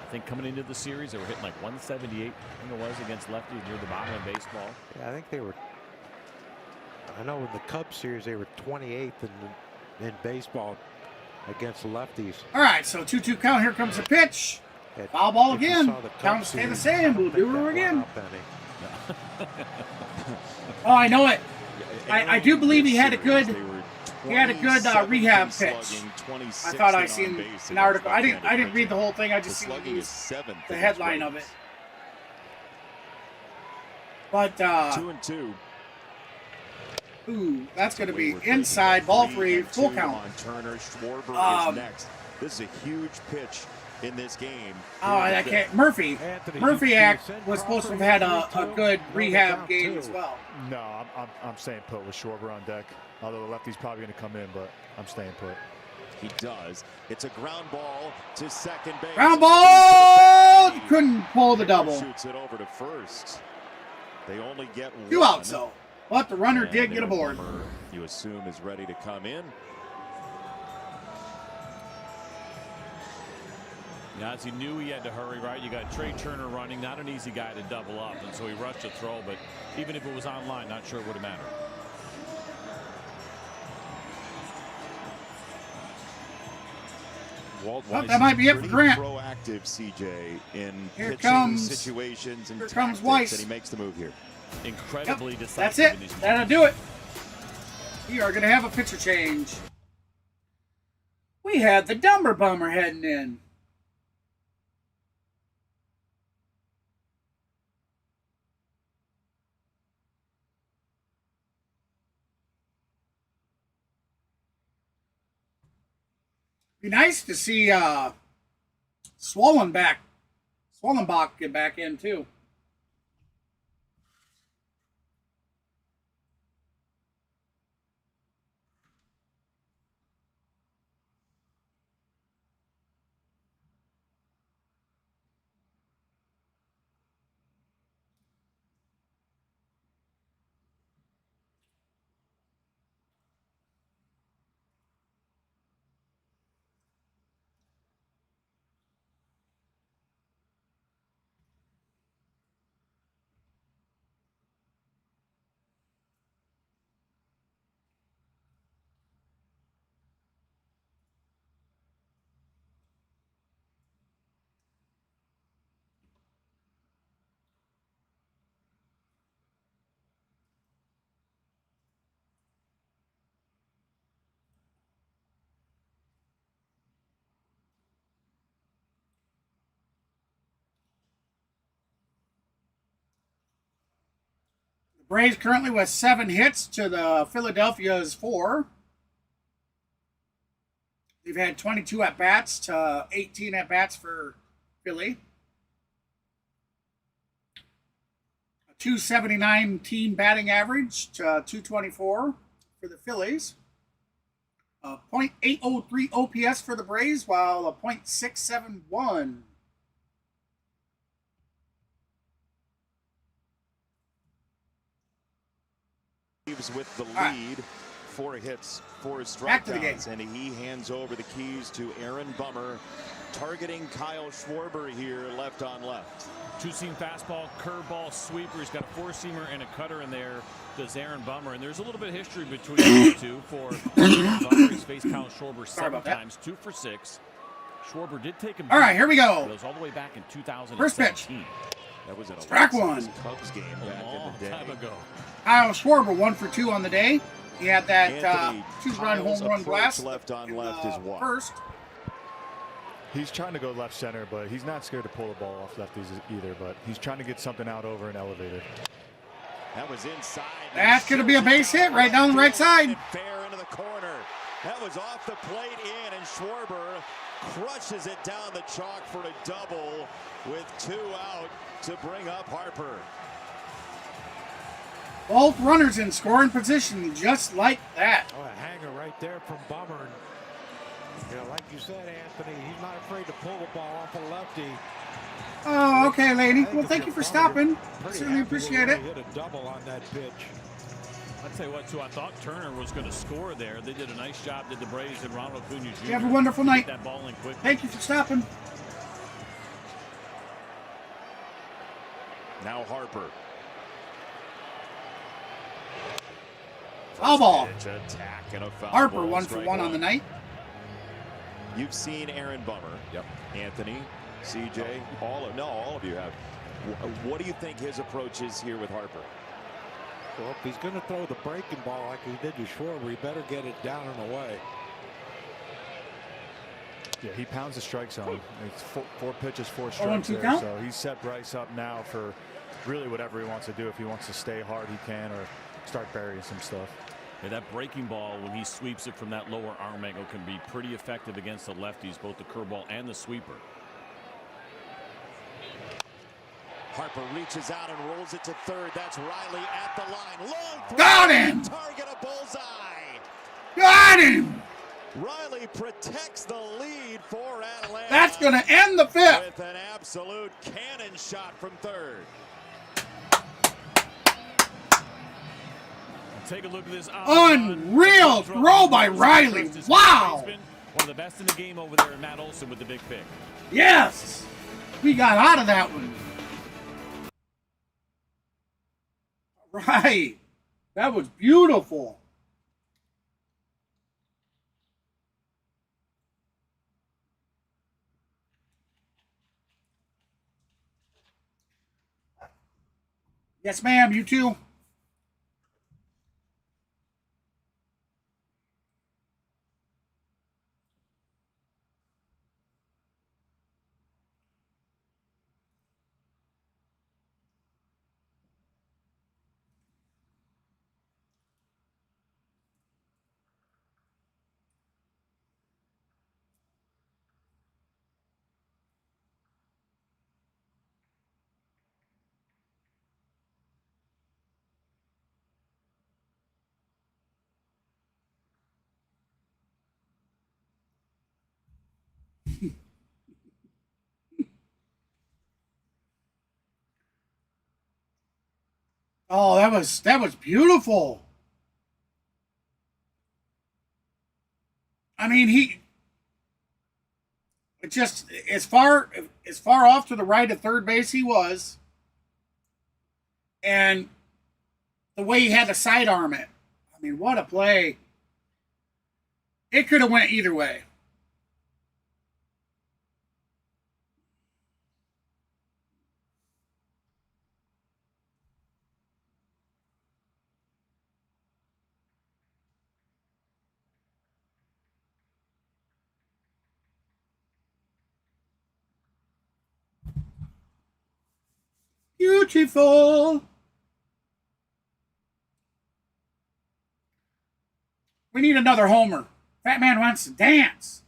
I think coming into the series, they were hitting like 178, I think it was, against lefties near the bottom of baseball. Yeah, I think they were. I know in the Cubs series they were 28th in baseball against lefties. All right, so 2-2 count. Here comes the pitch. At- Foul ball if you again. saw the Cubs Count stay the series, same. I don't We'll think do that her went again. up any. Oh, I know it. I do believe he had a good rehab pitch. I thought I seen an article. I didn't read the whole thing. I just seen the headline of it. But 2-2. ooh, that's going to be inside ball 3, full count. On Turner. Schwarber is next. This is a huge pitch in this game. Oh, I can't. Murphy was supposed to have had a good rehab game as well. No, I'm staying put with Schwarber on deck. Although the lefty's probably going to come in, but I'm staying put. He does. It's a ground ball to second base. Ground ball! Couldn't pull the double. Shoots it over to first. They only get 2 one. outs, though. But the runner did get aboard. You assume is ready to come in. Now, as he knew he had to hurry, right? You got Trey Turner running, not an easy guy to double up, and so he rushed the throw, but even if it was online, not sure it would have mattered. Walt that might be it for Grant. Proactive, CJ, in here pitching comes, situations and here tactics, comes Weiss. and he makes the move here. Incredibly decisive. That's it. That'll do it. We are going to have a pitcher change. We had the Dumber Bummer heading in. Be nice to see Swollenbach get back in too. Braves currently with 7 hits to the Philadelphia's 4. They've had 22 at-bats to 18 at-bats for Philly. A 279 team batting average to 224 for the Phillies. A .803 OPS for the Braves, while a .671 with the lead, 4 hits, 4 strikeouts, and he hands over the keys to Aaron Bummer, targeting Kyle Schwarber here, left on left. 2-seam fastball, curveball, sweeper. He's got a 4-seamer and a cutter in there. Does Aaron Bummer, and there's a little bit of history between the two for Bummer. He's faced Kyle Schwarber 7 times, 2 for 6. Schwarber did take him. All right, here we go. It goes all the way back in 2017. First pitch. That was an strike one. Cubs game back in the day. Time ago. Kyle Schwarber 1 for 2 on the day. He had that 2-run home run blast left on left is one. First. He's trying to go left center, but he's not scared to pull the ball off lefties either. But he's trying to get something out over an elevator. That was inside. That's going to be a base hit right down the right side. Fair into the corner. That was off the plate in, and Schwarber crushes it down the chalk for a double with 2 out to bring up Harper. Both runners in scoring position, just like that. Oh, a hanger right there from Bummer. You know, like you said, Anthony, he's not afraid to pull the ball off a lefty. Oh, okay, lady. Well, thank you for stopping. Certainly appreciate it. Hit a double on that pitch. I'll tell you what, too, I thought Turner was going to score there. They did a nice job, did the Braves and Ronald Acuna Jr. You have a wonderful night. That ball in quickly. Thank you for stopping. Now Harper. Foul ball. Attack and a foul Harper ball, 1 for 1 on the night. You've seen Aaron Bummer. Yep. Anthony, CJ, all of you have. What do you think his approach is here with Harper? Well, if he's going to throw the breaking ball like he did to Schwarber, he better get it down and away. Yeah, he pounds the strike zone. It's 4 pitches, 4 1-2 strikes there. count? So he's set Bryce up now for really whatever he wants to do. If he wants to stay hard, he can, or start burying some stuff. Yeah, that breaking ball, when he sweeps it from that lower arm angle, can be pretty effective against the lefties, both the curveball and the sweeper. Harper reaches out and rolls it to third. That's Riley at the line. Long throw. Got him! Target a bullseye. Got him! Riley protects the lead for Atlanta. That's going to end the fifth. With an absolute cannon shot from third. Take a look at this. Unreal throw by Riley. Wow. One of the best in the game over there, Matt Olson with the big pick. Yes. We got out of that one. Right. That was beautiful. Yes, ma'am. You too. Oh, that was beautiful. I mean, just as far off to the right of third base he was, and the way he had to sidearm it. I mean, what a play. It could have went either way. Beautiful. We need another homer. Fat man wants to dance.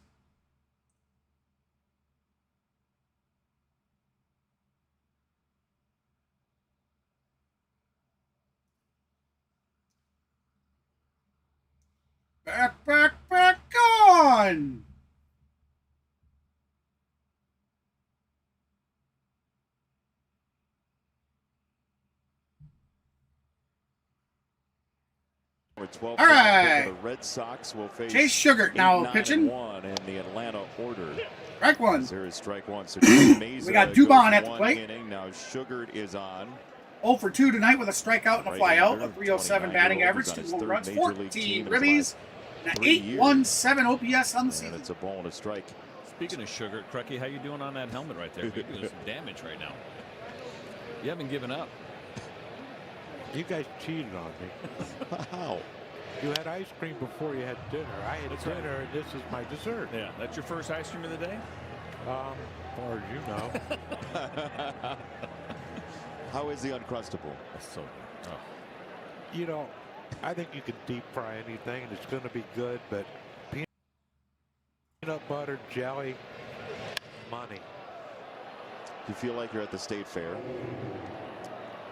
Back on. All right. The Red Sox will face Chase Sugar now pitching. 8-9-1 in the Atlanta order. Strike one. There is strike one. So we got Dubon at the plate. Inning. Now Sugar is on. 0 for 2 tonight with a strikeout and a flyout. A 307 batting average, 2 home runs, 14 ribbies, and an 817 OPS on the season. It's a ball and a strike. Speaking of Sugar, Crucky, how you doing on that helmet right there? You're doing some damage right now. You haven't given up. You guys cheated on me. How? You had ice cream before you had dinner. I had dinner, and this is my dessert. Yeah, that's your first ice cream of the day? As far as you know. How is the Uncrustable? So good. Oh. You know, I think you can deep fry anything, and it's going to be good, but peanut butter, jelly, money. Do you feel like you're at the State Fair?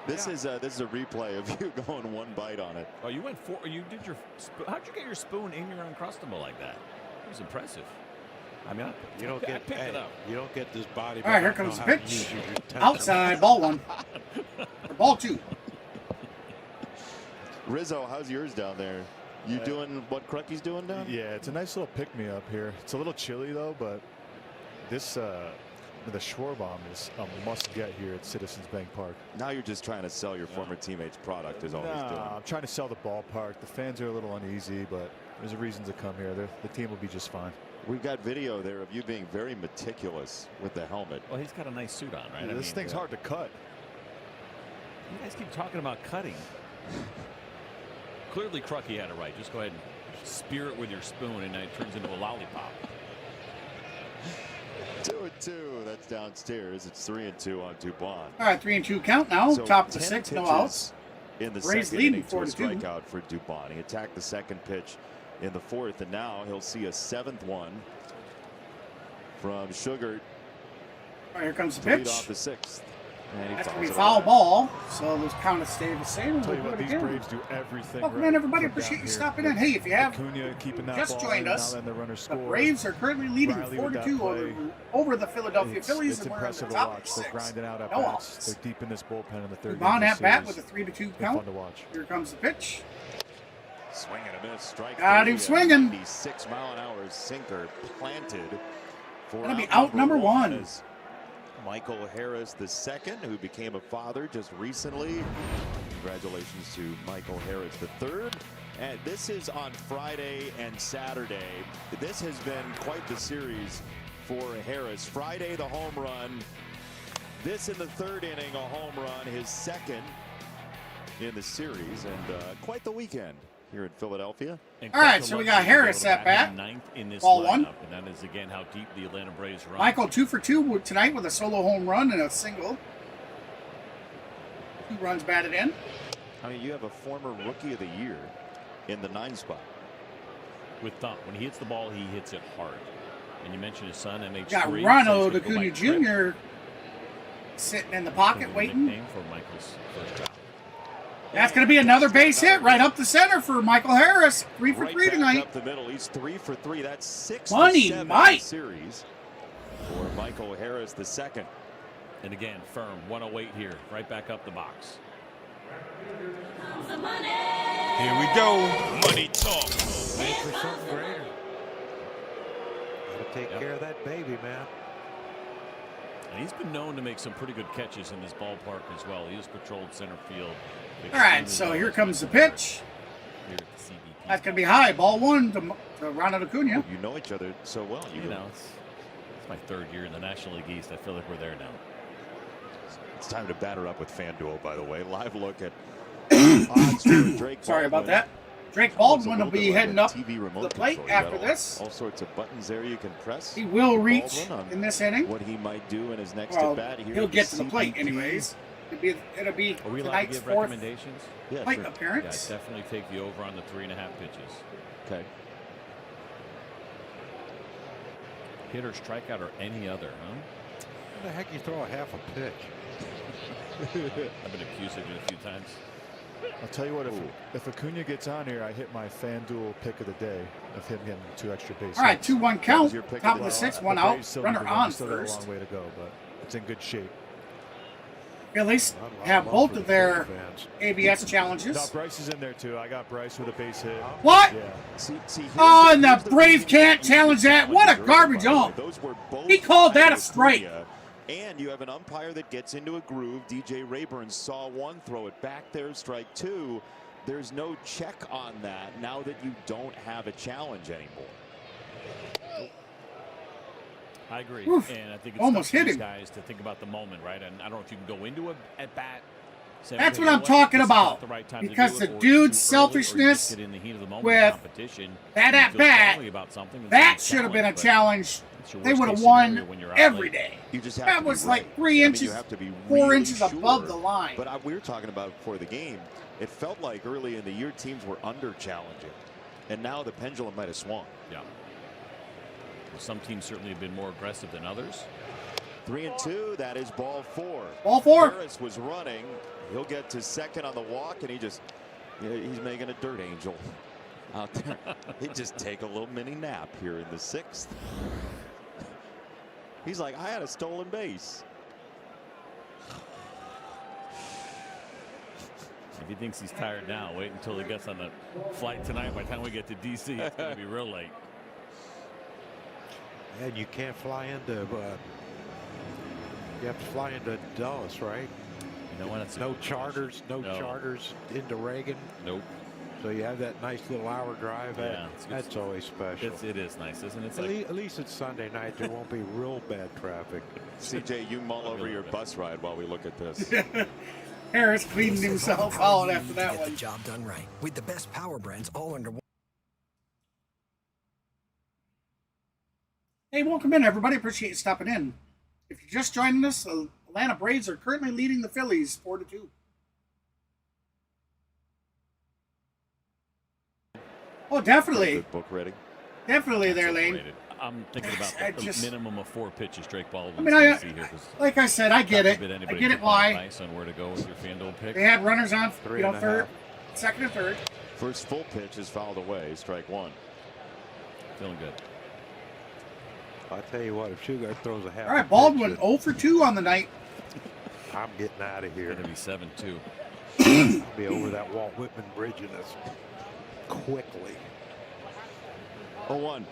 This is a replay of you going one bite on it. Oh, you went for you did your. How'd you get your spoon in your Uncrustable like that? It was impressive. I mean, you don't get picked it up. You don't get this body. All right, here comes the pitch. Outside, ball one. Or ball two. Rizzo, how's yours down there? You doing what Crucky's doing down? Yeah, it's a nice little pick-me-up here. It's a little chilly though, but this the Schwarbaum is a must-get here at Citizens Bank Park. Now you're just trying to sell your former teammate's product is all he's doing. I'm trying to sell the ballpark. The fans are a little uneasy, but there's a reason to come here. The team will be just fine. We've got video there of you being very meticulous with the helmet. Well, he's got a nice suit on, right? Yeah, this thing's hard to cut. You guys keep talking about cutting. Clearly, Crucky had it right. Just go ahead and spear it with your spoon, and then it turns into a lollipop. 2-2. That's downstairs. It's 3-2 on Dubon. All right, 3-2 count now. So top of the 6th, no outs. In the Braves second leading inning to a 4-2. strikeout for Dubon. He attacked the second pitch in the fourth, and now he'll see a 7th one from Sugar. All right, here comes the to lead pitch. off the 6th. That's going to be foul ball, so those count stay the same. Tell you what, these Braves do everything Welcome right. in, everybody. Appreciate you stopping in. Hey, if you have just joined us, the Braves are currently leading 4-2 over the Philadelphia Phillies, and we're in the top of the sixth. Grinding out at No bats. outs. They're deep in this bullpen in the third. Dubón at bat series. with a 3-2 They're count. fun to watch. Here comes the pitch. Swing and a miss. Strike. Got him swinging. 96-mile-an-hour sinker planted. Gonna be out number one. Michael Harris II, who became a father just recently. Congratulations to Michael Harris III. And this is on Friday and Saturday. This has been quite the series for Harris. Friday, the home run. This in the third inning, a home run, his second in the series, and quite the weekend here in Philadelphia. All right, so we got Harris at bat. Ball one. And that is again how deep the Atlanta Braves run. Michael 2 for 2 tonight with a solo home run and a single. 2 runs batted in. I mean, you have a former Rookie of the Year in the 9 spot. With thump. When he hits the ball, he hits it hard. And you mentioned his son, MH3. Got Ronald Acuna Jr. sitting in the pocket waiting. For Michael's first job. That's going to be another base hit right up the center for Michael Harris. 3 for 3 tonight. Up the middle. He's 3 for 3. That's 6 Money, to 7 Mike. series for Michael Harris II. And again, firm 108 here, right back up the box. Here we go. Money talk. Wait for something greater. Gotta take care of that baby, man. And he's been known to make some pretty good catches in this ballpark as well. He has patrolled center field. All right, so here comes the pitch. Here at the CBP. That's going to be high. Ball 1 to Ronald Acuna. You know each other so well. You know, it's my third year in the National League East. I feel like we're there now. It's time to batter up with FanDuel, by the way. Live look at odds for Drake Sorry about Baldwin. that. Drake Baldwin will be heading up the plate after this. All sorts of buttons there you can press. He will reach in this inning. What he might do in his next Well, at bat here. he'll get to the plate anyways. It'll be Are we allowed to tonight's give fourth recommendations? Yeah, plate sure. appearance. Yeah, definitely take the over on the 3.5 pitches. Okay. Hitter, strikeout, or any other, huh? How the heck you throw a half a pitch? I've been accused of it a few times. I'll tell you what, if Acuna gets on here, I hit my FanDuel pick of the day of him getting 2 extra bases. All right, 2-1 count. Top of the 6th, 1 out. Runner on still got a first. long way to go, but it's in good shape. Phillies have both of their ABS challenges. No, Bryce is in there too. I got Bryce with a base hit. What? Yeah. Oh, and the Braves can't challenge that. What a garbage ump. He called that a strike. And you have an umpire that gets into a groove. DJ Rayburn saw one, throw it back there, strike 2. There's no check on that now that you don't have a challenge anymore. I agree. Oof. And I think it's Almost tough for hit these him. guys to think about the moment, right? And I don't know if you can go into a at bat. Say, That's okay, what you I'm know talking this is not about. the right time to Because do the it, or it's dude's too early, or you selfishness just get in the heat of the moment with of competition, that and you at feel bat, strongly about something, and that it's should have been a but challenge. it's your They would have worst-case won scenario when you're out every late. day. You just have That to be was right. like 3 I mean, inches, you have to be 4 really inches sure. above the line. But we were talking about before the game, it felt like early in the year teams were under challenging. And now the pendulum might have swung. Yeah. Well, some teams certainly have been more aggressive than others. 3-2. That is ball 4. Ball 4. Harris was running. He'll get to second on the walk, and he's making a dirt angel out there. He'd just take a little mini nap here in the 6th. He's like, I had a stolen base. If he thinks he's tired now, wait until he gets on the flight tonight. By the time we get to D.C., it's going to be real late. And you can't fly into. You have to fly into Dulles, right? You know what? It's no charters, no charters into Reagan. Nope. So you have that nice little hour drive. Yeah, that's always special. It is nice, isn't it? It's at least it's Sunday night. There won't be real bad traffic. CJ, you mull over your bus ride while we look at this. Harris cleaned himself out after that Get one. the job done right with the best power brands all under one. Hey, welcome in, everybody. Appreciate you stopping in. If you're just joining us, the Atlanta Braves are currently leading the Phillies 4-2. Oh, definitely. Good book ready. Definitely there, Lane. I'm thinking about the minimum of 4 pitches Drake Baldwin. I mean, like I said, I get it. I get it why. Nice on where to go with your FanDuel pick. They had runners on, third, second and third. First full pitch is fouled away. Strike one. Feeling good. I tell you what, if Sugar throws a half. All right, Baldwin 0 for 2 on the night. I'm getting out of here. Going to be 7-2. I'll be over that Walt Whitman bridge in this quickly. 0-1.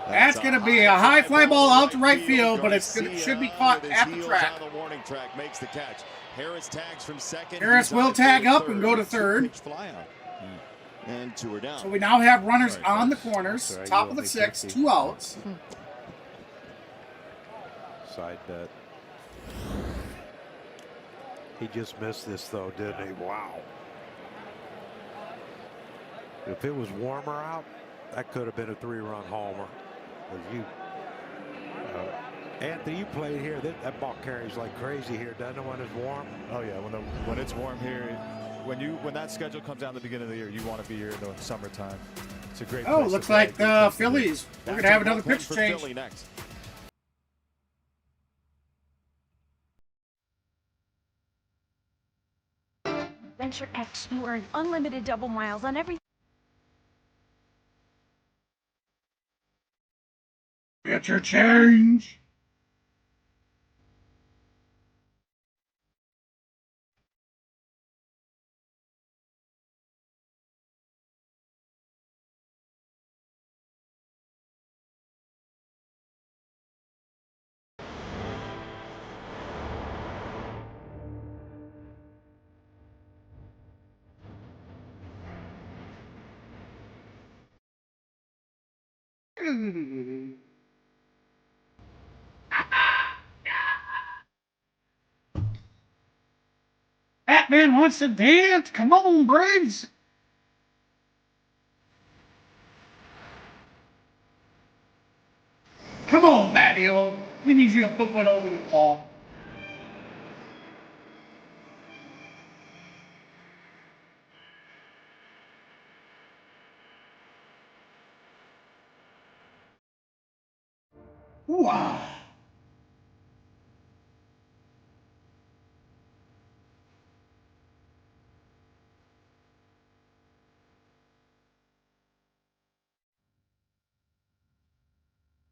That's going to be a high fly ball out to right field, but should be caught at the track. On the warning track makes the catch. Harris tags from second. Harris will tag up and go to third. And 2 are down. So we now have runners on the corners, top of the 6, 2 outs. Side bet. He just missed this though, didn't he? Wow. If it was warmer out, that could have been a 3-run homer. Anthony, you played here. That ball carries like crazy here, doesn't it, when it's warm? Oh yeah, when it's warm here, when that schedule comes out in the beginning of the year, you want to be here in the summertime. It's a great. Oh, looks like the Phillies. We're gonna have another pitch change. Next. Venture X, you earn unlimited double miles on everything. Get your change. Batman wants to dance. Come on, Braves. Come on, Matty. We need you to put one over the ball. Wow.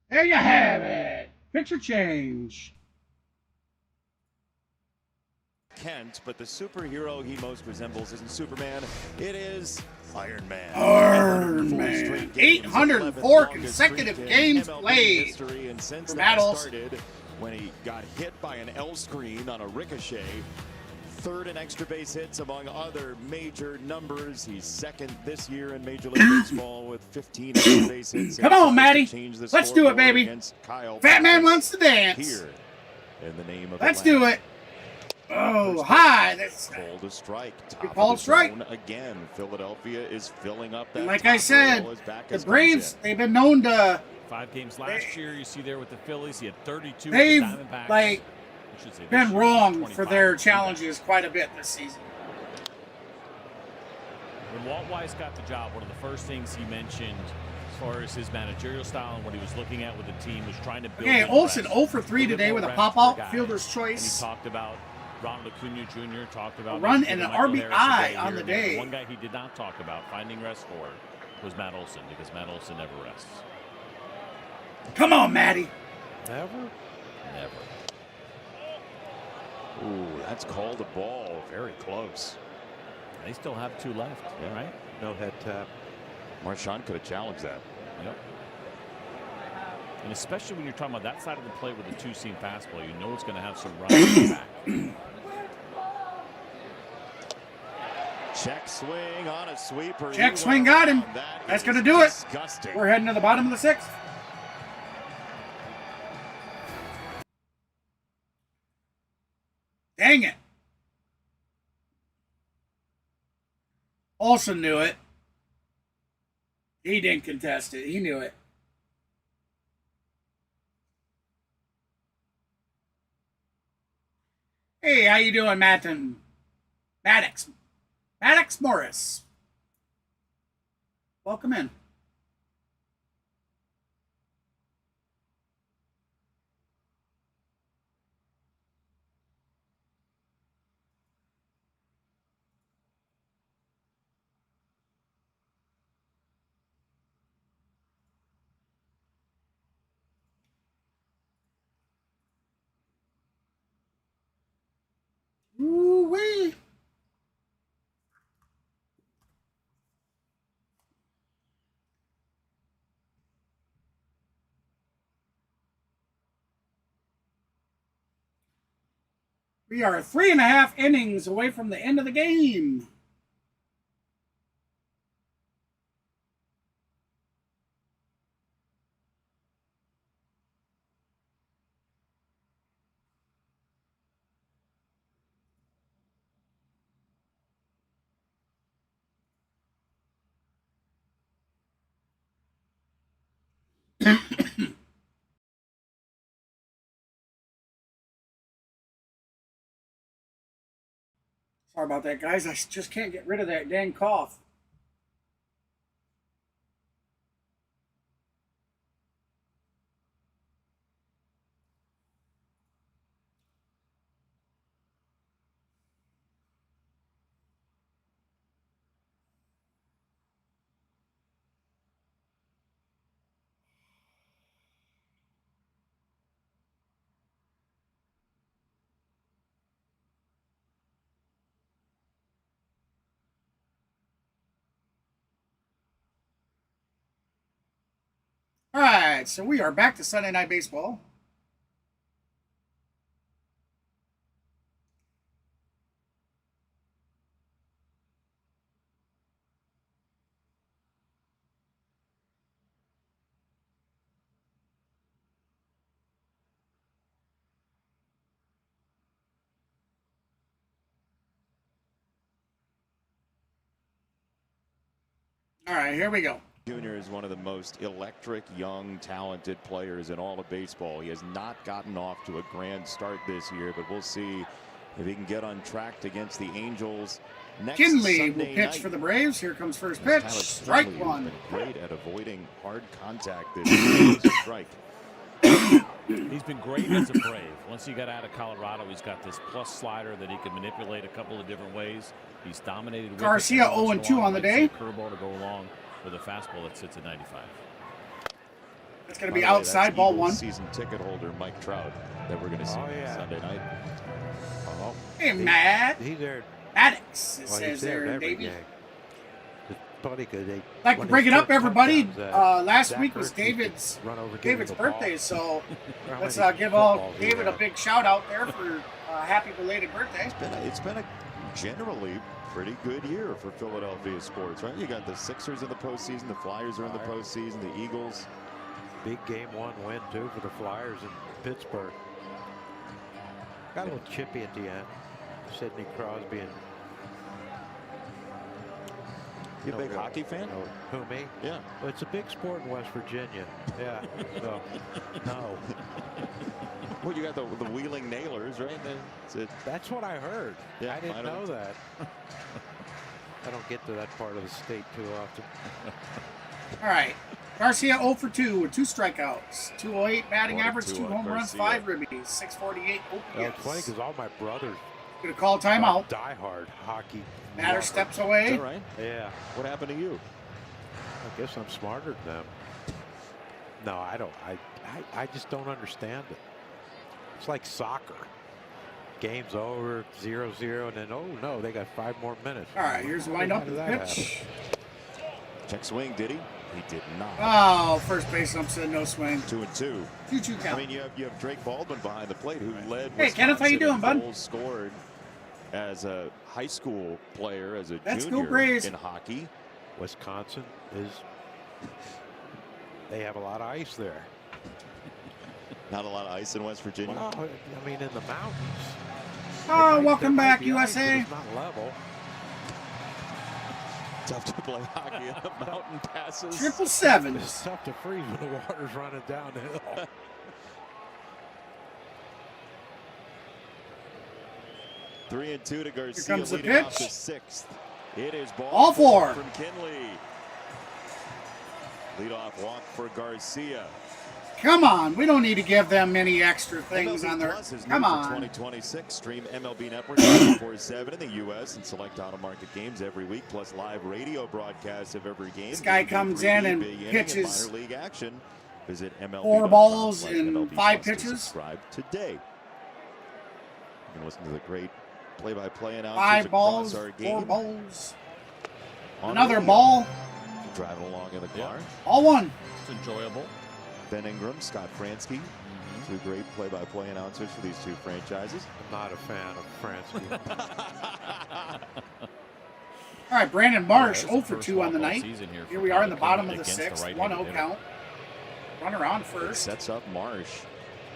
There you have it. Picture change. Kent, but the superhero he most resembles isn't Superman. It is Iron Man. Iron Man. 804 consecutive games played And since for that Olson. started, when he got hit by an L screen on a ricochet, 3rd in extra base hits among other major numbers. He's 2nd this year in Major League Baseball with 15 extra base hits. Come on, Matty. Let's do it, baby. Fat Man wants to dance. Here, in the name of Let's do it. Oh, hi. That's called a strike. called strike. Again, Philadelphia is filling up that. Like I said, the Braves, they've been known to. 5 games last year, you see there with the Phillies. He had 32. They've, with the Diamondbacks. like, been wrong for their challenges quite a bit this season. When Walt Weiss got the job, one of the first things he mentioned as far as his managerial style and what he was looking at with the team was trying to build. Okay, Olson 0 for 3 today with a pop-out fielder's choice. And he talked about Ronald Acuna Jr., talked about a run and an Michael RBI Harris on the day. One guy he did not talk about finding rest for was Matt Olson, because Matt Olson never rests. Come on, Matty. Never? Never. Ooh, that's called a ball. Very close. They still have 2 left, right? No head tap. Marchand could have challenged that. Yep. And especially when you're talking about that side of the plate with a 2-seam fastball, you know it's going to have some runs back. Check swing on a sweeper. Check swing got him. That's going to do it. We're heading to the bottom of the 6th. Dang it. Olson knew it. He didn't contest it. He knew it. Hey, how you doing, Maddox Morris. Welcome in. We are 3.5 innings away from the end of the game. Sorry about that, guys. I just can't get rid of that dang cough. All right, so we are back to Sunday Night Baseball. All right, here we go. Jr. is one of the most electric, young, talented players in all of baseball. He has not gotten off to a grand start this year, but we'll see if he can get on track against the Angels next Kinley Sunday will pitch night. for the Braves. Here comes first pitch. Strike one. Has been great at avoiding hard contact this year. Strike. He's been great as a Brave. Once he got out of Colorado, he's got this plus slider that he can manipulate a couple of different ways. He's dominated with Garcia 0-2 on the day. Curveball to go along with a fastball that sits at 95. It's going to be outside, ball one. Season ticket holder Mike Trout that we're going to see Sunday night. Hey, Matt. He's there. Maddox, it says there, Davey. I'd like to bring it up, everybody. Last week was David's birthday, so let's give David a big shout out there for happy belated birthday. It's been a generally pretty good year for Philadelphia sports, right? You got the Sixers in the postseason, the Flyers are in the postseason, the Eagles. Big game one win too for the Flyers in Pittsburgh. Got a little chippy at the end. Sidney Crosby and. You a big hockey fan? Who, me? Yeah. Well, it's a big sport in West Virginia. Yeah. So, no. Well, you got the Wheeling Nailers, right? That's what I heard. Yeah, I didn't know that. I don't get to that part of the state too often. All right. Garcia 0 for 2 with 2 strikeouts, 208 batting average, 2 home runs, 5 ribbies, 648 OPS. It's funny because all my brothers gonna call timeout. Die-hard hockey. Matter steps away. All right. Yeah. What happened to you? I guess I'm smarter than them. No, I don't. I just don't understand it. It's like soccer. Game's over, 0-0, and then oh no, they got 5 more minutes. All right, here's the windup pitch. Check swing, did he? He did not. Oh, first base ump said no swing. 2-2. 2-2 count. I mean, you have Drake Baldwin behind the plate who led. Hey, Kenneth, how you doing, bud? Goals scored as a high school player, as a Let's junior go Braves. in hockey. Wisconsin they have a lot of ice there. Not a lot of ice in West Virginia. Well, I mean, in the mountains. Oh, welcome back, USA. It's not level. Tough to play hockey in the mountain passes. 777. It's tough to freeze when the water's running downhill. Three and 2 to Garcia. Here comes the leading off pitch. the 6th. It is All 4 from Kinley. Leadoff walk for Garcia. Come on, we don't need to give them many extra things MLB on their. Plus is Come new for on. 2026. Stream MLB Network 24/7 in the U.S. and select auto-market games every week, plus live radio broadcasts of every game. This guy comes in and big inning pitches minor league action. Visit MLB. 4 balls in MLB 5 Plus to pitches. subscribe today. You can listen to the great play-by-play announcers 5 across balls, our 4 game. balls. On Another radio. ball. Driving along in the car. All 1. It's enjoyable. Ben Ingram, Scott Fransky. Two great play-by-play announcers for these two franchises. I'm not a fan of Fransky. All right, Brandon Marsh, 0 for 2 on the night. Here we are in the bottom of the sixth, 1-0 count. Runner on first. Sets up Marsh.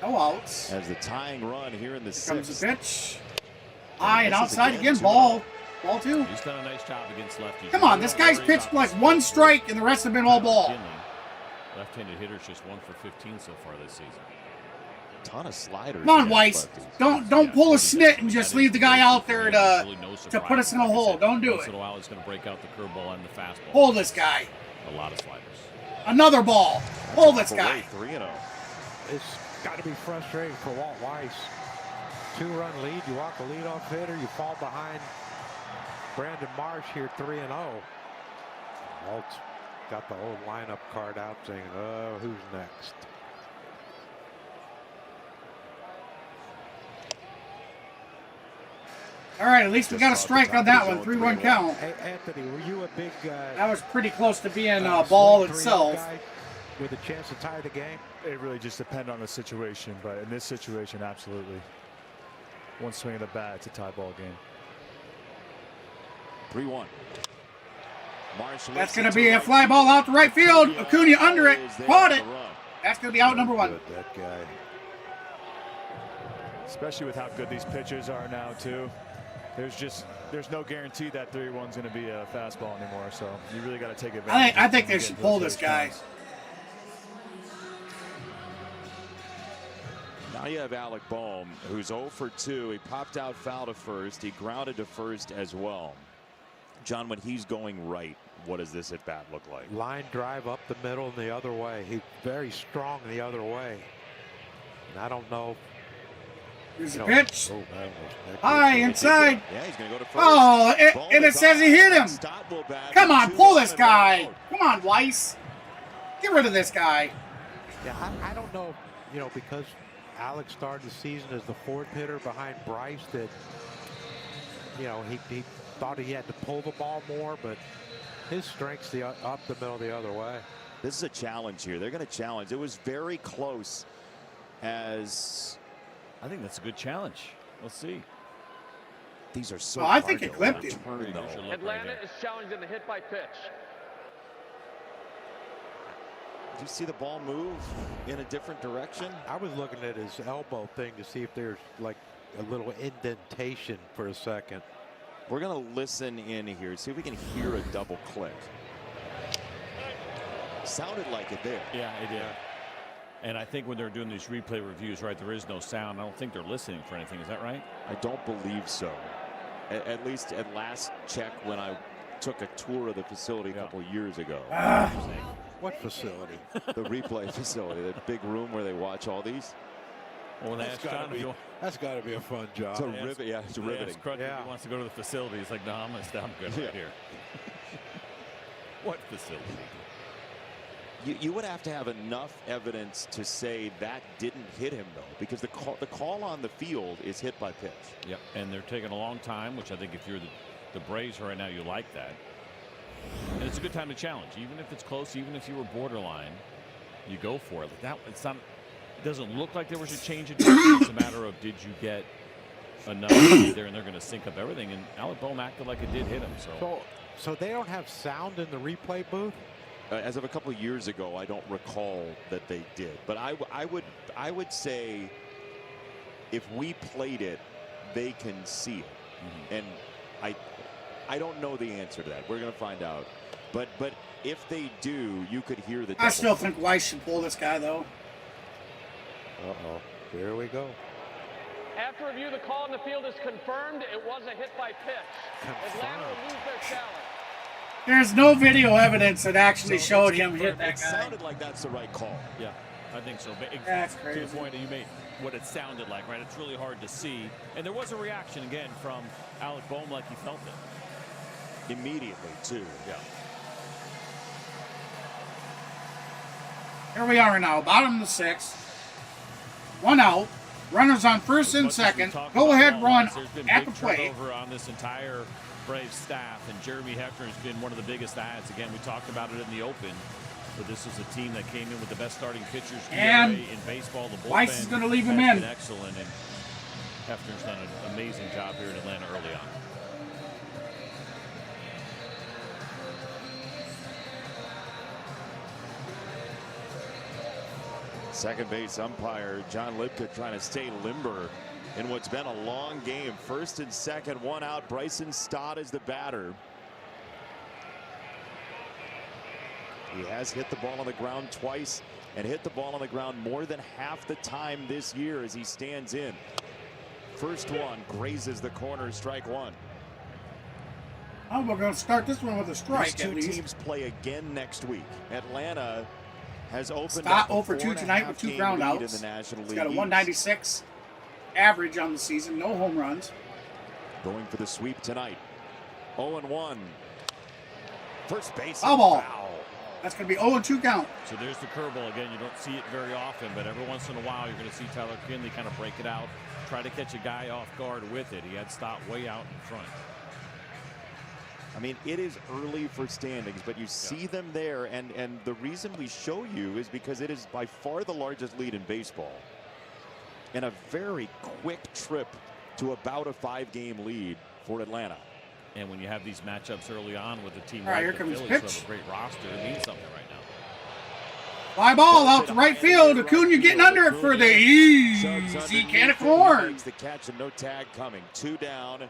No outs. As the tying run here in the Here comes sixth. the pitch. High and outside again. Ball. Ball 2. He's done a nice job against lefties. Come on, this guy's pitched like 1 strike and the rest have been all ball. Left-handed hitters just 1 for 15 so far this season. Ton of sliders. Come on, Weiss. Don't pull a snit and just leave the guy out there to put us in a hole. Don't do Once it. in a while, he's going to break out the curveball and the fastball. Pull this guy. A lot of sliders. Another ball. Pull this guy. 3-0. It's got to be frustrating for Walt Weiss. 2-run lead. You walk a leadoff hitter. You fall behind Brandon Marsh here, 3-0. Walt's got the old lineup card out saying, "Oh, who's next?" All right, at least we got a strike on that one. 3-1 count. Hey, Anthony, were you a big That was pretty close to being a ball itself. guy with a chance to tie the game? It really just depends on the situation, but in this situation, absolutely. One swing of the bat, it's a tie ball game. 3-1. Marsh. That's going to be a fly ball out to right field. Acuna under it. Caught it. That's going to be out number 1. Good, that guy. Especially with how good these pitchers are now, too. There's no guarantee that 3-1's going to be a fastball anymore, so you really got to take advantage. I think they should pull this guy. Now you have Alec Bohm, who's 0 for 2. He popped out foul to first. He grounded to first as well. John, when he's going right, what does this at bat look like? Line drive up the middle and the other way. He's very strong the other way. And I don't know. Here's the pitch. Oh, High inside. Yeah, he's going to go to first. Oh, and it says he hit him. Come on, pull this guy. Come on, Weiss. Get rid of this guy. Yeah, I don't know, because Alex started the season as the 4th hitter behind Bryce that, he thought he had to pull the ball more, but his strength's up the middle the other way. This is a challenge here. They're going to challenge. It was very close as... I think that's a good challenge. We'll see. These are so I think it clipped him. Atlanta is challenging the hit by pitch. Do you see the ball move in a different direction? I was looking at his elbow thing to see if there's like a little indentation for a second. We're going to listen in here, see if we can hear a double click. Sounded like it there. Yeah, it did. And I think when they're doing these replay reviews, right, there is no sound. I don't think they're listening for anything. Is that right? I don't believe so. At least at last check when I took a tour of the facility a couple years ago. What facility? The replay facility, that big room where they watch all these. Well, that's got to be a fun job. It's a rivet. Yeah, it's riveting. He wants to go to the facility. He's like, no, I'm going to stop good right here. What facility? You would have to have enough evidence to say that didn't hit him, though, because the call on the field is hit by pitch. Yep, and they're taking a long time, which I think if you're the Braves right now, you like that. And it's a good time to challenge, even if it's close, even if you were borderline, you go for it. Like that, it's not. It doesn't look like there was a change in direction. It's a matter of did you get enough there, and they're going to sync up everything. And Alec Bohm acted like it did hit him. So they don't have sound in the replay booth. As of a couple of years ago, I don't recall that they did, but I would say if we played it, they can see it, and I don't know the answer to that. We're going to find out, but if they do, you could hear the. I still think Weiss should pull this guy though. Here we go. After review, the call in the field is confirmed. It was a hit by pitch. Atlanta will lose their challenge. There's no video evidence that actually showed him hit that It guy. sounded like that's the right call. Yeah, I think so. But That's to crazy. the point that you made, what it sounded like, right? It's really hard to see. And there was a reaction again from Alec Bohm, like he felt it immediately too. Yeah. Here we are now, bottom of the sixth. 1 out. Runners on first and second. Go ahead run at the plate. Turnover on this entire Braves staff, and Jeremy Hefner has been one of the biggest adds. Again, we talked about it in the open. But this is a team that came in with the best starting pitchers And in baseball. The bullpen Weiss is going to leave him has in. been excellent, and Hefner's done an amazing job here in Atlanta early on. Second base umpire John Lipka trying to stay limber in what's been a long game. First and second, one out. Bryson Stott is the batter. He has hit the ball on the ground twice and hit the ball on the ground more than half the time this year as he stands in. First one grazes the corner, strike one. Oh, we're going to start this one with a strike. These two teams play again next week. Atlanta has opened Stott up 0 for 2 tonight with 2 ground lead outs. in the National He's League got a East. 196 average on the season, no home runs. Going for the sweep tonight. 0-1. First base. Foul ball. Foul. That's going to be 0-2 count. So there's the curveball again. You don't see it very often, but every once in a while you're going to see Tyler Kinley kind of break it out, try to catch a guy off guard with it. He had Stott way out in front. I mean, it is early for standings, but you see them there, and the reason we show you is because it is by far the largest lead in baseball. And a very quick trip to about a 5-game lead for Atlanta. And when you have these matchups early on with a team All right, like here the comes Phillies, pitch. who have a great roster, it means something right now. Fly ball out to right field. Acuna getting under it for the easy can of corn. Makes the catch and no tag coming. 2 down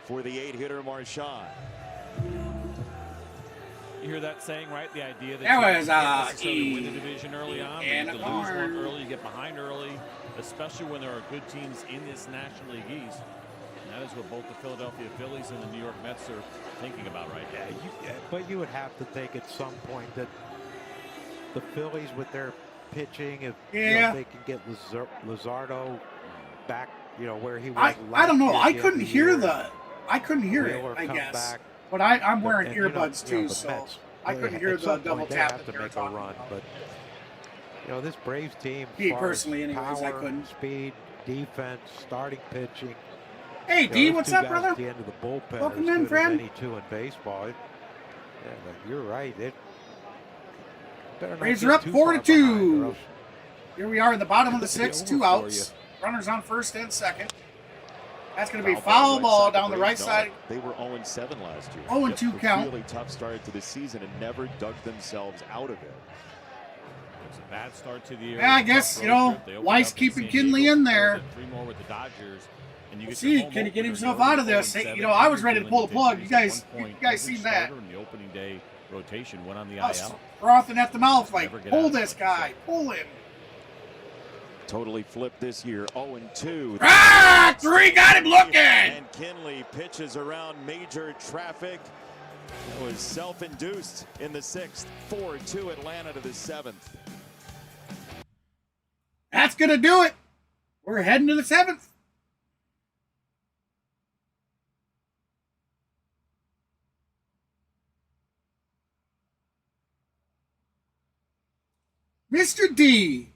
for the 8-hitter Marchand. You hear that saying, right? The idea that That you was, can't necessarily win the division early on, but you and can a lose one corn. early, you get behind early, especially when there are good teams in this National League East. And that is what both the Philadelphia Phillies and the New York Mets are thinking about right now. But you would have to think at some point that the Phillies with their pitching, if they can get Luzardo back, where he was. I don't know. I couldn't hear the it, I guess. But I'm wearing earbuds too, so I couldn't hear the double tap that to they were make a talking run. about. But this Braves team, Me as far as personally, anyways, power, I couldn't. speed, defense, starting pitching. Hey, D, those what's two up, guys brother? At the end of the bullpen, Welcome as in, good as friend. Any two in baseball. But you're right. It better not Braves get are up too 4-2. far behind, or else Here we are in the bottom of the It's gonna be 6th, over 2 for outs. Runners on first and second. That's going to be Right foul side, ball the down the right Braves side. know it. They were 0-7 last year. 0-2 A count. Really tough start to the season and never dug themselves out of it. It's a bad start to the year. Yeah, I guess, Weiss keeping Kinley in there. 3 more with the Dodgers. And you We'll get see, your home can he get opener himself going out of this? 0-7. Hey, I was ready to pull the Every plug. dealing You with guys every seen that? starter in the opening day rotation went on the Us IL. frothing at the mouth like, Never get pull out of this it, guy, pull him. Totally flipped this year. 0-2. Ah, 3 got him looking. And Kinley pitches around major traffic. It was self-induced in the 6th. 4-2 Atlanta to the 7th. That's going to do it. We're heading to the 7th. Mr. D.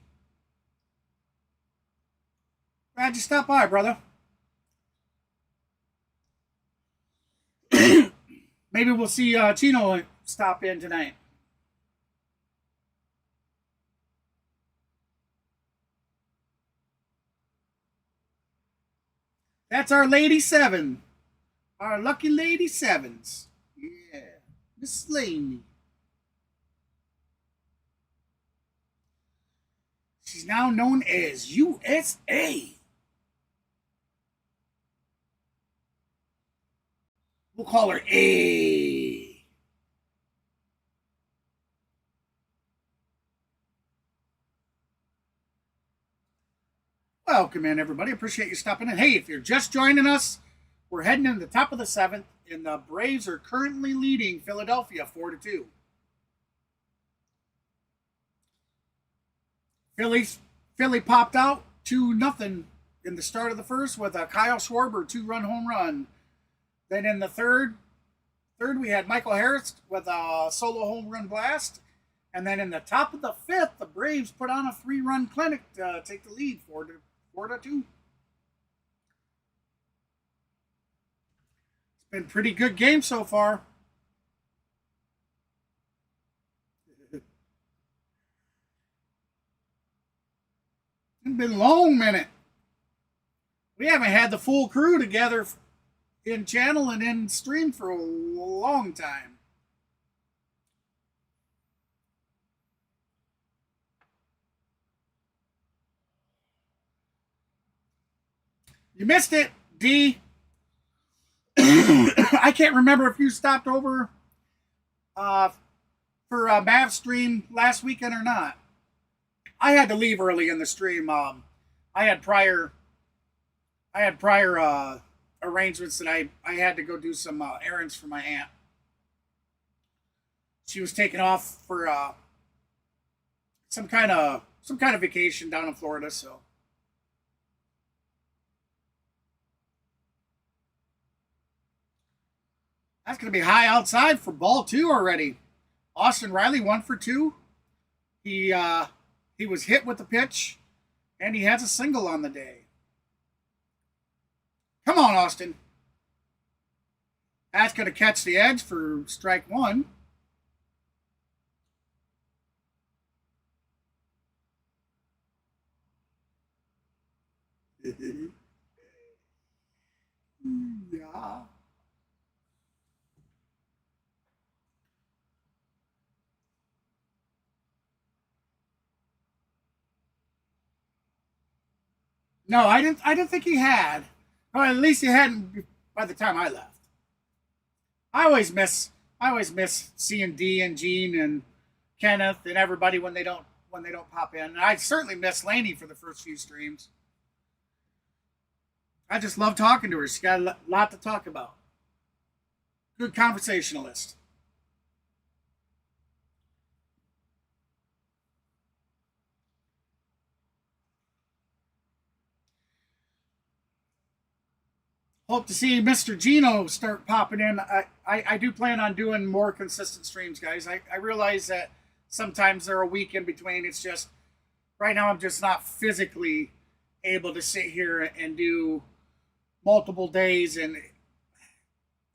Glad you stopped by, brother. Maybe we'll see Chino stop in tonight. That's our Lady 7. Our lucky Lady 7s. Yeah. Miss Laney. She's now known as USA. We'll call her A. Welcome in, everybody. Appreciate you stopping in. Hey, if you're just joining us, we're heading into the top of the 7th, and the Braves are currently leading Philadelphia 4-2. Philly popped out 2-0 in the start of the first with a Kyle Schwarber 2-run home run. Then in the third we had Michael Harris with a solo home run blast. And then in the top of the 5th, the Braves put on a 3-run clinic to take the lead 4-2. It's been a pretty good game so far. been a long minute. We haven't had the full crew together in channel and in stream for a long time. You missed it, D. I can't remember if you stopped over for a Mavs stream last weekend or not. I had to leave early in the stream. I had prior arrangements that I had to go do some errands for my aunt. She was taking off for some kind of vacation down in Florida, so. That's going to be high outside for ball 2 already. Austin Riley 1 for 2. He was hit with the pitch, and he has a single on the day. Come on, Austin. That's going to catch the edge for strike 1. Yeah. No, I didn't think he had. Or at least he hadn't by the time I left. I always miss seeing D and Gene and Kenneth and everybody when they don't pop in. And I certainly miss Lainey for the first few streams. I just love talking to her. She's got a lot to talk about. Good conversationalist. Hope to see Mr. Gino start popping in. I do plan on doing more consistent streams, guys. I realize that sometimes they're a week in between. It's just, right now I'm just not physically able to sit here and do multiple days. And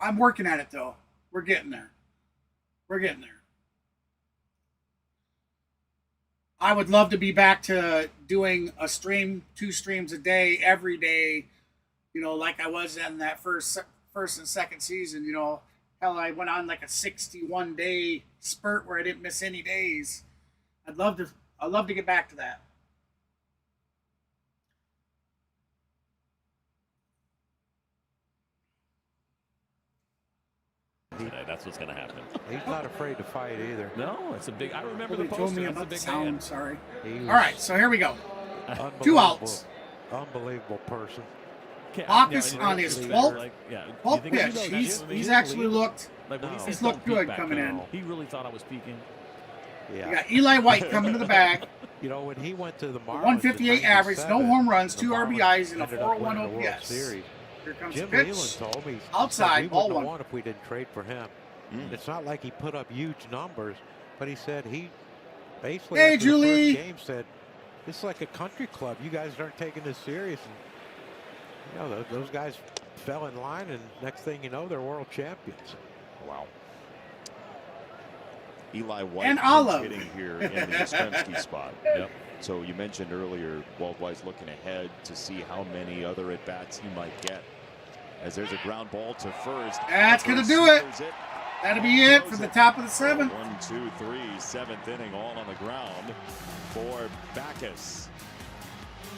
I'm working at it, though. We're getting there. We're getting there. I would love to be back to doing a stream, 2 streams a day, every day. You know, like I was in that first and second season, you know, hell, I went on like a 61-day spurt where I didn't miss any days. I'd love to get back to that. That's what's going to happen. He's not afraid to fight either. No, it's a big. I remember Well, the they told poster. me That's a about the big sound. man. Sorry. All right, so here we go. 2 outs. Unbelievable person. Bacchus on his 12th you pitch. He's actually looked. He's looked good coming in. He really thought I was peeking. Yeah. You got Eli White coming to the bag. You know, when he went to the Marlins, 158 average, no home runs, 2 RBIs, and a ended up 401 winning the World OPS. Series. Here comes Jim the pitch. Leland told me Outside, we ball wouldn't have 1. won if we didn't trade for him. It's not like he put up huge numbers, but he said he basically Hey, after Julie. the first game said, "This is like a country club. You guys aren't taking this serious." And, you know, those guys fell in line, and next thing you know, they're world champions. Wow. Eli White And Olive. hitting here in the Yastrzemski spot. Yep. So you mentioned earlier, Waldweis looking ahead to see how many other at-bats he might get. As there's a ground ball to first. That's going to do it. That'll be it for the top of the 7th. 1, 2, 3, 7th inning, all on the ground for Bacchus.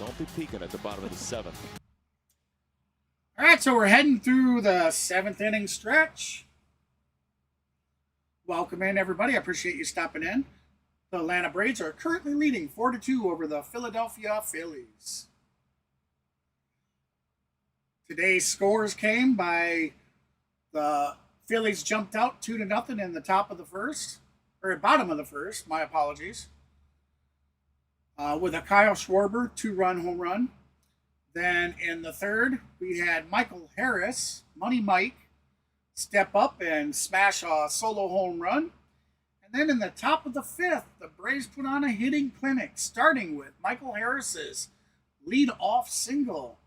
Don't be peeking at the bottom of the 7th. All right, so we're heading through the 7th inning stretch. Welcome in, everybody. I appreciate you stopping in. The Atlanta Braves are currently leading 4-2 over the Philadelphia Phillies. Today's scores came by the Phillies jumped out 2-0 in the top of the first, or bottom of the first, my apologies, with a Kyle Schwarber 2-run home run. Then in the third, we had Michael Harris, Money Mike, step up and smash a solo home run. And then in the top of the 5th, the Braves put on a hitting clinic, starting with Michael Harris's lead-off single.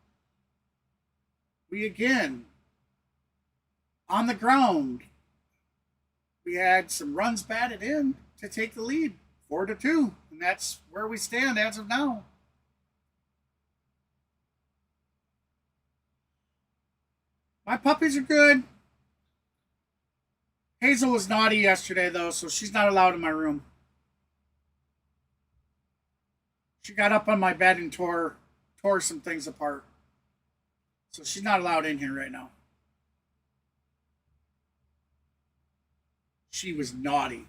We again, on the ground, we had some runs batted in to take the lead, 4-2, and that's where we stand as of now. My puppies are good. Hazel was naughty yesterday, though, so she's not allowed in my room. She got up on my bed and tore some things apart. So she's not allowed in here right now. She was naughty.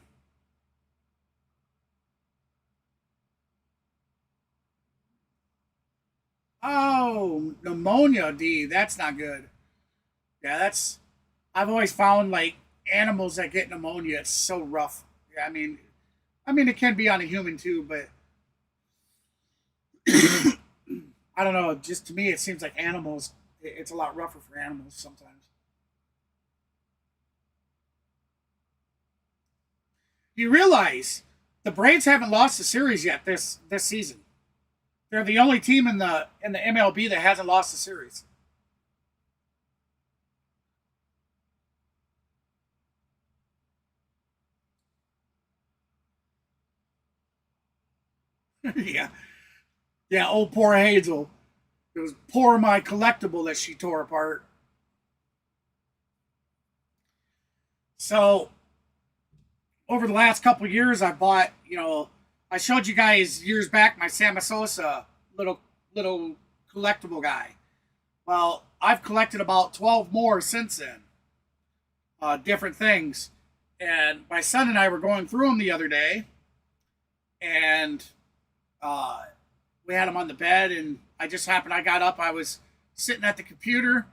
Oh, pneumonia, D. That's not good. Yeah, that's... I've always found, like, animals that get pneumonia, it's so rough. Yeah, I mean, it can be on a human, too, but... I don't know. Just to me, it seems like animals, it's a lot rougher for animals sometimes. You realize the Braves haven't lost a series yet this season. They're the only team in the MLB that hasn't lost a series. Yeah. Yeah, oh, poor Hazel. It was poor my collectible that she tore apart. So, over the last couple of years, I bought, I showed you guys years back my Samosasa little collectible guy. Well, I've collected about 12 more since then. Different things. And my son and I were going through them the other day. And we had them on the bed, and I got up. I was sitting at the computer,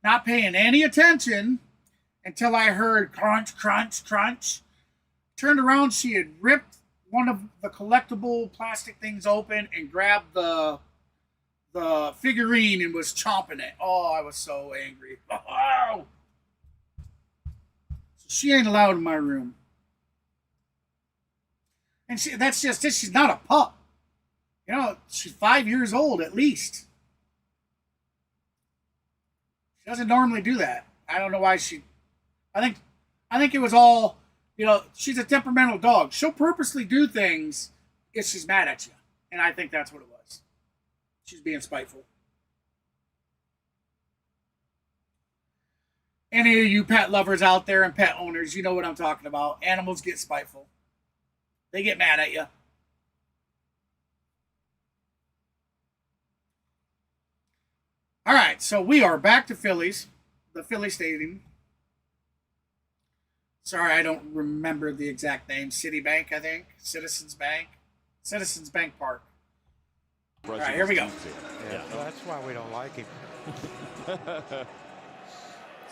not paying any attention until I heard crunch, crunch, crunch. Turned around, she had ripped one of the collectible plastic things open and grabbed the figurine and was chomping it. Oh, I was so angry. Oh! So she ain't allowed in my room. And that's just it. She's not a pup. She's 5 years old at least. She doesn't normally do that. I don't know why I think it was all, she's a temperamental dog. She'll purposely do things if she's mad at you. And I think that's what it was. She's being spiteful. Any of you pet lovers out there and pet owners, you know what I'm talking about. Animals get spiteful. They get mad at you. All right, so we are back to Phillies, the Philly Stadium. Sorry, I don't remember the exact name. Citibank, I think. Citizens Bank Park. All right, here we go. Yeah, so that's why we don't like him.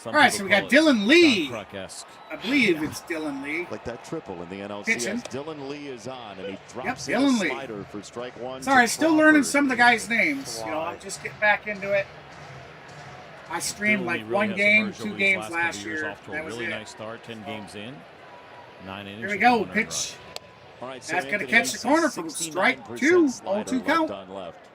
All right, so we got Dylan Lee. I believe it's Dylan Lee. Like that triple in the NLCS. Pitching. Dylan Lee is on, and he drops Yep, in a Dylan Lee. slider for strike one. Sorry, still learning some of the guys' names. I'm just getting back into it. I streamed like one game, 2 games last year. That was really it. nice start, 10 games in, 9 innings. Here we go, pitch. All right, so That's going to Anthony, catch the corner from strike 2, 0-2 count. On left.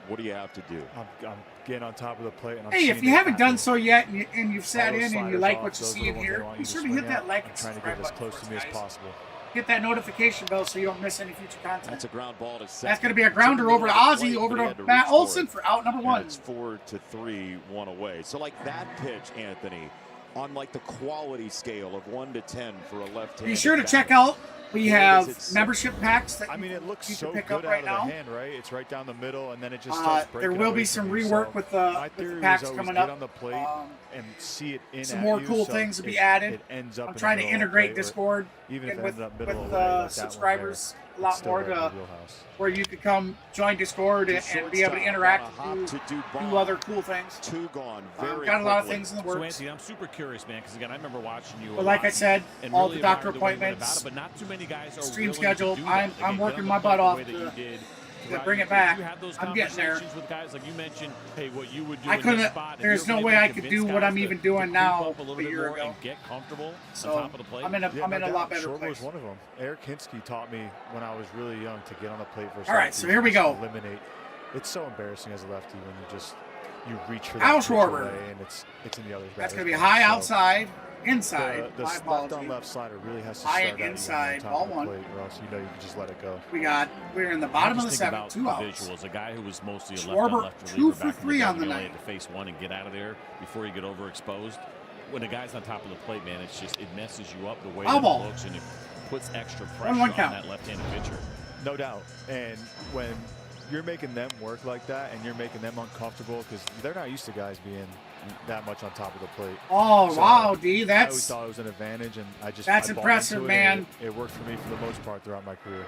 What do you have to do? I'm getting on top of the plate. And I'm Hey, if seeing you it haven't done happen. so yet and you've sat All those in and you sliders like off, what you those see are the in ones I here, want be you to sure to swing hit that at. like I'm and trying to subscribe get as button close for to me us, as guys. possible. Hit that notification bell so you don't miss any future content. That's a ground ball to second. That's going to be a grounder over to Ozzie, over to Matt Olson for out number 1. It's 4-3, 1 away. So like that pitch, Anthony, on like the quality scale of 1 to 10 for a left-handed. Be sure to check batter. out. We have membership packs that it looks you so can pick good up right out of now. the hand, right? It's right down the middle, and then it just starts breaking There will away be from some you. rework So with my the theory packs was always coming get up. on the plate and see it in Some at more you, cool so things to be it added. ends up I'm in trying the to middle of the integrate plate where Discord even if it with ended up middle with away, like that one subscribers there, a lot it's still more right in the to wheelhouse. where you could come join Discord and be able to interact and do other cool things. 2 gone. Very got a lot of quickly. things in the So works. Anthony, I'm super curious, man, because again, I remember watching you. But like I said, and all really the doctor admired the way you went appointments, about it, but not too many guys are stream willing to schedule. do that. I'm Again, working get my on the butt plate the off way that you did to throughout bring your it career. back. You had those I'm getting there. conversations with guys like you mentioned. Hey, what you would do I in this couldn't. spot. Have There's you no ever way been I able to could do convince what guys I'm to even creep doing now up a little a bit year more ago. and get comfortable So on top of the plate? I'm in a lot better Schwarber place. was one of them. Eric Hinsky taught me when I was really young to get on the plate versus All right, so here we go. eliminate. It's so embarrassing as a lefty when you reach for Al that pitch Schwarber. away and it's in the other. That's going to be high outside. Inside. The My left apologies. on left slider really has to High start and out inside, on top ball of the one. plate, or else you can just let it go. We're in the bottom of the Just think seventh, about 2 the outs. visuals. A guy who was mostly a Schwarber, left-on-left 2 reliever for back in 3 the day on when the you only night. had to face one and get out of there before you get overexposed. When a guy's on top of the plate, man, it messes you up the way Foul that ball. it looks, and it puts extra pressure 1-1 on count. that left-handed pitcher. No doubt. And when you're making them work like that and you're making them uncomfortable because they're not used to guys being that much on top of the plate. Oh, So, wow, D. I always That's thought it was an advantage, and I That's bought into impressive, it, man. and It worked for me for the most part throughout my career.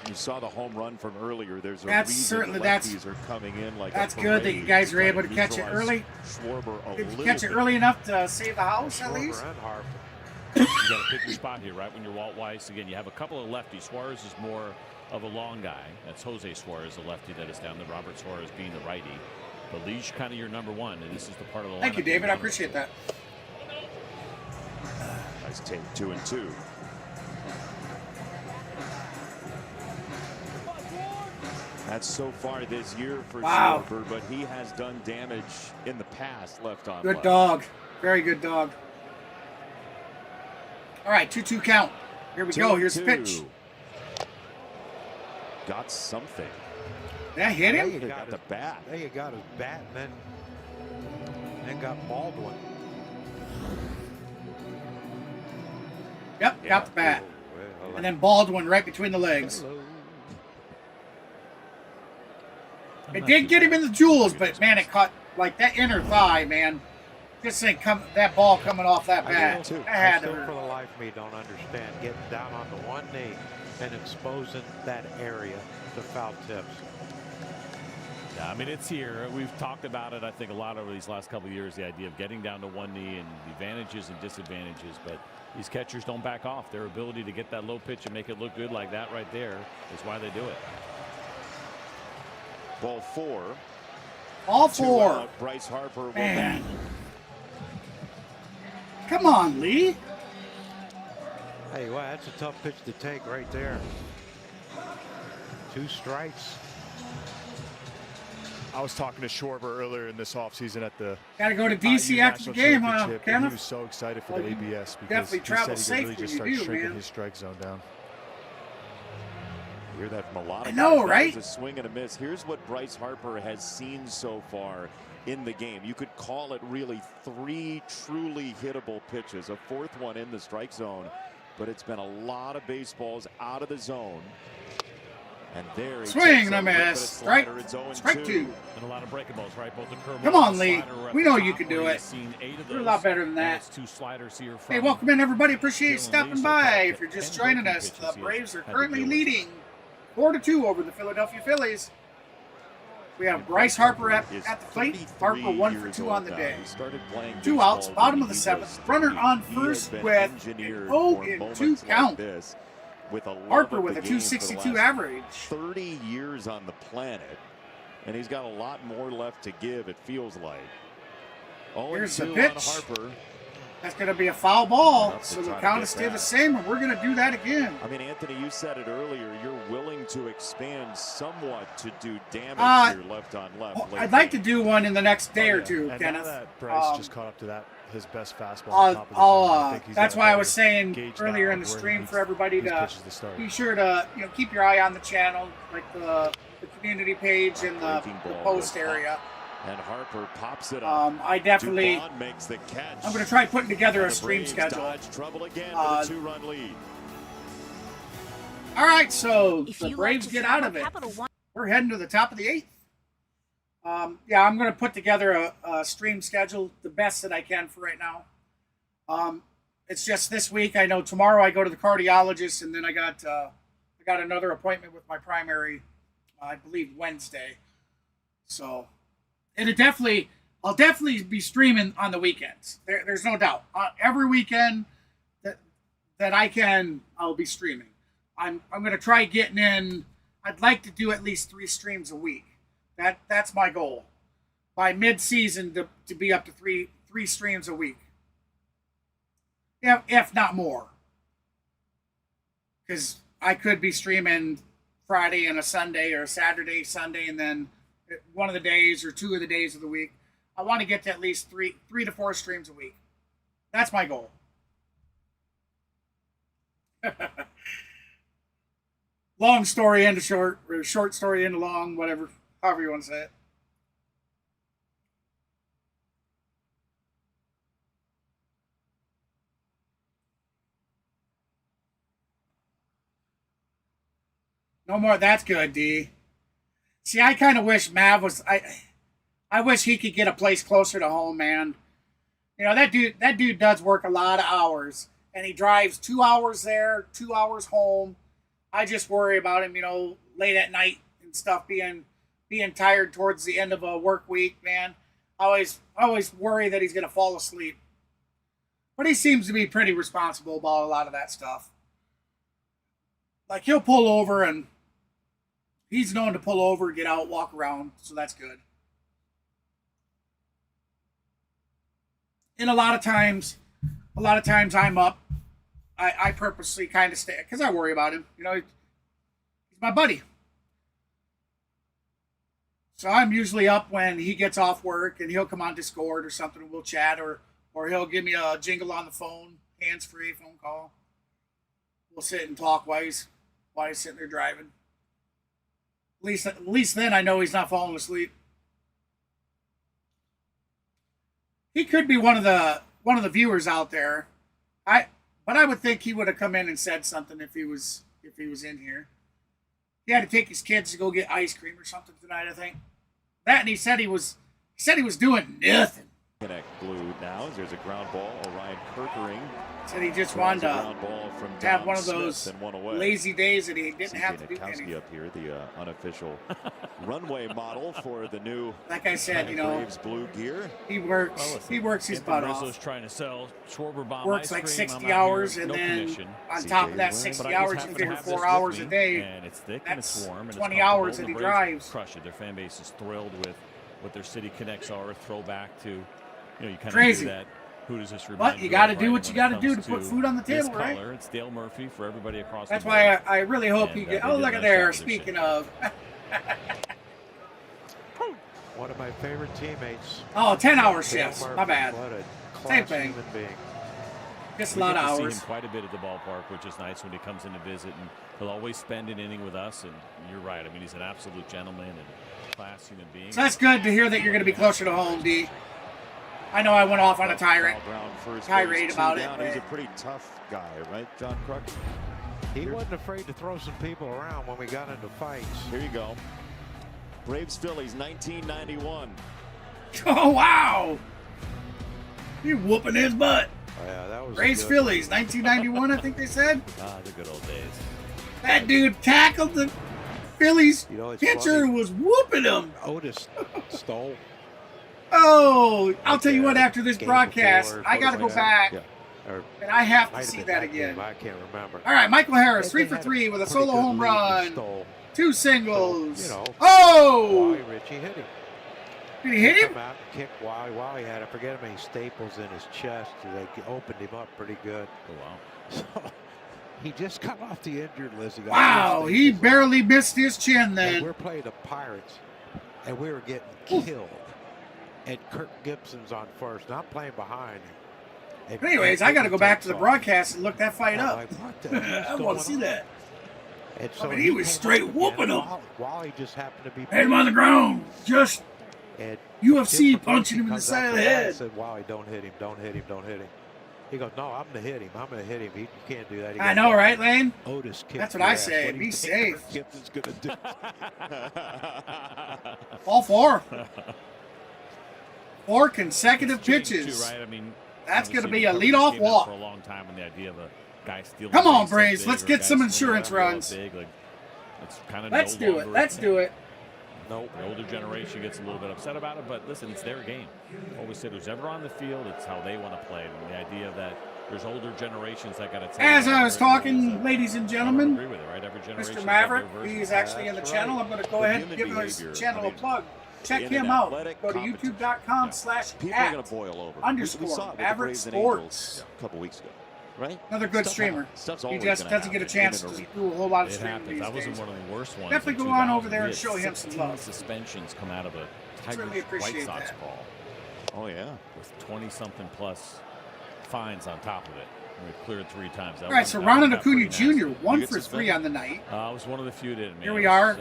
You saw the home run from earlier. There's a That's reason certainly- lefties are coming in like that's a good that you parade guys to were try able to catch it neutralize early. Schwarber a Did you little catch it bit. early enough to save the house at Schwarber least? and Harper. You got to pick your spot here, right? When you're Walt Weiss, again, you have a couple of lefties. Suarez is more of a long guy. That's Jose Suarez, the lefty that is down there. Robert Suarez being the righty. But Lee's kind of your number one, and this is the part of the lineup. Thank you, David. I appreciate that. Nice take, 2-2. That's so far this year for Wow. Schwarber, but he has done damage in the past left on Good left. dog. Very good dog. All right, 2-2 count. Here we go. Here's the pitch. 2-2. Got something. That hit There him? you They got the bat. There you got his bat, and then got Baldwin. Yep, got the bat. Well, And then Baldwin right between the legs. It did get him in the jewels, but man, it caught like that inner thigh, man. Just saying, that ball coming off that bat. That I had to still, for hurt. the life of me, don't understand getting down on the one knee and exposing that area to foul tips. Yeah, I mean, it's here. We've talked about it, I think, a lot over these last couple of years, the idea of getting down to one knee and the advantages and disadvantages. But these catchers don't back off. Their ability to get that low pitch and make it look good like that right there is why they do it. Ball 4. All 2 4. out. Bryce Harper will Man. bat. Come on, Lee. Hey, well, that's a tough pitch to take right there. 2 strikes. I was talking to Schwarber earlier in this offseason at the Got to go to DC after the game, huh, Championship, and he Kenneth? was so excited for Well, the you ABS because definitely he travel said he safe could really when just you start do, shrinking man. his strike zone down. Hear that from a lot of I know, guys. That right? was a swing and a miss. Here's what Bryce Harper has seen so far in the game. You could call it really 3 truly hittable pitches. A 4th one in the strike zone, but it's been a lot of baseballs out of the zone. And there he Swing takes and a look at miss. the Strike. slider. It's 0-2. Strike 2. And a lot of breaking balls, right? Both the curveball Come on, and the Lee. slider were at We the know top you can do where it. you've seen 8 of You're a those. lot better than And that. it's 2 sliders here Hey, from welcome in, everybody. Appreciate you Dylan stopping Lee, so by. far, If you're just 10 joining breaking us, pitches the he has Braves are had to currently deal with. leading 4-2 over the Philadelphia Phillies. We have Bryce Harper at the plate. Harper 1 for 2 on the day. He started playing 2 outs, baseball bottom when of the he 7th. was Runner 3. on He has first been with engineered an for 0-2 moments count. like this, with a love Harper of with the a game for the 262 last average. 30 years on the planet, and he's got a lot more left to give, it feels like. Here's the 0-2 on pitch. Harper. That's going to be a foul ball. Enough to So the try to count get is stay the that. same, and we're going to do that again. I mean, Anthony, you said it earlier. You're willing to expand somewhat to do damage here left on left. Well, late I'd like to game. do one in the next day or two, And Kenneth. now that Bryce just caught up to his best fastball on top of the I'll, zone, I think he's that's got a why I better was saying gauge earlier now in the of where he stream needs for everybody these to pitches to start. be sure to keep your eye on the channel, like the community page and the Breaking ball post goes area. up, and Harper pops it up. I definitely. Dubon makes the catch. I'm going to try putting together And a the stream Braves schedule. dodge trouble again with a 2-run lead. All right, so If the you Braves like to get follow out of it. Capital One- We're heading to the top of the 8th. Yeah, I'm going to put together a stream schedule, the best that I can for right now. It's just this week. I know tomorrow I go to the cardiologist, and then I got another appointment with my primary, I believe Wednesday. So I'll definitely be streaming on the weekends. There's no doubt. Every weekend that I can, I'll be streaming. I'm going to try getting in. I'd like to do at least 3 streams a week. That's my goal. By mid-season to be up to three streams a week. Yeah, if not more. Because I could be streaming Friday and a Sunday, or a Saturday, Sunday, and then one of the days or 2 of the days of the week. I want to get to at least three to 4 streams a week. That's my goal. Long story into short, or short story into long, whatever, however you want to say it. No more. That's good, D. See, I kind of wish Mav was. I wish he could get a place closer to home, man. You know, that dude does work a lot of hours, and he drives 2 hours there, 2 hours home. I just worry about him, you know, late at night and stuff, being tired towards the end of a work week, man. I always worry that he's gonna fall asleep. But he seems to be pretty responsible about a lot of that stuff. Like, he'll pull over, and he's known to pull over, get out, walk around, so that's good. And a lot of times I'm up. I purposely kind of stay, because I worry about him. You know, he's my buddy. So I'm usually up when he gets off work, and he'll come on Discord or something, and we'll chat, or he'll give me a jingle on the phone, hands-free phone call. We'll sit and talk while he's sitting there driving. At least then I know he's not falling asleep. He could be one of the viewers out there. But I would think he would have come in and said something if he was in here. He had to take his kids to go get ice cream or something tonight, I think. That, and he said he was doing nothing. Connect blue now. There's a ground ball. Orion Kirkering. Said he just wanted to have one of those lazy days that he didn't have to do anything. Up here, the unofficial runway model for the new. Like I said, you know, Braves blue gear. He works his butt off. Trying to sell Schwarber bomb works like 60 hours, and then on top of that 60 hours, you figure 4 hours a day. And it's thick and it's warm. And 20 hours that he drives. Crush it. Their fan base is thrilled with what their city connects are. Throwback to, you know, you kind of do that. Who does this remind But you got to do what you got to do to put food on the table, right? It's Dale Murphy for everybody across That's the board. why I really hope he gets. Oh, look at there. Speaking of. One of my favorite teammates. Oh, 10-hour shifts. Murphy. My bad. What a Same thing. Human being. Just a lot of hours. We get to see him quite a bit at the ballpark, which is nice when he comes in to visit, and he'll always spend an inning with us. And you're right. I mean, he's an absolute gentleman and class human being. So that's good to hear that you're going to be closer to home, D. I know I went off on a tirade about it. He's a pretty tough guy, right, John Kruk? He wasn't afraid to throw some people around when we got into fights. Here you go. Braves Phillies 1991. Oh, wow. You're whooping his butt. Oh, yeah, that was Braves Phillies 1991, I think they said. Ah, the good old days. That dude tackled the Phillies pitcher, was whooping him. Otis stole. Oh, I'll tell you what, after this broadcast, I got to go back, and I have to see that again. I can't remember. All right, Michael Harris, 3 for 3 with a solo home run, 2 singles. So, you know, oh! Wally Ritchie hit him. Did he hit him? Come out and kick Wally. Wally had, I forget how many staples in his chest. They opened him up pretty good. Oh, wow. So, he just got off the injured list. Wow, he barely missed his chin then. And we're playing the Pirates, and we were getting killed. And Kirk Gibson's on first. And I'm playing behind him. But anyways, I got to go back to the broadcast and look that fight up. Like, what the I want to see that. And so I mean, he was straight whooping him. Wally just happened to be. Had him on the ground. Just and UFC punching him in the side of the head. I said, Wally, don't hit him. Don't hit him. Don't hit him. He goes, no, I'm going to hit him. I'm going to hit him. You can't do that. He goes, I know, right, Lane? Otis kicked. That's what I say. Be safe. Gibson's going to do. All 4. 4 consecutive pitches. Right? I mean, that's going to be a leadoff walk. For a long time, when the idea of a guy stealing. Come on, Braves. Let's get some insurance runs. Let's do it. Let's do it. No, the older generation gets a little bit upset about it, but listen, it's their game. Always said who's ever on the field, it's how they want to play. And the idea that there's older generations that got to. As I was talking, ladies and gentlemen, agree with it, right? Every generation Mr. Maverick, he's actually in the channel. I'm going to go ahead and give his channel a plug. Check him out. Go to youtube.com/@_Maverick Sports. A couple weeks ago, right? Another good streamer. He just doesn't get a chance to do a whole lot of it streaming these That days. wasn't one of the worst ones. Definitely go on over there and show him some love. Suspensions come out of a Tigers Really White appreciate Sox that. ball. Oh yeah, with 20-something plus fines on top of it. We cleared 3 times. All right, so Ronald Acuna Jr. 1 for 3 on the night. I was one of the few that didn't. Here we are.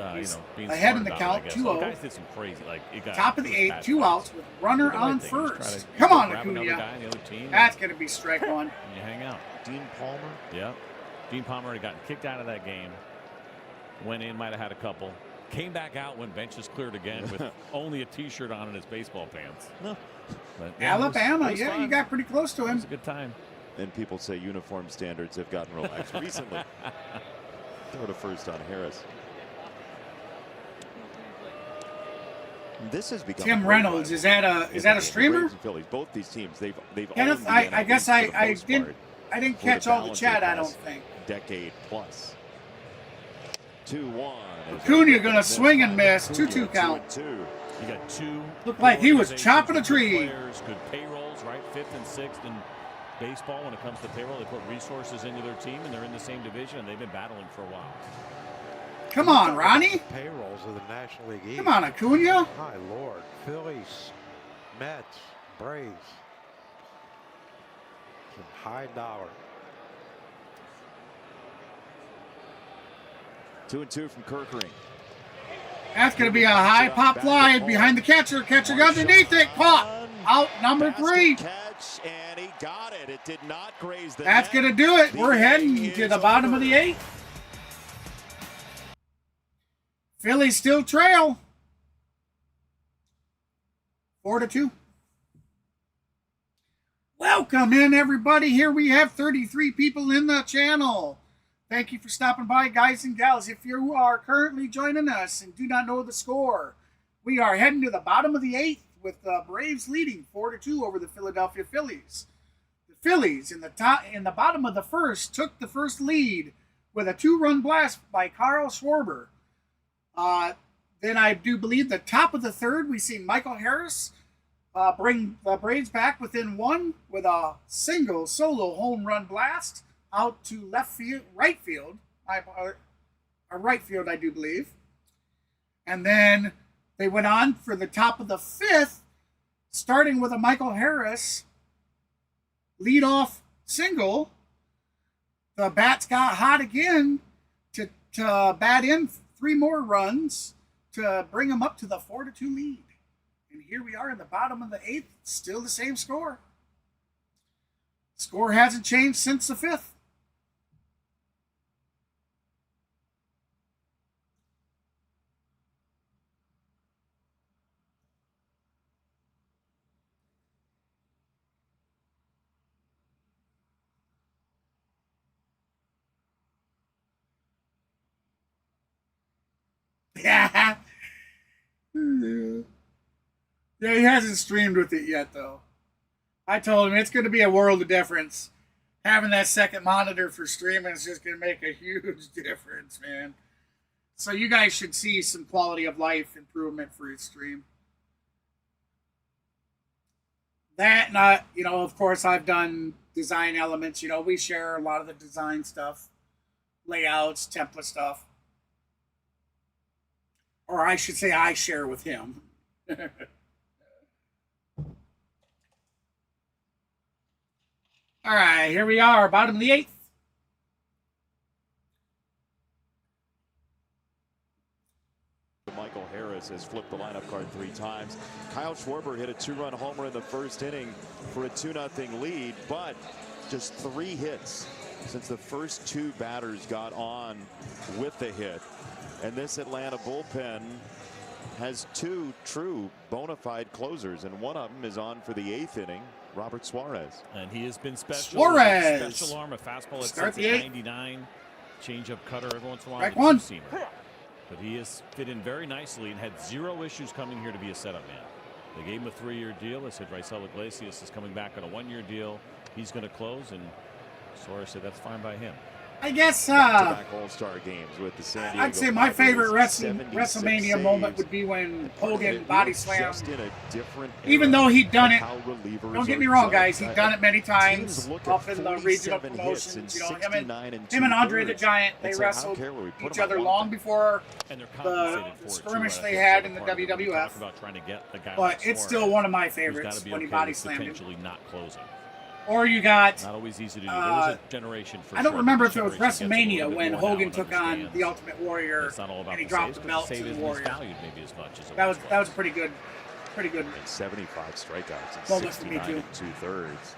Being ahead in the smart count, about it, 2-0. Guys did some crazy, like it got Top of the 8th, 2 outs with runner on first. To, Come on, grab another Acuna. guy on the other team, That's going to be strike 1. And you hang out. Dean Palmer. Yeah. Dean Palmer had gotten kicked out of that game. Went in, might have had a couple. Came back out when benches cleared again with only a T-shirt on and his baseball pants. No. But, Alabama, it was yeah, fun. you got pretty close to him. It was a good time. And people say uniform standards have gotten relaxed recently. Throw to first on Harris. This has become Tim Reynolds, is that a streamer? Phillies, both these teams, they've Kenneth, I guess I didn't catch all the chat. I don't think. Decade plus. 2-1. Acuna gonna swing and miss. 2-2 count. You got 2. Looked like he was chopping a tree. Players, good payrolls, right? 5th and 6th in baseball when it comes to payroll. They put resources into their team, and they're in the same division, and they've been battling for a while. Come on, Ronnie. Payrolls of the National League East. Come on, Acuna. My Lord. Phillies, Mets, Braves. Some high dollar. 2-2 from Kirkering. That's going to be a high pop fly behind the catcher. Catcher got underneath it. Caught. Out number 3. Catch, and he got it. It did not graze the That's net. going to do it. We're heading to the bottom of the 8th. Phillies still trail. 4-2. Welcome in, everybody. Here we have 33 people in the channel. Thank you for stopping by, guys and gals. If you are currently joining us and do not know the score, we are heading to the bottom of the 8th with the Braves leading 4-2 over the Philadelphia Phillies. The Phillies in the bottom of the 1st took the first lead with a 2-run blast by Carl Schwarber. Then I do believe the top of the 3rd, we see Michael Harris bring the Braves back within 1 with a single solo home run blast out to right field, I do believe. And then they went on for the top of the 5th, starting with a Michael Harris leadoff single. The bats got hot again to bat in 3 more runs to bring them up to the 4-2 lead. And here we are in the bottom of the 8th, still the same score. Score hasn't changed since the 5th. Yeah. Yeah, he hasn't streamed with it yet, though. I told him it's going to be a world of difference. Having that second monitor for streaming is just going to make a huge difference, man. So you guys should see some quality of life improvement for his stream. That, not, of course, I've done design elements. We share a lot of the design stuff, layouts, template stuff. Or I should say I share with him. All right, here we are, bottom of the 8th. Michael Harris has flipped the lineup card 3 times. Kyle Schwarber hit a 2-run homer in the 1st inning for a 2-0 lead, but just 3 hits since the first 2 batters got on with the hit. And this Atlanta bullpen has 2 true bona fide closers, and one of them is on for the 8th inning, Robert Suarez. And he has been special. Suarez. Special arm, a fastball at Start the 99, change-up cutter every once in a while. Strike 1. But he has fit in very nicely and had 0 issues coming here to be a setup man. They gave him a 3-year deal. They said Raisel Iglesias is coming back on a 1-year deal. He's going to close, and Suarez said that's fine by him. I guess Back-to-back All-Star games with the San Diego I'd say my favorite Padres, WrestleMania moment would be when Hogan body slammed. Just in a different Even though he'd done it, how relievers don't get are me wrong, judged. guys, he'd done it many times Teams look up at in the regional 47 promotions. hits in Him 69 and Andre the 2/3 Giant, they and say, how wrestled care where we put each them at other one long time. before And they're the compensated for it, skirmish too, they I had think, in the part of it. We WWF. talk about trying to get the guy But like it's Suarez, still one of my who's gotta favorites be when he okay body with slammed him. potentially not closing. Or you got. Not always easy to do. There was a generation for I don't sure. remember This if it was generation gets a little WrestleMania bit when more now Hogan and took on understands the Ultimate Warrior it's not all about and he the dropped saves, the 'cause belt save to the isn't Warrior. valued maybe as much as it That once was pretty good. Pretty good. And 75 strikeouts and Moment for me, 69 too. and 2/3.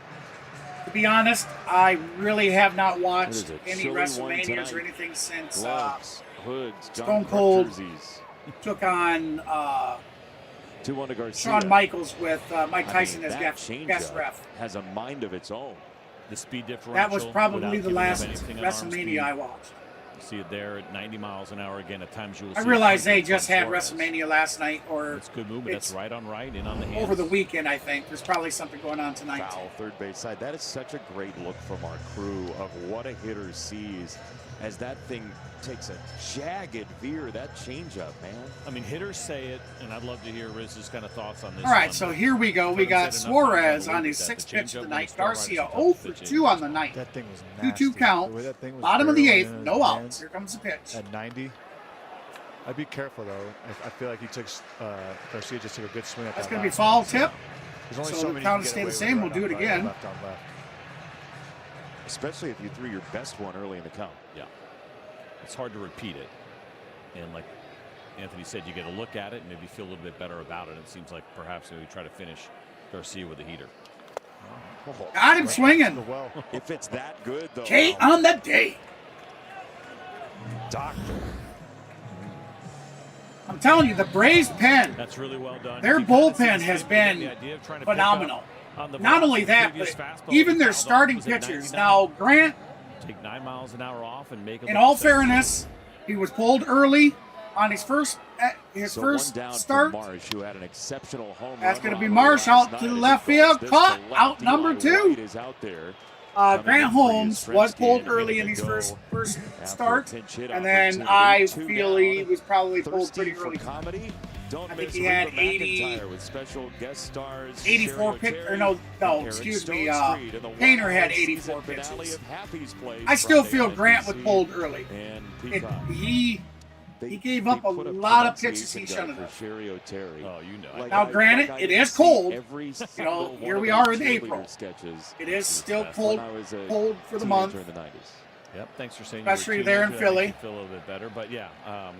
To be honest, I really have not What is watched it? any Chilly one WrestleManias tonight. or anything since Gloves, hoods, Stone John Cold jerseys. took on 2-1 to Garcia. Shawn Michaels with Mike I Tyson mean, as that guest changeup ref. has a mind of its own. The speed differential. That was probably without the giving up last anything on arm speed. WrestleMania I watched. You see it there at 90 miles an hour again. At times you will I see realize they 100 just from had Suarez. WrestleMania last night, or It's good movement. That's it's right on right, in on the hands. over the weekend, I think. There's probably something going on tonight. Foul third base side. That is such a great look from our crew of what a hitter sees as that thing takes a jagged veer. That changeup, man. I mean, hitters say it, and I'd love to hear Riz's kind of thoughts on this. All right, one. so here we go. We got Suarez on his sixth pitch of the night. Garcia 0 for 2 on the night. That thing was 2-2 nasty. count. The way that thing was Bottom of the barreling eighth, in his no outs. hands Here comes the pitch. At 90. I'd be careful though. I feel like he took Garcia just took a good swing at That's that. going to be last foul one. tip. There's only So so the many count you will can stay get the away same. with We'll do it right on again. left on left. Especially if you threw your best one early in the count. Yeah, it's hard to repeat it, and like Anthony said, you get a look at it and maybe feel a little bit better about it. It seems like perhaps maybe try to finish Garcia with a heater. Got him swinging. If it's that good, though. Kate on the day. Doctor. I'm telling you, the Braves pen, That's really well done. their You kinda bullpen see has the been idea of trying to pick phenomenal. up on the Not velocity only of the that, previous but fastball even that their fouled off starting was at pitchers. 99. Now, Grant, Take 9 miles an hour off and make it. in look all the same. fairness, he was pulled early on his first So first one down start. for Marsh, who had an exceptional home That's run going to be robbery Marsh last out to night the as left he calls field. this Caught the out left. number Eli 2. White is out there. Coming Grant in for Holmes was Yastrzemski pulled and a early minute in his to go first after a start, pinch hit and then opportunity. I Two feel he down. was probably pulled Thirsty pretty for early. comedy? Don't I think miss he had Reba 80 McEntire with special guest stars 84 Sherry pick, or O'Terry no, and Aaron excuse me, Stonestreet in the Painter had 1-1 84 season finale pitches. of Happy's Place I still Friday feel on Grant was NBC pulled early. and It, Peacock. he They gave up a put lot of pitches pronunciation he guy shouldn't for have. Sherry O'Terry. Oh, you know. Like Now, I- granted, like I it is see cold. every You single know, one here of we those are in cheerleader April. Sketches. It is still When cold, I was a cold for the teenager month. in the 90s. Yep, thanks for saying. Especially you were a there in teenager. That makes Philly. you feel a little bit better, but yeah,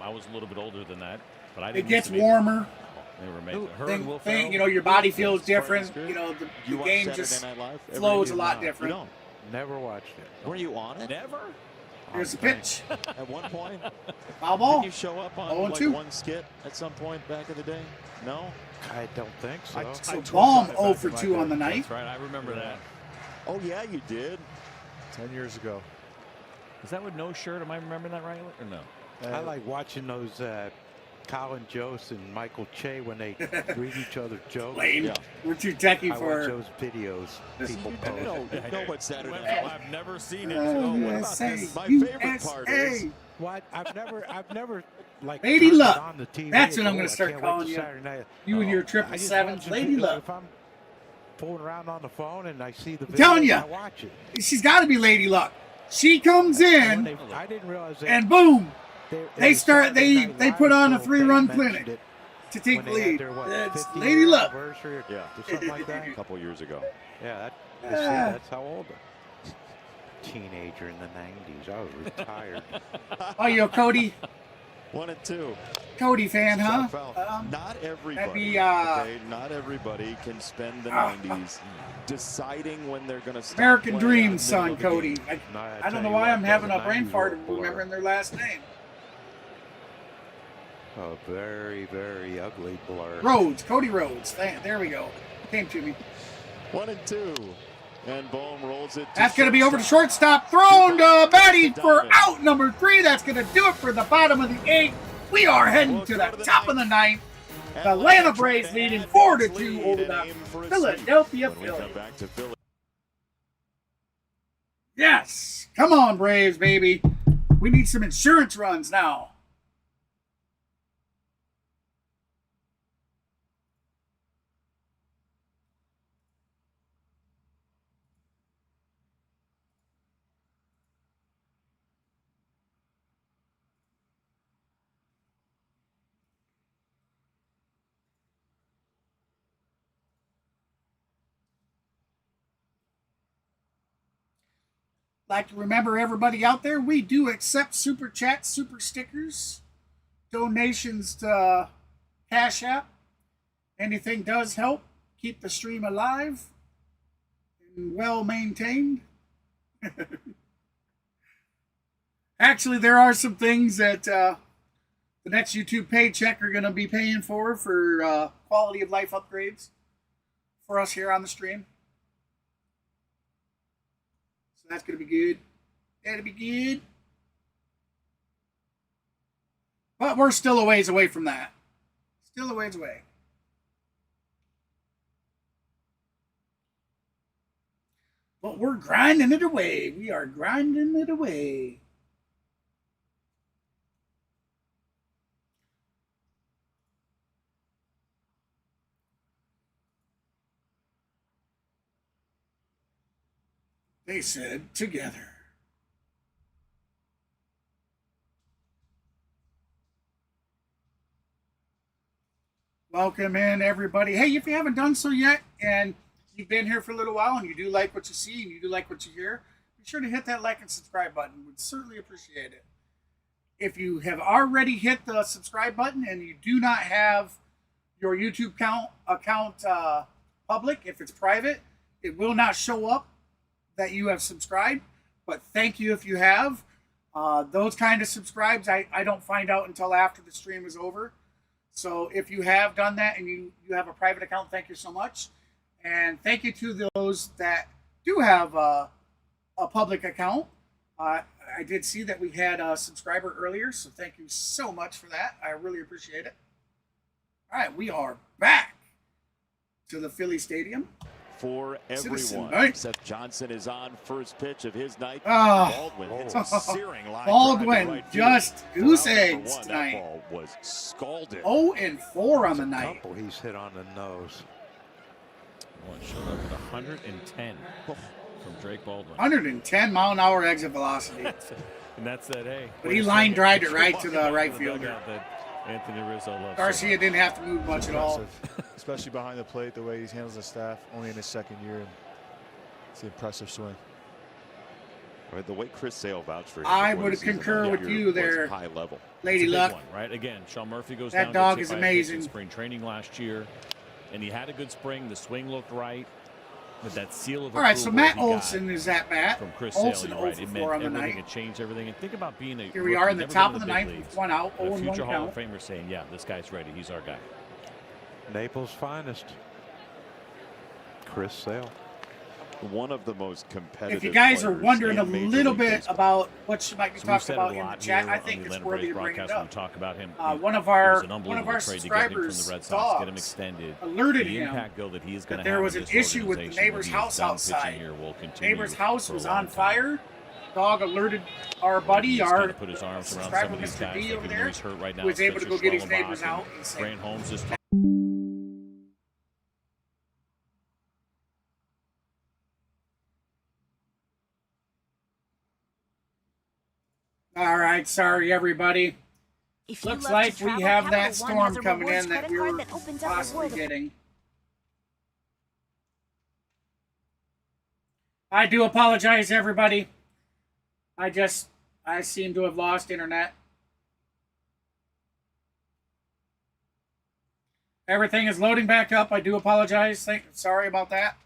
I was a little bit older than that. But I It didn't gets used to be- warmer. They were amazing. Her and Will Thing, Ferrell. you know, your body feels Yeah, different. Spartans You know, the You watch game Saturday just Night Live? Every flows a year? lot No, different. You don't. Never watched it. Were you on it? Never. Here's the pitch. At one point? Foul ball. Did you show up on 0-2. like one skit at some point back in the day? No? I don't think so. So Baum 0 for 2 on the night. That's right. I remember that. Oh, yeah, you did. 10 years ago. Is that with no shirt? Am I remembering that right or no? I like watching those Colin Jost and Michael Che when they read each other's jokes. Lane. We're too techie I for. watch those videos people post. No, what Saturday Well, Night Live. I've never seen it. So what about USA, this? My favorite part USA. is What? I've never like Lady turned it Luck. on the TV. That's what I'm Oh, gonna I start can't wait calling till you. Saturday night. You and your I triple just sevens, watch it. Lady Luck. If I'm fooling around on the phone and I see the I'm video, telling ya. I watch it. She's got to be Lady Luck. She comes And when in, I didn't realize that and boom, they they start. Saturday They Night they Live put on a show, 3-run they clinic mentioned it to take when the they had lead. their, what, It's 50 Lady year Luck. anniversary or Yeah. something like that. a couple years ago. Yeah, that's how old I am. Teenager in the 90s. I was retired. Oh, you're a Cody 1 and 2. Cody fan, huh? Shot foul. Not everybody. be, okay? Not everybody can spend the 90s deciding when they're going to stop. American playing in Dream, the son, middle of the Cody. game. I don't know why I'm having a brain fart of remembering their last name. A very, very ugly blur. Rhodes, Cody Rhodes. There we go. Came to me. 1 and 2. And Bohm rolls it. That's going to be over to shortstop. Thrown to Batty for out number 3. That's going to do it for the bottom of the 8th. We are heading to the top of the 9th. The Atlanta Braves leading 4-2 over the Philadelphia Phillies. Yes. Come on, Braves, baby. We need some insurance runs now. Like to remember everybody out there, we do accept super chats, super stickers, donations to Cash App. Anything does help keep the stream alive and well maintained. Actually, there are some things that the next YouTube paycheck are going to be paying for quality of life upgrades for us here on the stream. So that's going to be good. That'll be good. But we're still a ways away from that. Still a ways away. But we're grinding it away. We are grinding it away. They said together. Welcome in, everybody. Hey, if you haven't done so yet, and you've been here for a little while, and you do like what you see, and you do like what you hear, be sure to hit that like and subscribe button. We'd certainly appreciate it. If you have already hit the subscribe button, and you do not have your YouTube account public, if it's private, it will not show up that you have subscribed, but thank you if you have. Those kind of subscribes, I don't find out until after the stream is over. So if you have done that and you have a private account, thank you so much. And thank you to those that do have a public account. I did see that we had a subscriber earlier, so thank you so much for that. I really appreciate it. All right, we are back to the Philly Stadium. For everyone. Seth Johnson is on first pitch of his night. Baldwin hits a searing line. Baldwin right just goose eggs tonight. That ball was scalded. 0-4 on the night. Couple he's hit on the nose. One showed up with 110 from Drake Baldwin. 110 mile an hour exit velocity. And that's that, hey. But he line dried it right to the right fielder. Anthony Rizzo loves. Garcia didn't have to move much at all. Especially behind the plate, the way he handles the staff, only in his second year. It's an impressive swing. I mean, the way Chris Sale vouched for him. I would concur with you there, high level. Lady Luck. One, right? Again, Sean Murphy goes that down. That dog is amazing. In spring training last year, and he had a good spring. The swing looked right. But that seal of all right, so Matt Olson is at bat. From Chris Olson Sale, right? 0-4 on the night. It changed everything. And think about being a here we are in the top of the ninth with 1 out, 0-1 future count. Hall of Famer saying, "Yeah, this guy's ready. He's our guy." Naples' finest. Chris Sale. One of the most competitive. If you guys are wondering a little bit about what you might be talking about in the chat, I think it's worthy to bring it up. We talk about him. One of our subscribers, subscribers' get him extended. Alerted the him impact bill that he's that there was an issue with the neighbor's house outside. Neighbor's house was on fire. Dog alerted our buddy, our put his arms around subscriber, some of these Mr. guys. B over there, right now. who was able to go get his neighbors out and say, Grant Holmes is. all right, sorry everybody. Looks like we have that storm coming in that we were possibly getting. I do apologize, everybody. I seem to have lost internet. Everything is loading back up. I do apologize. Sorry about that.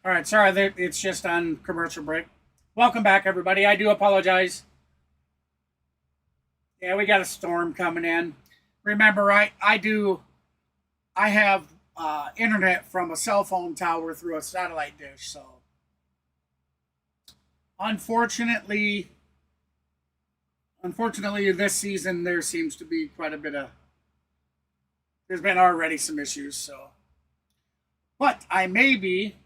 All right, sorry, it's just on commercial break. Welcome back, everybody. I do apologize. Yeah, we got a storm coming in. Remember, I have internet from a cell phone tower through a satellite dish. So, unfortunately, this season there seems to be quite a bit of. There's been already some issues. So, but I may be.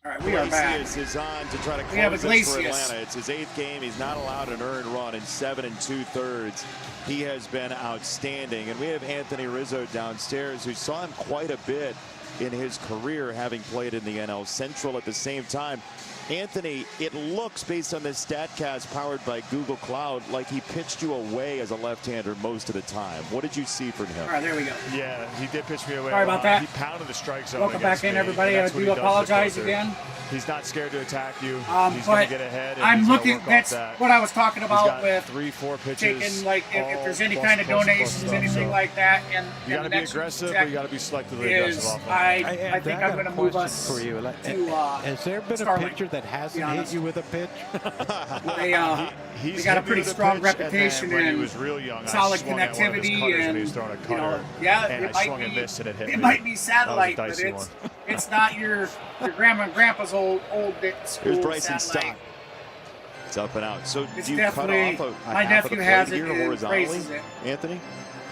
All right, we are back. Iglesias is on to try to We have close this for Iglesias. Atlanta. It's his 8th game. He's not allowed an earned run in 7 2/3. He has been outstanding. And we have Anthony Rizzo downstairs, who saw him quite a bit in his career, having played in the NL Central at the same time. Anthony, it looks, based on this StatCast powered by Google Cloud, like he pitched you away as a left-hander most of the time. What did you see from him? All right, there we go. Yeah, he did pitch me away. Sorry about that. He pounded the strike zone. Welcome back in, everybody. I do apologize again. He's not scared to attack you. He's But going to get ahead. And I'm he's gonna looking. work off That's that. what I was talking He's about got with 3-4 pitches. taking, like, if there's any plus, kind of plus, plus donations, stuff, anything so like that, and you got to the be next aggressive, check but you got to be selectively is aggressive. Off I think I'm going to move us for you. to Has there been Starling, a pitcher that hasn't be hit honest. you with a pitch? He's they got a hit me pretty with strong pitch, and then reputation when he and was real young, solid I swung at one of his connectivity cutters when and he was throwing a you cutter, know, yeah, and it I might swung and be missed, and it hit it me. might be That was a satellite, but dicey it's not your grandma and grandpa's old bit school Here's Bryson satellite. Stott. It's up and out. So It's do you cut definitely- off a my half of the nephew has plate it here and horizontally, praises it. Anthony?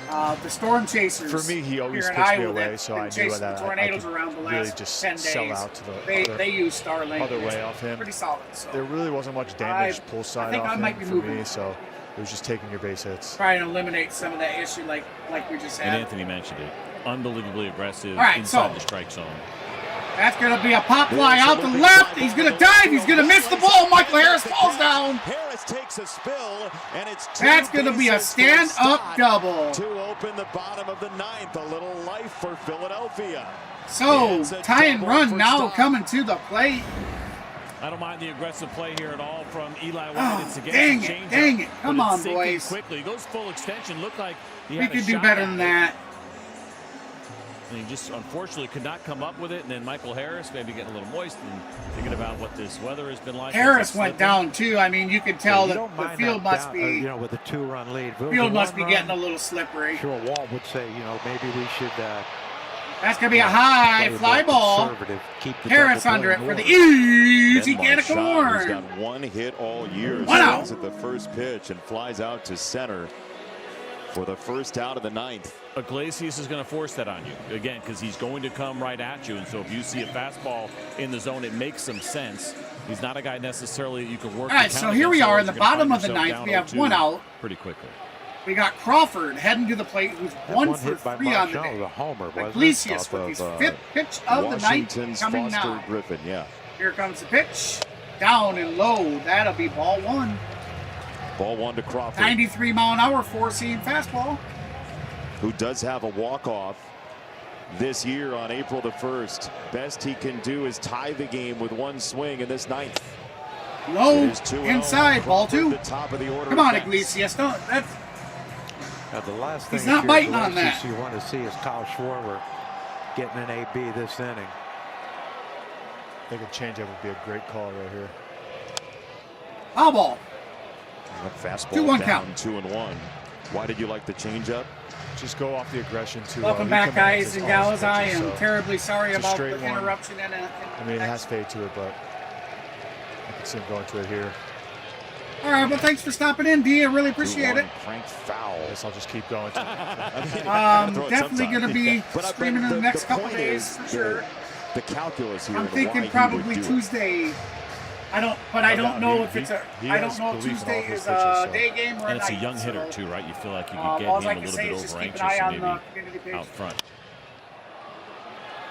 The Storm Chasers. For me, he always here in pitched me Iowa away, that so been I knew chasing that the I tornadoes could around the really last just 10 sell days. out to the They use Starlink. other It's way off him. Pretty solid. So There really wasn't much damage pull I side think off I might him be for moving. me, so it was just taking your base hits. trying to eliminate some of that issue, like we just And had. Anthony mentioned it. Unbelievably aggressive All right, inside so- the strike zone. That's going to be a pop fly out to left. He's going to dive. He's going to miss the ball. Michael Harris falls down. Harris takes a spill, and it's That's going to be a stand-up double. to open the bottom of the 9th. A little life for Philadelphia. So, It's a tie and double run for now Stott. coming to the plate. I don't mind the aggressive play here at all from Eli White. Oh, It's against dang the it, changeup, dang it. but Come it's on, sinking boys. quickly. He goes full extension. Looked like he We had a could do shot better at than it. that. And he just unfortunately could not come up with it. And then Michael Harris maybe getting a little moist and thinking about what this weather has been like. Harris It's went slipping. down too. I mean, you could tell You that don't the mind field that must down, be you know, with a 2-run lead. If it was field a must be 1-run, getting a little slippery. Sure, Walt would say, you know, maybe we should. That's going to be a high play fly more ball. conservative, keep the Harris double under it play for the going. easy Ben can of Marchand, who's corn. got 1 hit all year, One out. swings at the first pitch and flies out to center for the first out of the 9th. Iglesias is going to force that on you again because he's going to come right at you. And so if you see a fastball in the zone, it makes some sense. He's not a guy necessarily that you can work. All right, the so count here we against, are or in the you're gonna bottom find of the yourself 9th. down We have 0-2 one out. pretty quickly. We got Crawford heading to the plate, who's That 1 one for hit by 3 on the Marchand day. was a homer, wasn't it? Iglesias Off with of, his 5th pitch of the night Washington's coming Foster now. Griffin, yeah. Here comes the pitch. Down and low. That'll be ball 1. Ball 1 to Crawford, 93-mile-an-hour four-seam fastball. who does have a walk-off this year on April the 1st. Best he can do is tie the game with 1 swing in this 9th. Low It is 2-0. inside, ball Crawford, 2. the top of the order. Come on, at bats. Iglesias. Don't, that's, Now, the last thing He's not if you're biting on Iglesias that. you want to see is Kyle Schwarber getting an AB this inning. I think a changeup would be a great call right here. foul ball. That fastball 2-1 down, count. 2-1. Why did you like the changeup? Just go off the aggression too. Welcome He back, commands guys his and gals. pitches, I am so terribly sorry it's a about the straight one. interruption. I mean, it has fade to it, but I can see him going to it here. All right, well, thanks for stopping in, D. I really appreciate it. 2-1, cranked foul. I guess I'll just keep going. Definitely going to be streaming in the next couple point days is for sure. The calculus here. I'm and why thinking he probably would do it. Tuesday. I don't know if it's a. he I don't has know if belief in Tuesday all his is pitches, a so. day game or a And it's a night, young hitter so, too, right? You feel like you could get all him I a can little say bit is just over keep an anxious eye and on the maybe community page. out front.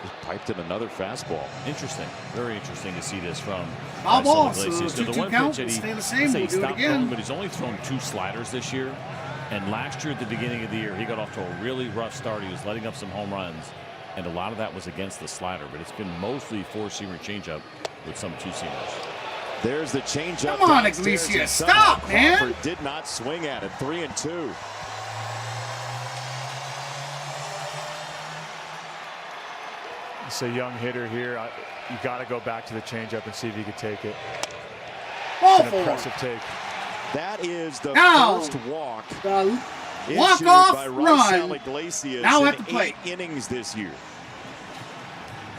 Just piped in another fastball. Interesting, very interesting to see this from Foul ball, Marcelo Iglesias. so the 2-2 one count, pitch that he, stay the I'd same, say we'll he do it stopped again. throwing, but he's only thrown 2 sliders this year. And last year at the beginning of the year, he got off to a really rough start. He was letting up some home runs, and a lot of that was against the slider. But it's been mostly 4-seamer changeup with some 2-seamers. There's the changeup. Come on, downstairs, Iglesias, and somehow stop, man. Crawford did not swing at it. 3-2. It's a young hitter here. You got to go back to the changeup and see if you can take it. Ball It's an impressive take. That is the Now, first walk The issued walk-off by Raisel run. Iglesias Now in at the plate. 8 innings this year.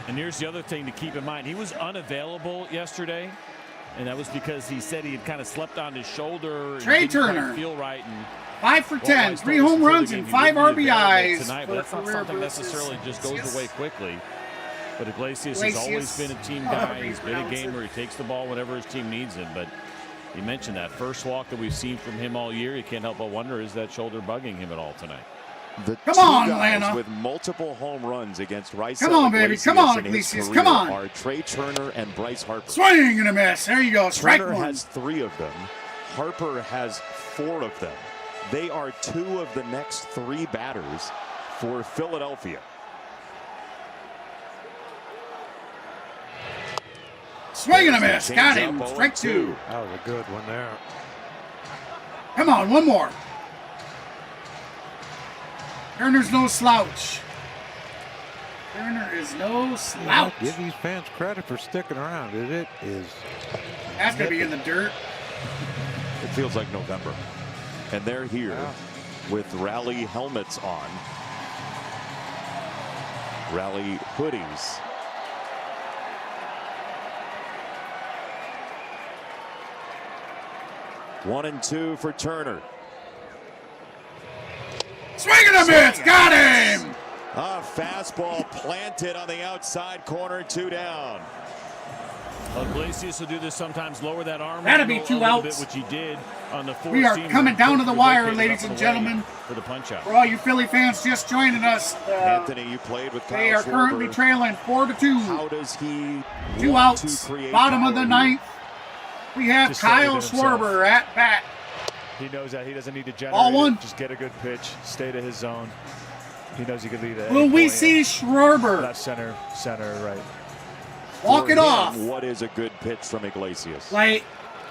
And here's the other thing to keep in mind. He was unavailable yesterday, and that was because he said he had kind of slept on his shoulder. Trey and didn't Turner. quite feel right. And 5 for 10, 3 home runs and 5 RBIs. Tonight, but that's not something necessarily just goes away quickly. But Iglesias has always been a team guy. He's been a gamer. He takes the ball whenever his team needs him. But you mentioned that first walk that we've seen from him all year. You can't help but wonder, is that shoulder bugging him at all tonight? The Come two on, guys Atlanta. with multiple home runs against Rice. Come on, baby. Come on, Iglesias. Come on. Are Trey Turner and Bryce Harper. Swing and a miss. There you go. Strike Turner one. has 3 of them. Harper has 4 of them. They are 2 of the next 3 batters for Philadelphia. Swing and a miss. Got him. Strike 2. That was a good one there. Come on, one more. Turner's no slouch. Turner is no slouch. Give these fans credit for sticking around. It is. That's going to be in the dirt. It feels like November. And they're here with rally helmets on. Rally hoodies. One and 2 for Turner. Swing and a miss. Got him. A fastball planted on the outside corner, 2 down. Iglesias will do this sometimes, lower that arm. That'll be 2 outs. Which he did on the 4th. We are coming down to the wire, ladies and gentlemen. For the punch out. For all you Philly fans just joining us, Anthony, you played with Kyle they are currently Schwarber. trailing 4-2. How does he 2 want outs. to create Bottom of power the here? 9th. We have Just Kyle saving himself. Schwarber at bat. He knows that he doesn't need to generate. Ball 1. Just get a good pitch, stay to his zone. He knows he could lead it. Will we see Schwarber Left, center, right. walk For it him, off? What is a good pitch from Iglesias? Like,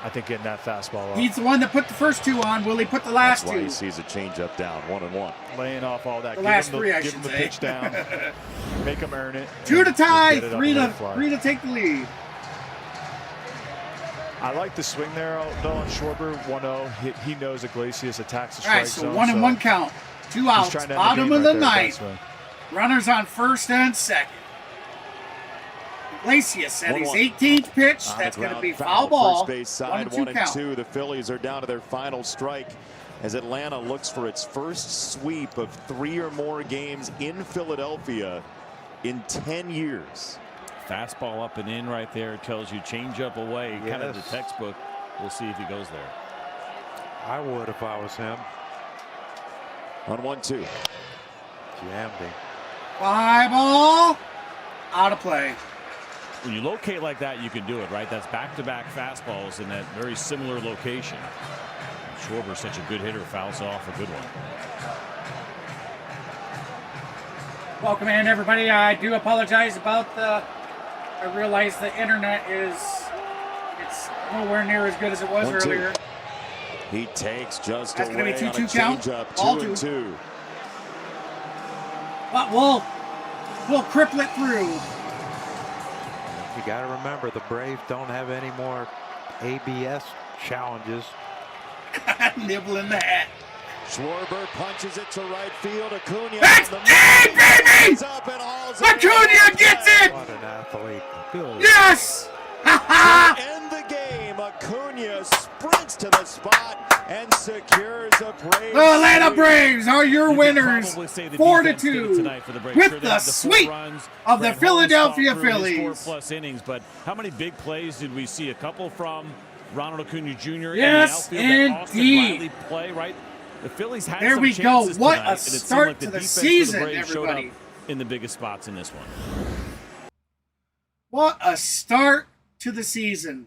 I think getting that fastball off. he's the one that put the first 2 on. Will he put the last That's why 2? he sees a changeup down, 1-1. Laying off all that. The last him 3, I give should him the say. pitch down. Make him earn it. 2 to and tie, just get it up 3 and let to it fly. 3 to take the lead. I like the swing there, though, on Schwarber. 1-0. He knows Iglesias attacks the All strike right, so zone. 1 and 1 count. 2 outs. trying to end the Bottom game of the right there, 9th. that's right. Runners on first and second. Iglesias at his 18th pitch. On That's the going to ground be foul. foul ball. First base 1 side, and 2 1 and count. 2. The Phillies are down to their final strike as Atlanta looks for its first sweep of 3 or more games in Philadelphia in 10 years. Fastball up and in right there. Tells you change up away. Kind of the textbook. We'll see if he goes there. I would if I was him. On 1-2. Jammed him. Fly ball. Out of play. When you locate like that, you can do it, right? That's back-to-back fastballs in that very similar location. Schwarber's such a good hitter, fouls off a good one. Welcome in, everybody. I do apologize about the. I realize the internet it's nowhere near as good as it was 1-2. earlier. He takes just That's away gonna be on a 2-2 count. changeup. Ball 2-2. But we'll cripple it through. You got to remember, the Braves don't have any more ABS challenges. Nibbling the hat. Schwarber punches it to right field. Acuna. That's game, baby! Up and hauls Acuna gets it! What an athlete. Good. Yes! To end the game, Acuna sprints to the spot and secures a Braves. The Atlanta Braves are your You could winners, probably say the 4-2, defense did it tonight for the Braves. with Sure, they the had 4 sweep runs. of the Brett Holmes Philadelphia fought through his Phillies. 4+ innings, but how many big plays did we see? A couple from Ronald Acuna Jr. Yes, in the outfield that Austin indeed. Riley play, right? The Phillies had There some we go. chances What tonight, a and it seemed start like to the defense for season, Braves showed everybody. up in the biggest spots in this one. What a start to the season.